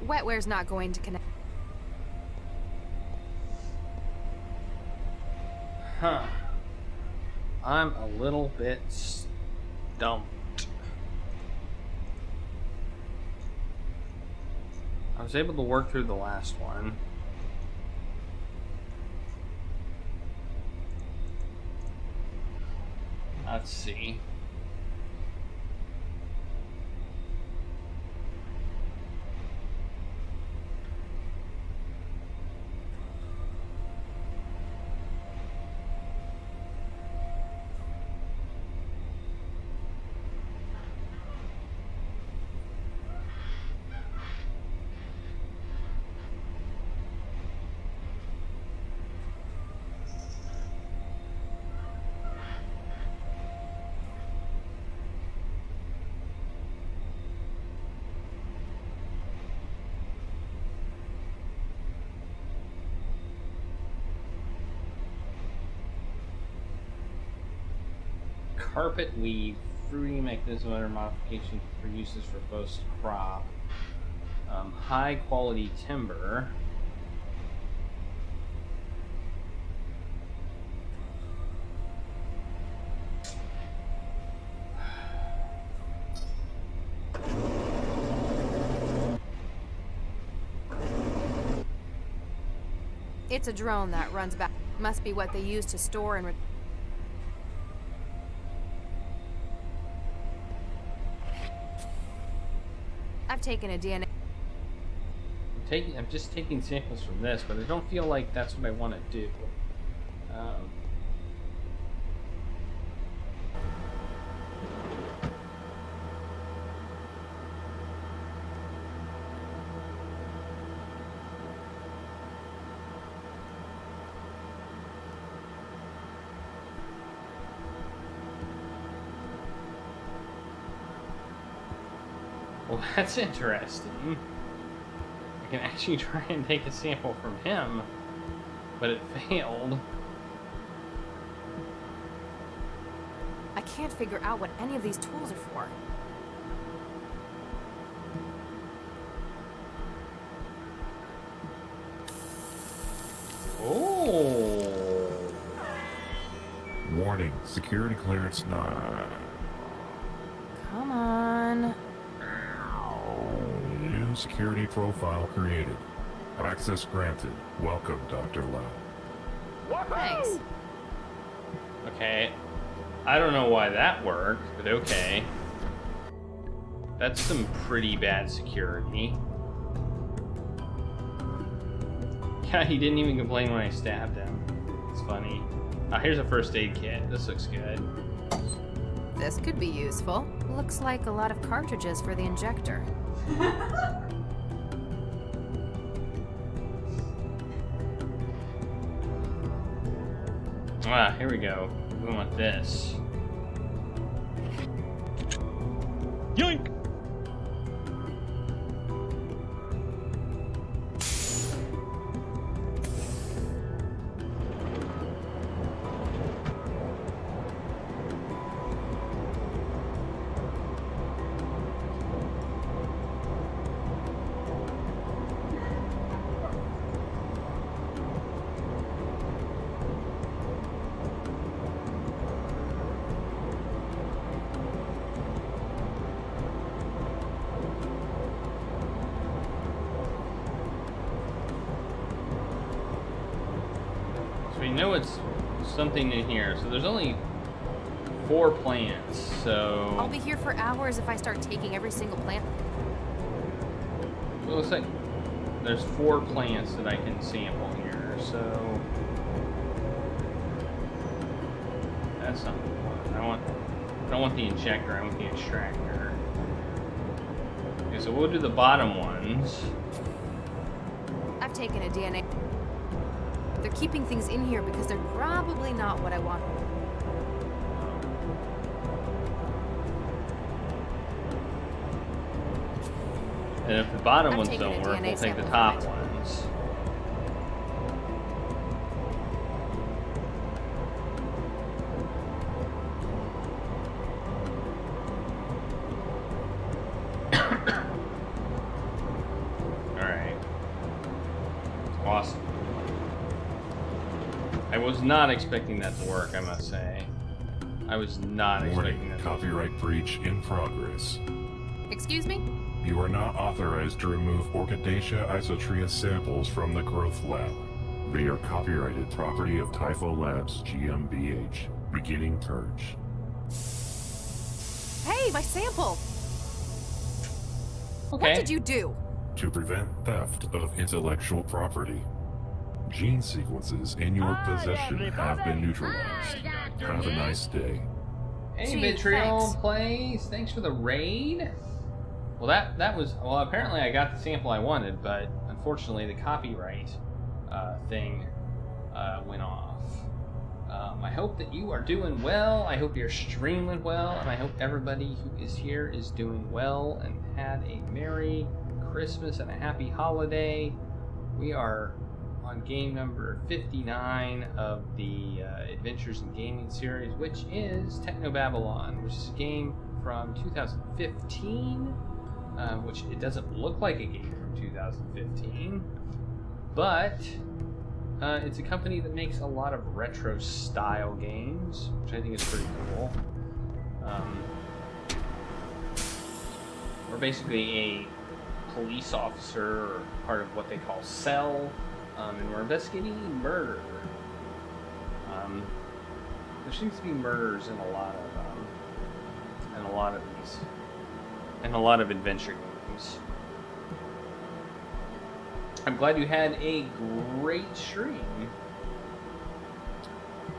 Wetware's not going to connect. Huh. I'm a little bit stumped. I was able to work through the last one. Let's see. Carpet weave, fruity mechanism under modification for uses for post crop. High quality timber. It's a drone that runs back. Must be what they use to store and... I've taken a DNA. I'm just taking samples from this, but I don't feel like that's what I want to do. Well, that's interesting. I can actually try and take a sample from him, but it failed. I can't figure out what any of these tools are for. Oh! Warning, security clearance not. Come on. New security profile created. Access granted. Welcome, Dr. Lau. Thanks. Okay. I don't know why that worked, but okay. That's some pretty bad security. Yeah, he didn't even complain when I stabbed him. It's funny. Here's a first aid kit. This looks good. This could be useful. Looks like a lot of cartridges for the injector. Here we go. We want this. Yoink! We know it's something in here, so there's only 4 plants, so... I'll be here for hours if I start taking every single plant. Well, it looks like there's 4 plants that I can sample here. here, so that's not what I want. I don't want the injector, I want the extractor. Okay, so we'll do the bottom ones. I've taken a DNA. They're keeping things in here because they're probably not what I want. And if the bottom I've ones taken don't a work, DNA we'll take the sample top from it. ones. Alright. Awesome. I was not expecting that to work, I must say. I was not expecting that to work. Copyright breach in progress. Excuse me? You are not authorized to remove Orchidaceae isotria samples from the growth lab. They are copyrighted property of Typho Labs GmbH. Beginning purge. Hey, my sample! Okay. What did you do? To prevent theft of intellectual property. Gene sequences in your possession have been neutralized. Have a nice day. Hey, Gee, Vitriol thanks. Plays, thanks for the raid. Well, that was, well, apparently I got the sample I wanted, but unfortunately the copyright thing went off. I hope that you are doing well. I hope your stream went well, and I hope everybody who is here is doing well and had a Merry Christmas and a Happy Holiday. We are on game number 59 of the Adventures in Gaming series, which is Technobabylon, which is a game from 2015, which it doesn't look like a game from 2015, but it's a company that makes a lot of retro style games, which I think is pretty cool. We're basically a police officer, or part of what they call Cell, and we're investigating murder. There seems to be murders in a lot of adventure games. I'm glad you had a great stream.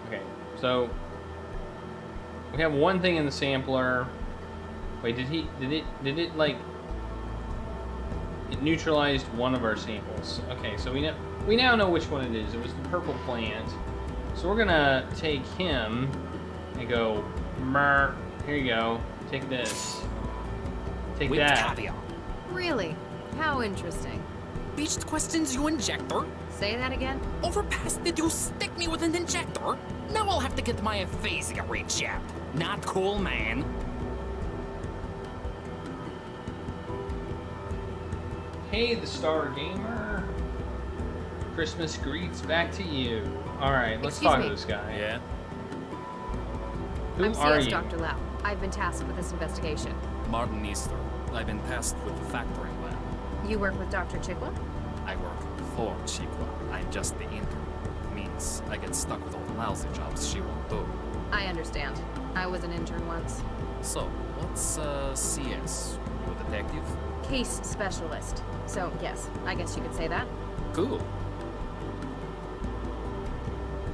Okay, so we have one thing in the sampler. Wait, did it like, it neutralized one of our samples. Okay, so we now know which one it is. It was the purple plant. So we're gonna take him and go, Mer, here you go. Take this. Take With that. caviar. Really? How interesting. Beached questions, you injector. Say that again? Overpass, did you stick me with an injector? Now I'll have to get my aphasia rejabbed. Not cool, man. Hey, the Star Gamer. Christmas greets back to you. Alright, let's Excuse talk me. to this guy. Yeah? Who I'm are CS you? Dr. Lau. I've been tasked with this investigation. Martin Easter. I've been tasked with the factoring lab. You work with Dr. Chikwa? I work for Chikwa. I'm just the intern. Means I get stuck with all the lousy jobs she won't do. I understand. I was an intern once. So, what's CS? You a detective? Case specialist. So, yes, I guess you could say that. Cool.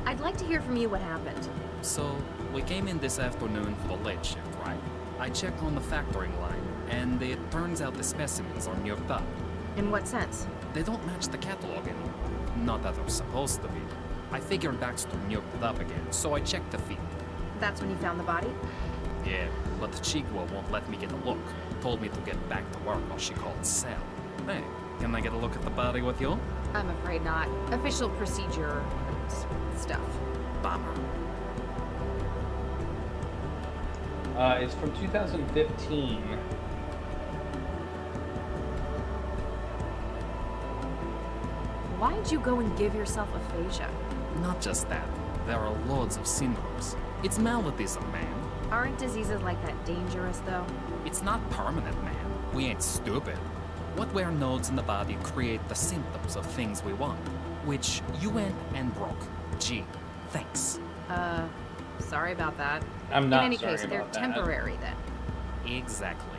I'd like to hear from you what happened. So, we came in this afternoon for the late shift, right? I checked on the factoring line, and it turns out the specimens are nuked up. In what sense? They don't match the catalog anymore. Not that they're supposed to be. I figured Baxter nuked it up again, so I checked the feed. That's when you found the body? Yeah, but Chigwa won't let me get a look. Told me to get back to work while she called Cell. Hey, can I get a look at the body with you? I'm afraid not. Official procedure stuff. Bummer. It's from 2015. Why'd you go and give yourself aphasia? Not just that. There are loads of syndromes. It's maladies, man. Aren't diseases like that dangerous, though? It's not permanent, man. We ain't stupid. What wear nodes in the body create the symptoms of things we want, which you went and broke. Gee, thanks. Sorry about that. I'm not In any sorry case, they're about that. temporary then. Exactly.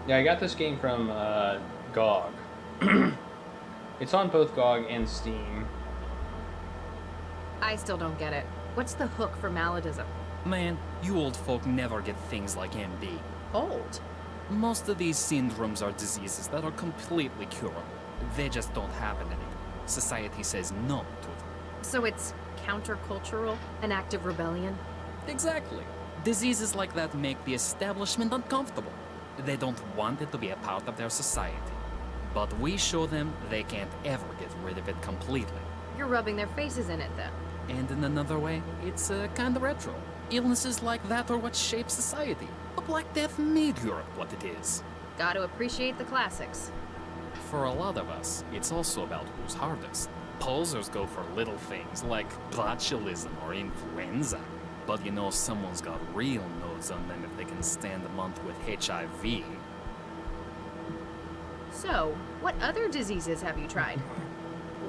Yeah, I got this game from GOG. It's on both GOG and Steam. I still don't get it. What's the hook for maladies? Man, you old folk never get things like MD. Old? Most of these syndromes are diseases that are completely curable. They just don't happen anymore. Society says no to them. So it's countercultural? An active rebellion? Exactly. Diseases like that make the establishment uncomfortable. They don't want it to be a part of their society. But we show them they can't ever get rid of it completely. You're rubbing their faces in it, then. And in another way, it's kind of retro. Illnesses like that are what shape society. The Black Death made Europe what it is. Gotta appreciate the classics. For a lot of us, it's also about who's hardest. Posers go for little things like botulism or influenza. But you know someone's got real nodes on them if they can stand a month with HIV. So, what other diseases have you tried?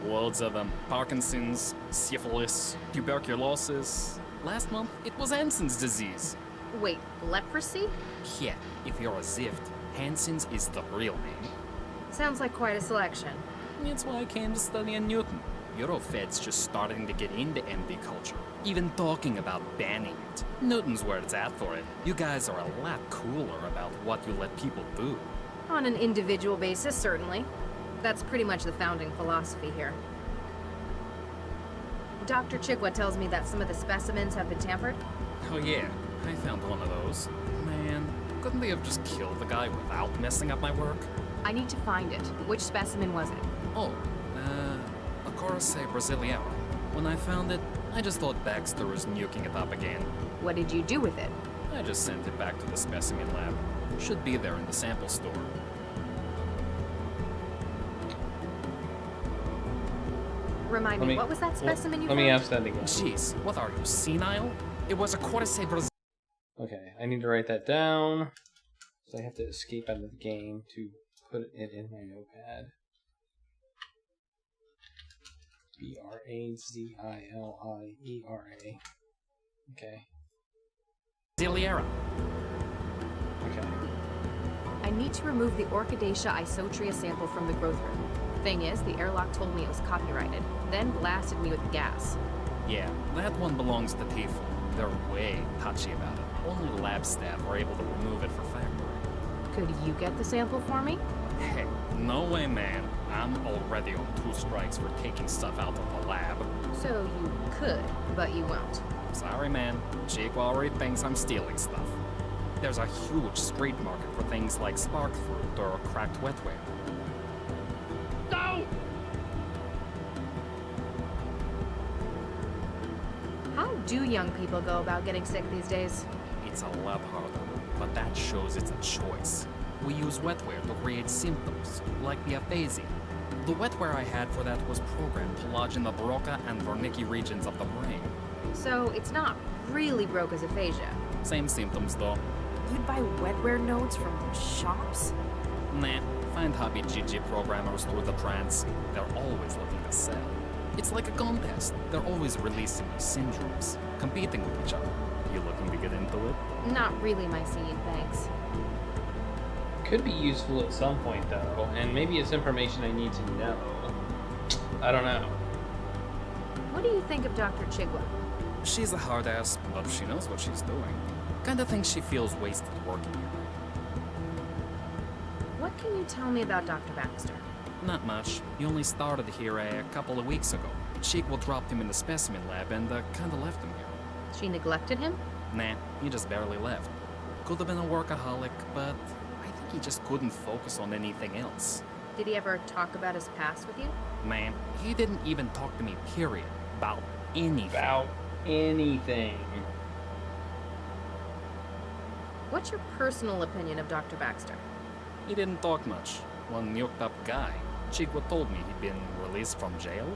Loads of them. Parkinson's, syphilis, tuberculosis. Last month, it was Hansen's disease. Wait, leprosy? Yeah, if you're a Zift, Hansen's is the real name. Sounds like quite a selection. That's why I came to study in Newton. Eurofed's just starting to get into MD culture, even talking about banning it. Newton's where it's at for it. You guys are a lot cooler about what you let people do. On an individual basis, certainly. That's pretty much the founding philosophy here. Dr. Chigwa tells me that some of the specimens have been tampered. Oh yeah, I found one of those. Man, couldn't they have just killed the guy without messing up my work? I need to find it. Which specimen was it? Oh, a Corsay Brasileira. When I found it, I just thought Baxter was nuking it up again. What did you do with it? I just sent it back to the specimen lab. Should be there in the sample store. Remind me, what was that specimen you found? Let me ask that again. Jeez, what are you, senile? It was a Corsay Brasileira. Okay, I need to write that down. So I have to escape out of the game to put it in my notepad. Braziliera. Okay. Brasileira. Okay. I need to remove the Orchidaceae isotria sample from the growth room. Thing is, the airlock told me it was copyrighted, then blasted me with gas. Yeah, that one belongs to Tifa. They're way touchy about it. Only lab staff were able to remove it for factory. Could you get the sample for me? Hey, no way, man. I'm already on 2 strikes for taking stuff out of the lab. So you could, but you won't. Sorry, man. Jake already thinks I'm stealing stuff. There's a huge street market for things like spark fruit or cracked wetware. No! How do young people go about getting sick these days? It's a lot harder, but that shows it's a choice. We use wetware to create symptoms, like the aphasia. The wetware I had for that was programmed to lodge in the Broca and Wernicke regions of the brain. So it's not really Broca's aphasia. Same symptoms, though. You'd buy wetware nodes from shops? Nah, find hobby GG programmers through the Trance. They're always looking to sell. It's like a contest. They're always releasing new syndromes, competing with each other. You looking to get into it? Not really my scene, thanks. Could be useful at some point, though, and maybe it's information I need to know. I don't know. What do you think of Dr. Chigwa? She's a hard ass, but she knows what she's doing. Kinda thinks she feels wasted working here. What can you tell me about Dr. Baxter? Not much. He only started here a couple of weeks ago. Chigwa dropped him in the specimen lab and kinda left him here. She neglected him? Nah, he just barely left. Could have been a workaholic, but I think he just couldn't focus on anything else. Did he ever talk about his past with you? Man, he didn't even talk to me, period. About anything. About anything. What's your personal opinion of Dr. Baxter? He didn't talk much. One nuked up guy. Chigwa told me he'd been released from jail.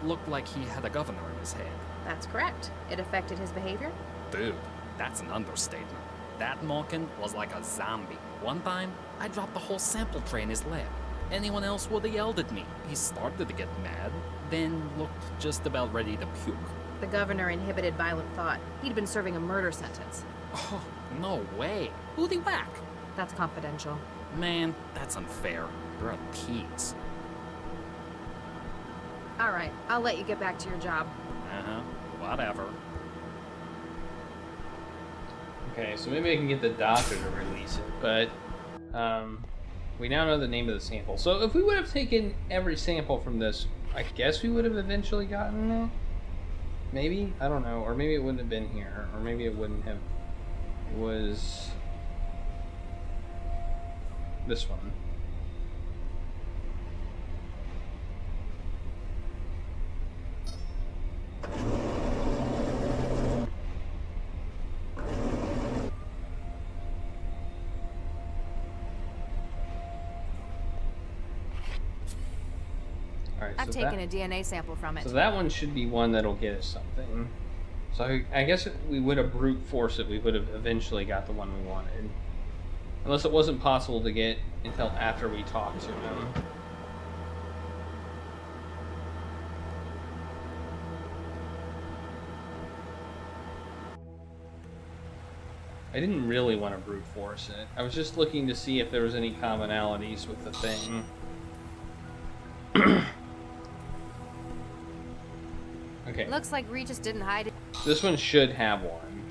Looked like he had a governor in his head. That's correct. It affected his behavior? Dude, that's an understatement. That Malkin was like a zombie. One time, I dropped the whole sample tray in his lab. Anyone else would have yelled at me. He started to get mad, then looked just about ready to puke. The governor inhibited violent thought. He'd been serving a murder sentence. Oh, no way. Who'd he whack? That's confidential. Man, that's unfair. You're a tease. Alright, I'll let you get back to your job. Uh-huh. Whatever. Okay, so maybe I can get the doctor to release it, but we now know the name of the sample. So if we would have taken every sample from this, I guess we would have eventually gotten it. Maybe? I don't know. Or maybe it wouldn't have been here. Or maybe it wouldn't have. It was this one. I've taken a DNA sample from it. So that one should be one that'll get us something. So I guess if we would have brute forced it, we would have eventually got the one we wanted. Unless it wasn't possible to get until after we talked to him. I didn't really want to brute force it. I was just looking to see if there was any commonalities with the thing. Okay. Looks like Regis didn't hide it. This one should have one.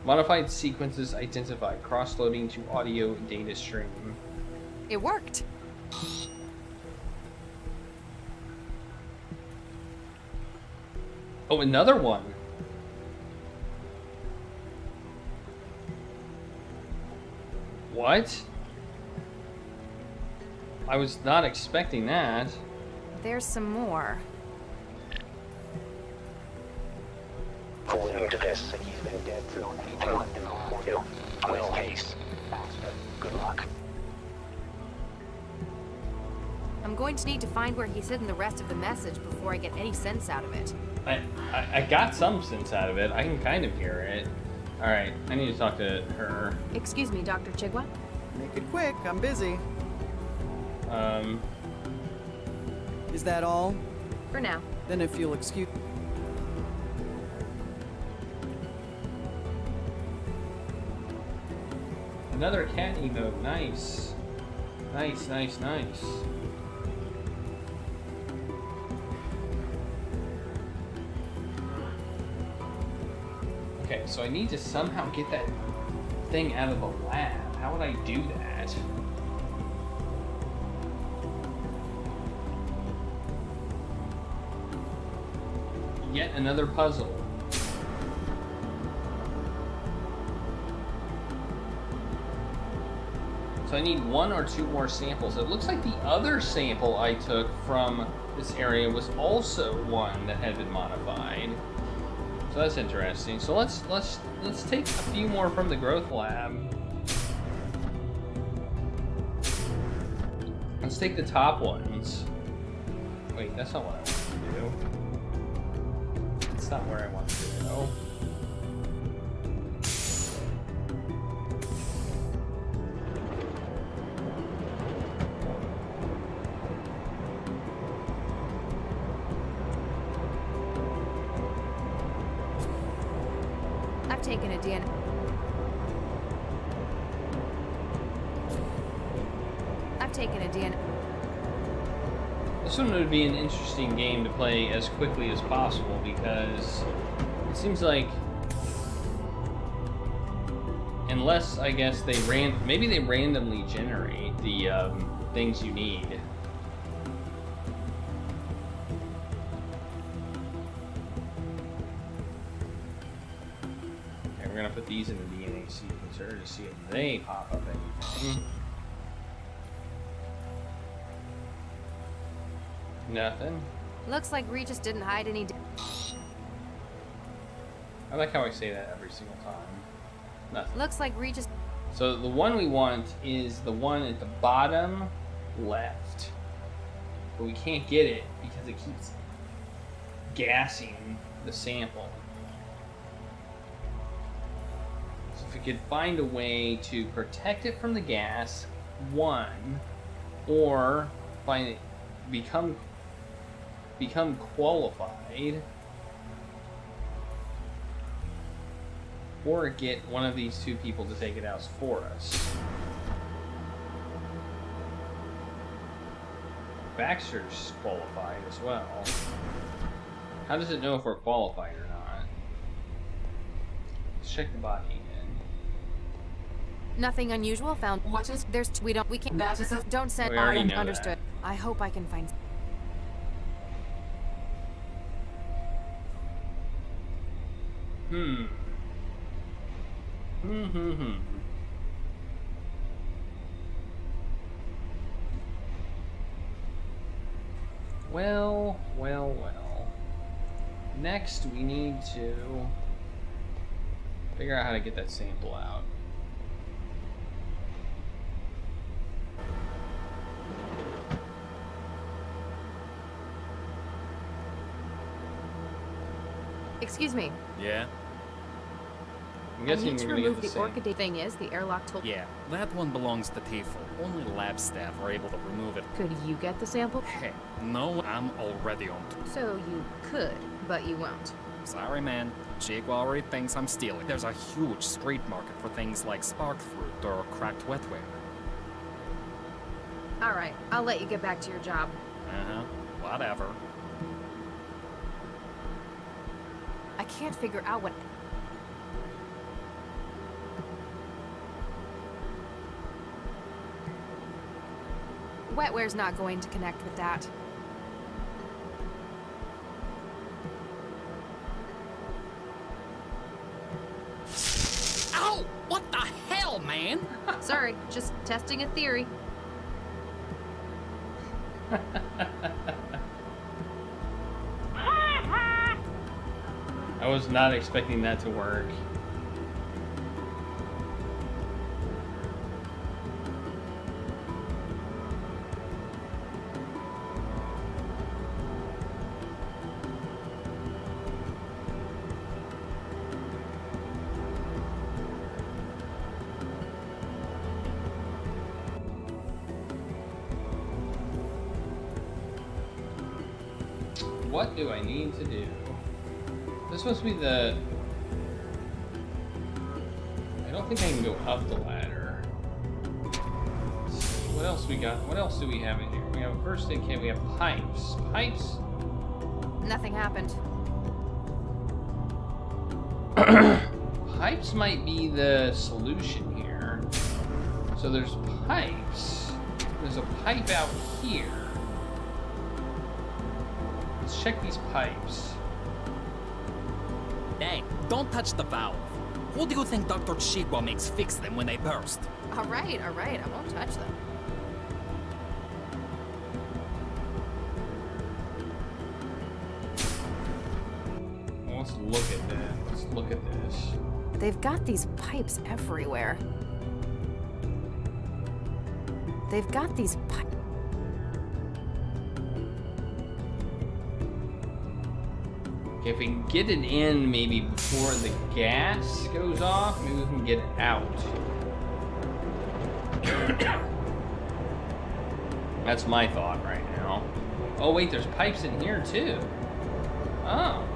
Modified sequences identified. Cross-loading to audio data stream. It worked. Oh, another one. What? I was not expecting that. There's some more. According to this, he's been dead for 2 on his case. Good luck. I'm going to need to find where he's hidden the rest of the message before I get any sense out of it. I got some sense out of it. I can kind of hear it. Alright, I need to talk to her. Excuse me, Dr. Chigwa? Make it quick, I'm busy. Is that all? For now. Then if you'll excuse... Another cat emote. Nice. Nice, nice, nice. Okay, so I need to somehow get that thing out of the lab. How would I do that? Yet another puzzle. So I need 1 or 2 more samples. It looks like the other sample I took from this area was also one that had been modified. So that's interesting. So let's take a few more from the growth lab. Let's take the top ones. Wait, that's not what I want to do. That's not where I want to go. I've taken a DNA. I've taken a DNA. This one would be an interesting game to play as quickly as possible because it seems like, unless I guess they maybe they randomly generate the things you need. Okay, we're gonna put these in the DNA sequencer to see if they pop up anything. Nothing. Looks like Regis didn't hide any. I like how I say that every single time. Nothing. Looks like Regis. So the one we want is the one at the bottom left. But we can't get it because it keeps gassing the sample. So if we could find a way to protect it from the gas, one, or find it, become qualified. or get one of these two people to take it out for us. Baxter's qualified as well. How does it know if we're qualified or not? Let's check the body again. Nothing unusual found. What is? We can't. That is a. Don't send. We already know Understood. that. I hope I can find. Well. Next, we need to figure out how to get that sample out. Excuse me. Yeah? I'm I guessing need to you're gonna remove get the the same. orchid thing is the airlock tool. Yeah, that one belongs to Tiefel. Only lab staff are able to remove it. Could you get the sample? Hey, no, I'm already on to. So you could, but you won't. Sorry, man. Jake already thinks I'm stealing. There's a huge street market for things like spark fruit or cracked wetware. All right, I'll let you get back to your job. Uh-huh. Whatever. I can't figure out what. Wetware's not going to connect with that. Ow! What the hell, man? Sorry, just testing a theory. I was not expecting that to work. What do I need to do? This must be the... I don't think I can go up the ladder. What else we got? What else do we have in here? We have a first aid kit. We have pipes. Pipes? Nothing happened. Pipes might be the solution here. So there's pipes. There's a pipe out here. Let's check these pipes. Hey, don't touch the valve. Who do you think Dr. Chigwa makes fix them when they burst? All right, I won't touch them. Well, let's look at that. Let's look at this. They've got these pipes everywhere. They've got these pipes. Okay, if we can get it in maybe before the gas goes off, maybe we can get it out. That's my thought right now. Oh wait, there's pipes in here too. Oh.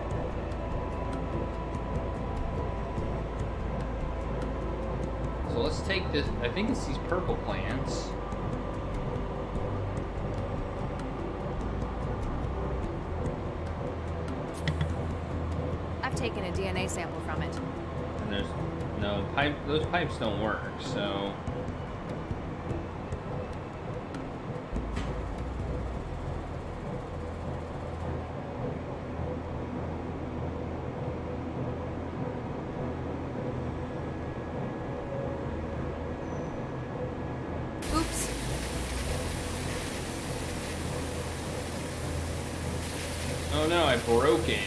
So let's take this, I think it's these purple plants. I've taken a DNA sample from it. And there's no pipe, those pipes don't work, so. Oops. Oh no, I broke it.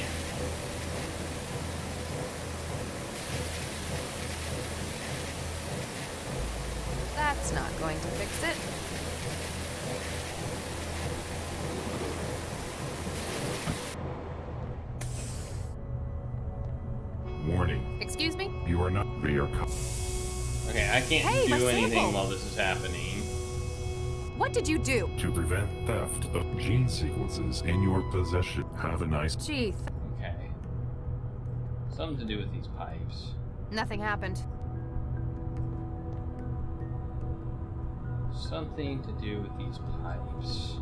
That's not going to fix it. Warning. Excuse me? You are not. They are. Okay, I can't Hey, my do anything sample! while this is happening. What did you do? To prevent theft of gene sequences in your possession. Have a nice. Gee, Okay. Something to do with these pipes. Nothing happened. Something to do with these pipes.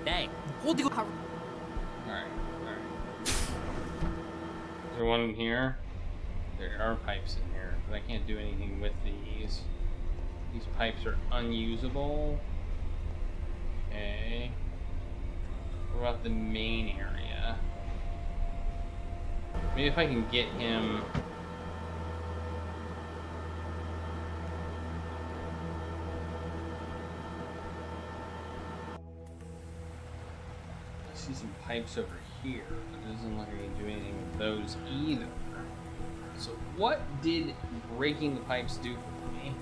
Hey, hold you. Alright. Is there one in here? There are pipes in here, but I can't do anything with these. These pipes are unusable. Okay. What about the main area? Maybe if I can get him... I see some pipes over here, but it doesn't look like I can do anything with those either. So what did breaking the pipes do for me?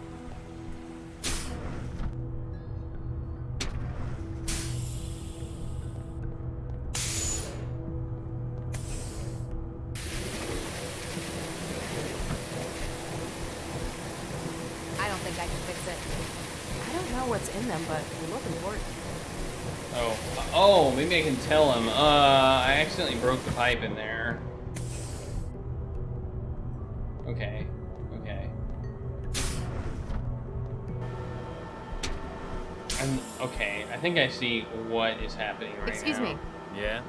I don't think I can fix it. I don't know what's in them, but they look important. Oh, maybe I can tell him. I accidentally broke the pipe in there. Okay. Okay, I think I see what is happening right now. Excuse me. Yeah?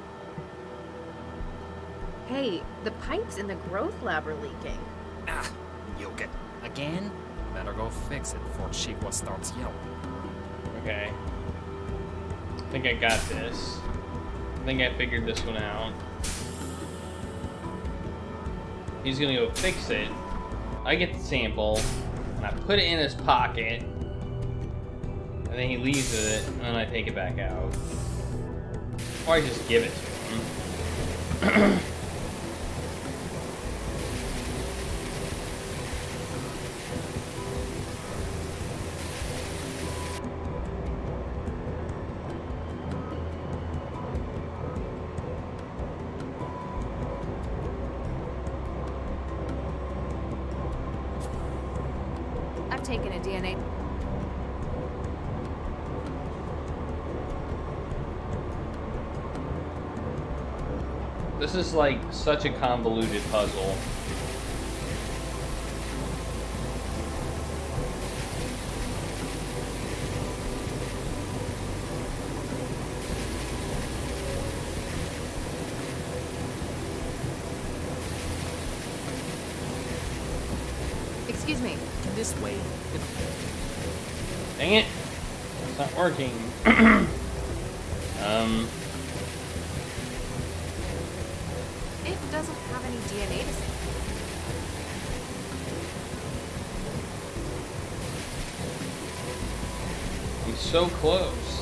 Hey, the pipes in the growth lab are leaking. Ah, yoke it. Again? Better go fix it before Chihuahua starts yelling. Okay. I think I got this. I think I figured this one out. He's gonna go fix it. I get the sample, and I put it in his pocket. And then he leaves with it, and then I take it back out. Or I just give it to him. I've taken a DNA. This is like such a convoluted puzzle. Excuse me. This way. Dang it. It's not working. It doesn't have any DNA to say. I'm so close.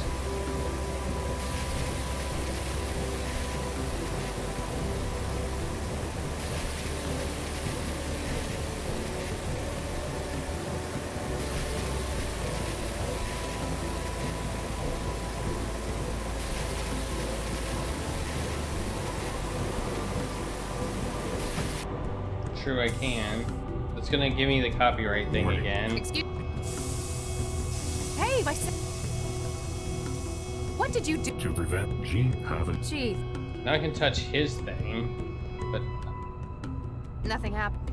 True, I can. It's gonna give me the copyright thing again. Excuse. Hey, what did you do? To prevent Gene having... Chief, Now I can touch his thing, but nothing happened.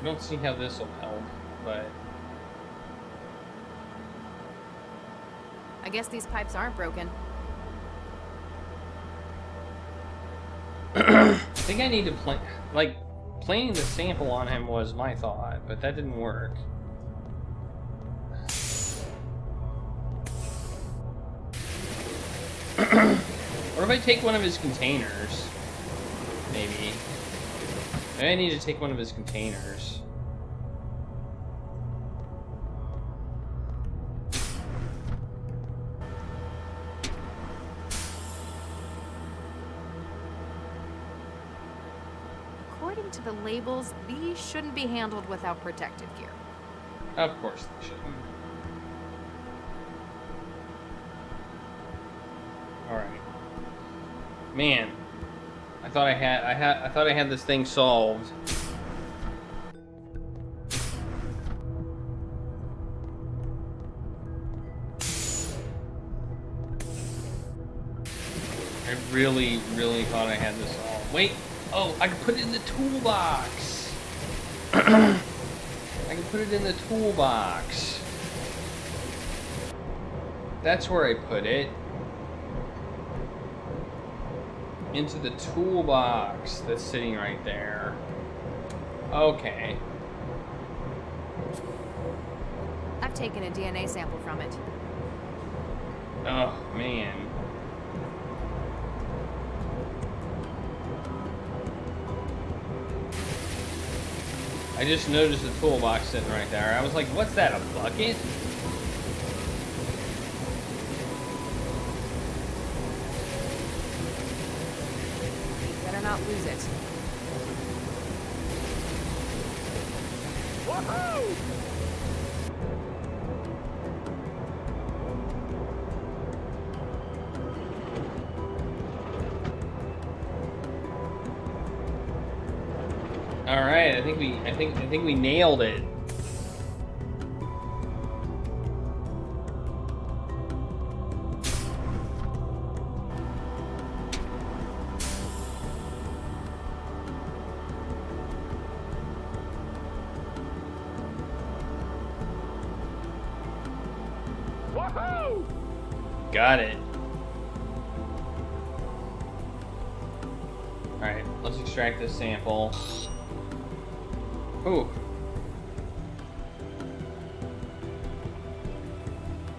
I don't see how this will help, but... I guess these pipes aren't broken. I think I need to play... Like, playing the sample on him was my thought, but that didn't work. What if I take one of his containers? Maybe. Maybe I need to take one of his containers. According to the labels, these shouldn't be handled without protective gear. Of course they shouldn't. Alright. Man. I thought I had this thing solved. I really, really thought I had this all. Wait! Oh, I can put it in the toolbox! I can put it in the toolbox. That's where I put it. Into the toolbox that's sitting right there. Okay. I've taken a DNA sample from it. Oh, man. I just noticed the toolbox sitting right there. I was like, what's that, a bucket? Better not lose it. Woohoo! All right, I think we nailed it. Woohoo! Got it. All right, let's extract this sample. Ooh.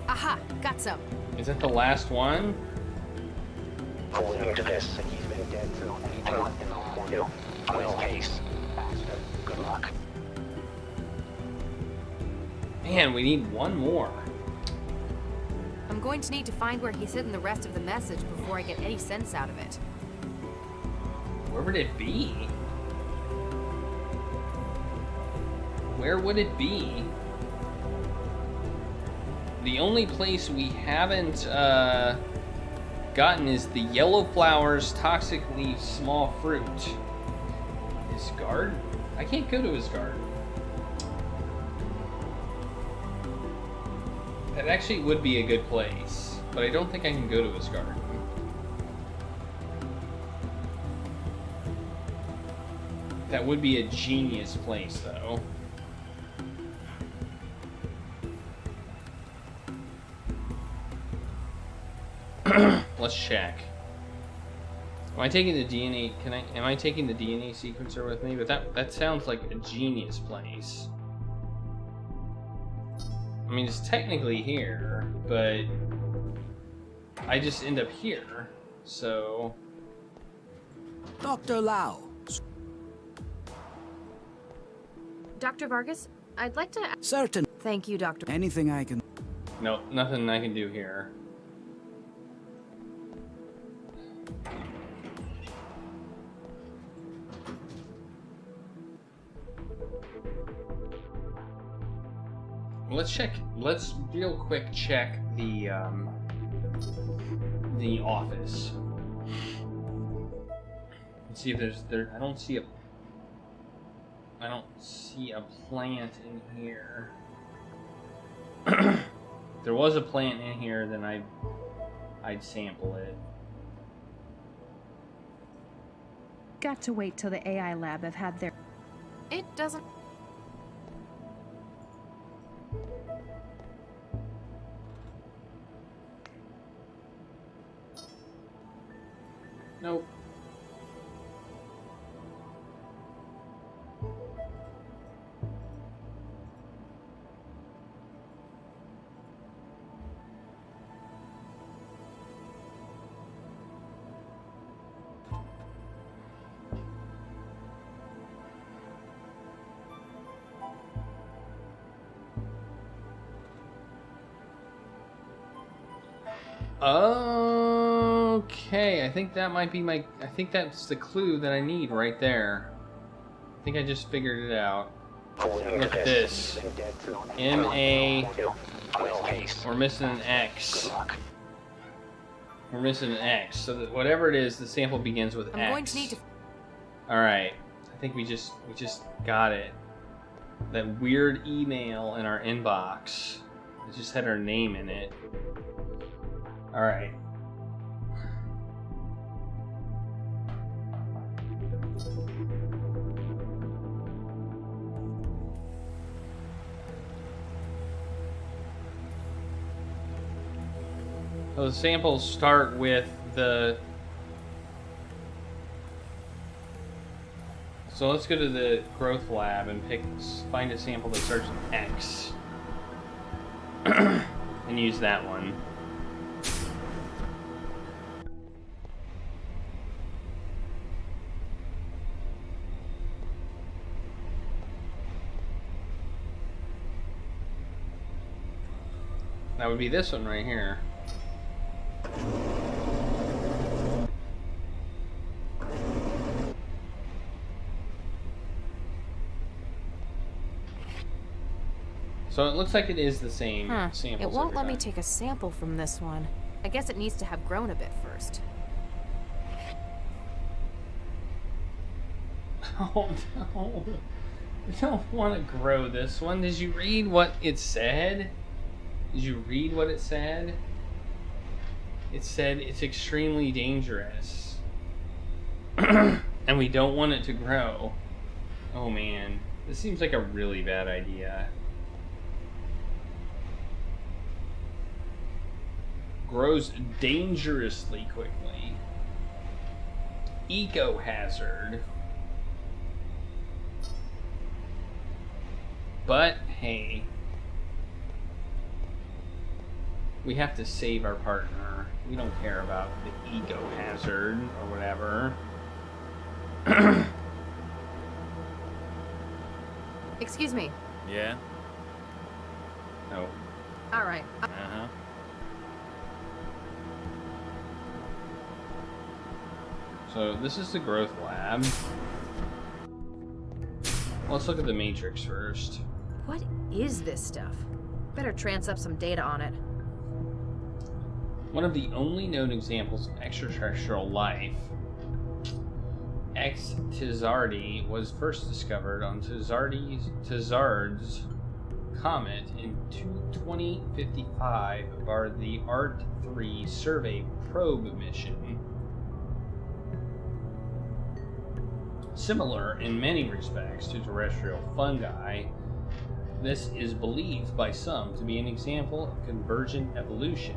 Aha! Got some. Is that the last one? According to this, he's been dead for a month. Well, case. Good luck. Man, we need one more. I'm going to need to find where he's hidden the rest of the message before I get any sense out of it. Where would it be? Where would it be? The only place we haven't gotten is the yellow flowers, toxic leaf, small fruit. His garden? I can't go to his garden. That actually would be a good place, but I don't think I can go to his garden. That would be a genius place, though. Let's check. Am I taking the DNA? Am I taking the DNA sequencer with me? But that sounds like a genius place. I mean, it's technically here, but I just end up here. So, Dr. Lau. Dr. Vargas, I'd like to... Certain. Thank you, Doctor. Anything I can... No, nothing I can do here. Let's check. Let's real quick check the office. Let's see if there. I don't see a plant in here. If there was a plant in here, then I'd sample it. Got to wait till the AI lab have had their... It doesn't... Nope. Okay, I think that might be I think that's the clue that I need right there. I think I just figured it out. Look at this. M-A... We're missing an X. We're missing an X. So that whatever it is, the sample begins with X. I'm going to need to... Alright. I think we just got it. That weird email in our inbox. It just had our name in it. Alright. So the samples start with the... So let's go to the growth lab and find a sample that starts with X. And use that one. That would be this one right here. So it looks like it is the same samples. It won't let me take a sample from this one. I guess it needs to have grown a bit first. Oh no. I don't want to grow this one. Did you read what it said? Did you read what it said? It said it's extremely dangerous. And we don't want it to grow. Oh man. This seems like a really bad idea. Grows dangerously quickly. Eco hazard. But hey, we have to save our partner. We don't care about the eco hazard or whatever. Excuse me. Yeah? No. All right. Uh-huh. So this is the growth lab. Let's look at the matrix first. What is this stuff? Better trance up some data on it. One of the only known examples of extraterrestrial life, X Tizardi was first discovered on Tizard's comet in 2055 aboard the ART-3 survey probe mission. Similar in many respects to terrestrial fungi, this is believed by some to be an example of convergent evolution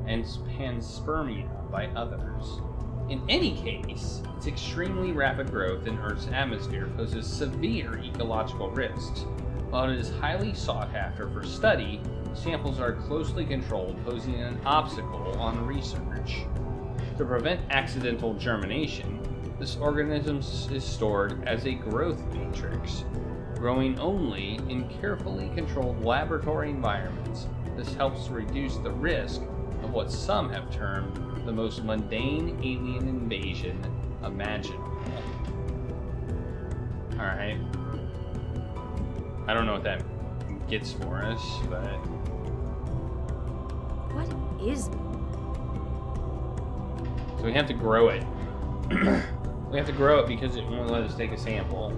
and panspermia by others. In any case, its extremely rapid growth in Earth's atmosphere poses severe ecological risks. While it is highly sought after for study, samples are closely controlled, posing an obstacle on research. To prevent accidental germination, this organism is stored as a growth matrix, growing only in carefully controlled laboratory environments. This helps reduce the risk of what some have termed the most mundane alien invasion imaginable. Alright. I don't know what that gets for us, but... What is... So we have to grow it. We have to grow it because it won't let us take a sample.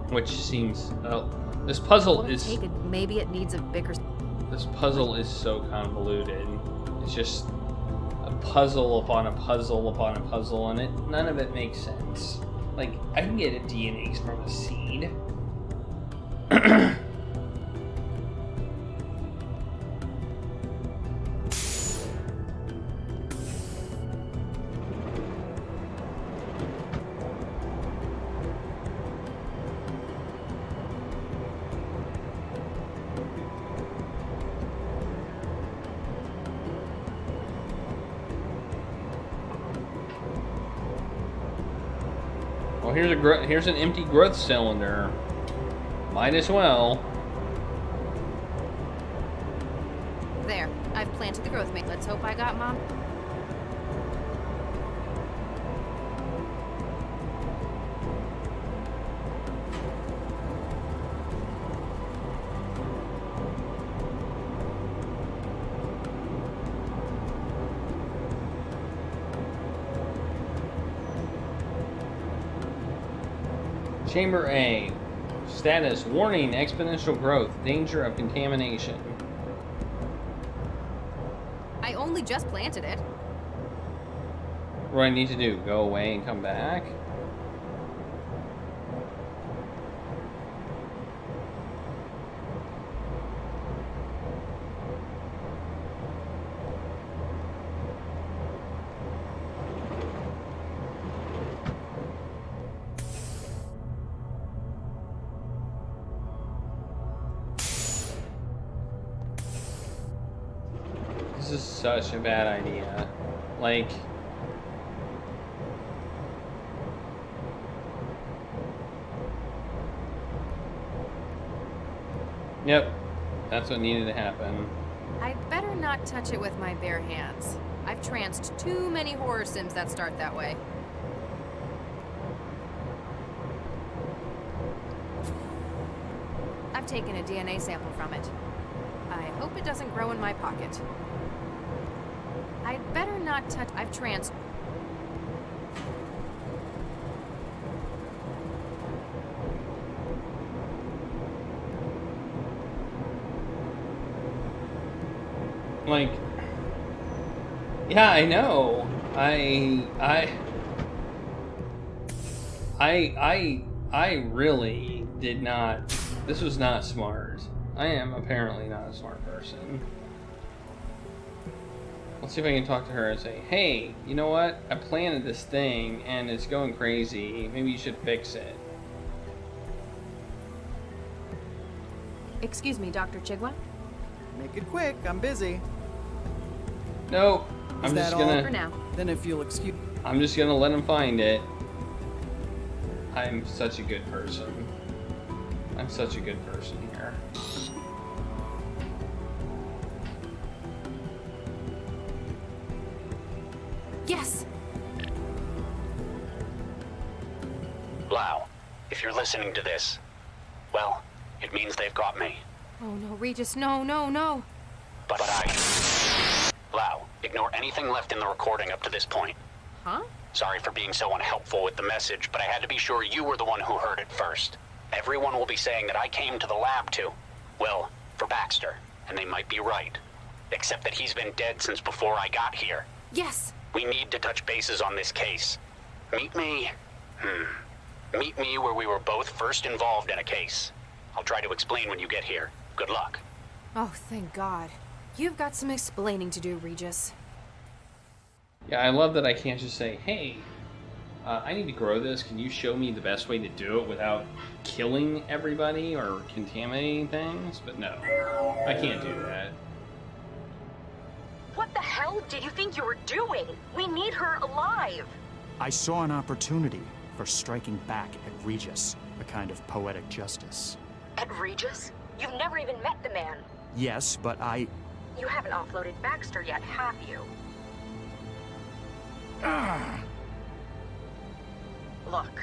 Which seems... this puzzle is... Take it. Maybe it needs a bigger... This puzzle is so convoluted. It's just a puzzle upon a puzzle upon a puzzle, and none of it makes sense. Like, I can get a DNA from a seed. Well, here's an empty growth cylinder. Might as well. There, I've planted the growth mate. Let's hope I got Mom. Chamber A. Status: warning, exponential growth, danger of contamination. I only just planted it. What do I need to do? Go away and come back? This is such a bad idea. Like... Yep. That's what needed to happen. I'd better not touch it with my bare hands. I've tranced too many horror sims that start that way. I've taken a DNA sample from it. I hope it doesn't grow in my pocket. I'd better not touch... I've tranced... Like... Yeah, I know. I really did not... This was not smart. I am apparently not a smart person. Let's see if I can talk to her and say, hey, you know what? I planted this thing and it's going crazy. Maybe you should fix it. Excuse me, Dr. Chigwa? Make it quick, I'm busy. No, I'm just gonna... For now. Then if you'll excuse... I'm just gonna let him find it. I'm such a good person. I'm such a good person here. Yes! Lau, if you're listening to this, well, it means they've got me. Oh no, Regis, no, no, no! But Lau, ignore anything left in the recording up to this point. Huh? Sorry for being so unhelpful with the message, but I had to be sure you were the one who heard it first. Everyone will be saying that I came to the lab to, well, for Baxter, and they might be right. Except that he's been dead since before I got here. Yes! We need to touch bases on this case. Meet me where we were both first involved in a case. I'll try to explain when you get here. Good luck. Oh, thank God. You've got some explaining to do, Regis. Yeah, I love that I can't just say, hey, I need to grow this. Can you show me the best way to do it without killing everybody or contaminating things? But no, I can't do that. What the hell did you think you were doing? We need her alive. I saw an opportunity for striking back at Regis, a kind of poetic justice. At Regis? You've never even met the man. Yes, but You haven't offloaded Baxter yet, have you? Look,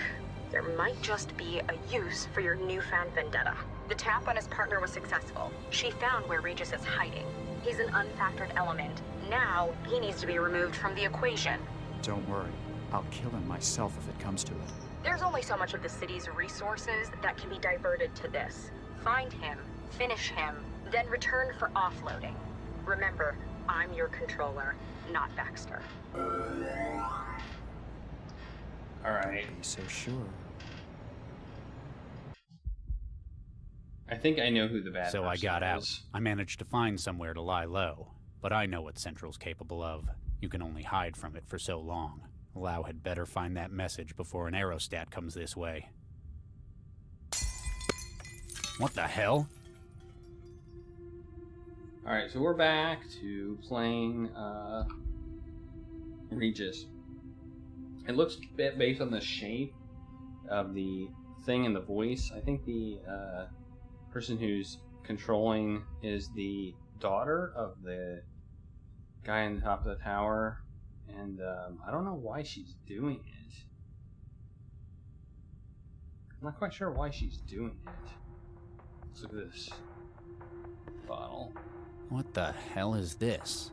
there might just be a use for your newfound vendetta. The tap on his partner was successful. She found where Regis is hiding. He's an unfactored element. Now, he needs to be removed from the equation. Don't worry. I'll kill him myself if it comes to it. There's only so much of the city's resources that can be diverted to this. Find him, finish him, then return for offloading. Remember, I'm your controller, not Baxter. Alright. Be so sure. I think I know who the bad So I got is. out. I managed to find somewhere to lie low. But I know what Central's capable of. You can only hide from it for so long. Lau had better find that message before an aerostat comes this way. What the hell? Alright, so we're back to playing Regis. It looks a bit based on the shape of the thing and the voice. I think the person who's controlling is the daughter of the guy on the top of the tower. And I don't know why she's doing it. I'm not quite sure why she's doing it. Let's look at this bottle. What the hell is this?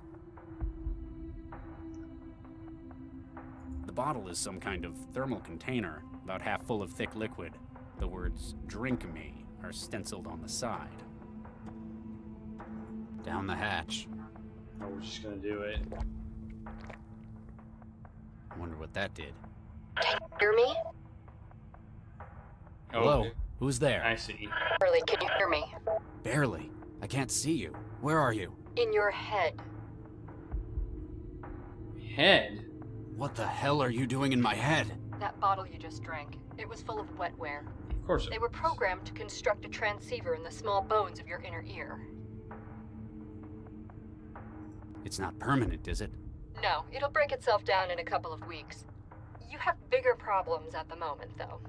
The bottle is some kind of thermal container, about half full of thick liquid. The words, "Drink me," are stenciled on the side. Down the hatch. Oh, we're just gonna do it. I wonder what that did. Hear me? Hello? Who's there? I see. Barely, can you hear me? Barely. I can't see you. Where are you? In your head. Head? What the hell are you doing in my head? That bottle you just drank, it was full of wetware. Of course. They were programmed to construct a transceiver in the small bones of your inner ear. It's not permanent, is it? No, it'll break itself down in a couple of weeks. You have bigger problems at the moment, though.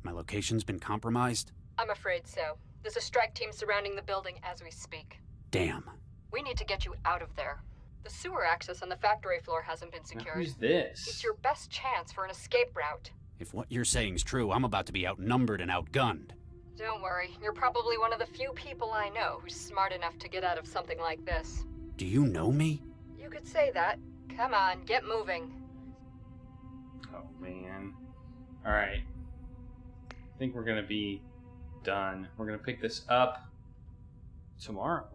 My location's been compromised? I'm afraid so. There's a strike team surrounding the building as we speak. Damn. We need to get you out of there. The sewer access on the factory floor hasn't been secured. Now, who's this? It's your best chance for an escape route. If what you're saying's true, I'm about to be outnumbered and outgunned. Don't worry, you're probably one of the few people I know who's smart enough to get out of something like this. Do you know me? You could say that. Come on, get moving. Oh, man. Alright. I think we're going to be done. We're going to pick this up tomorrow.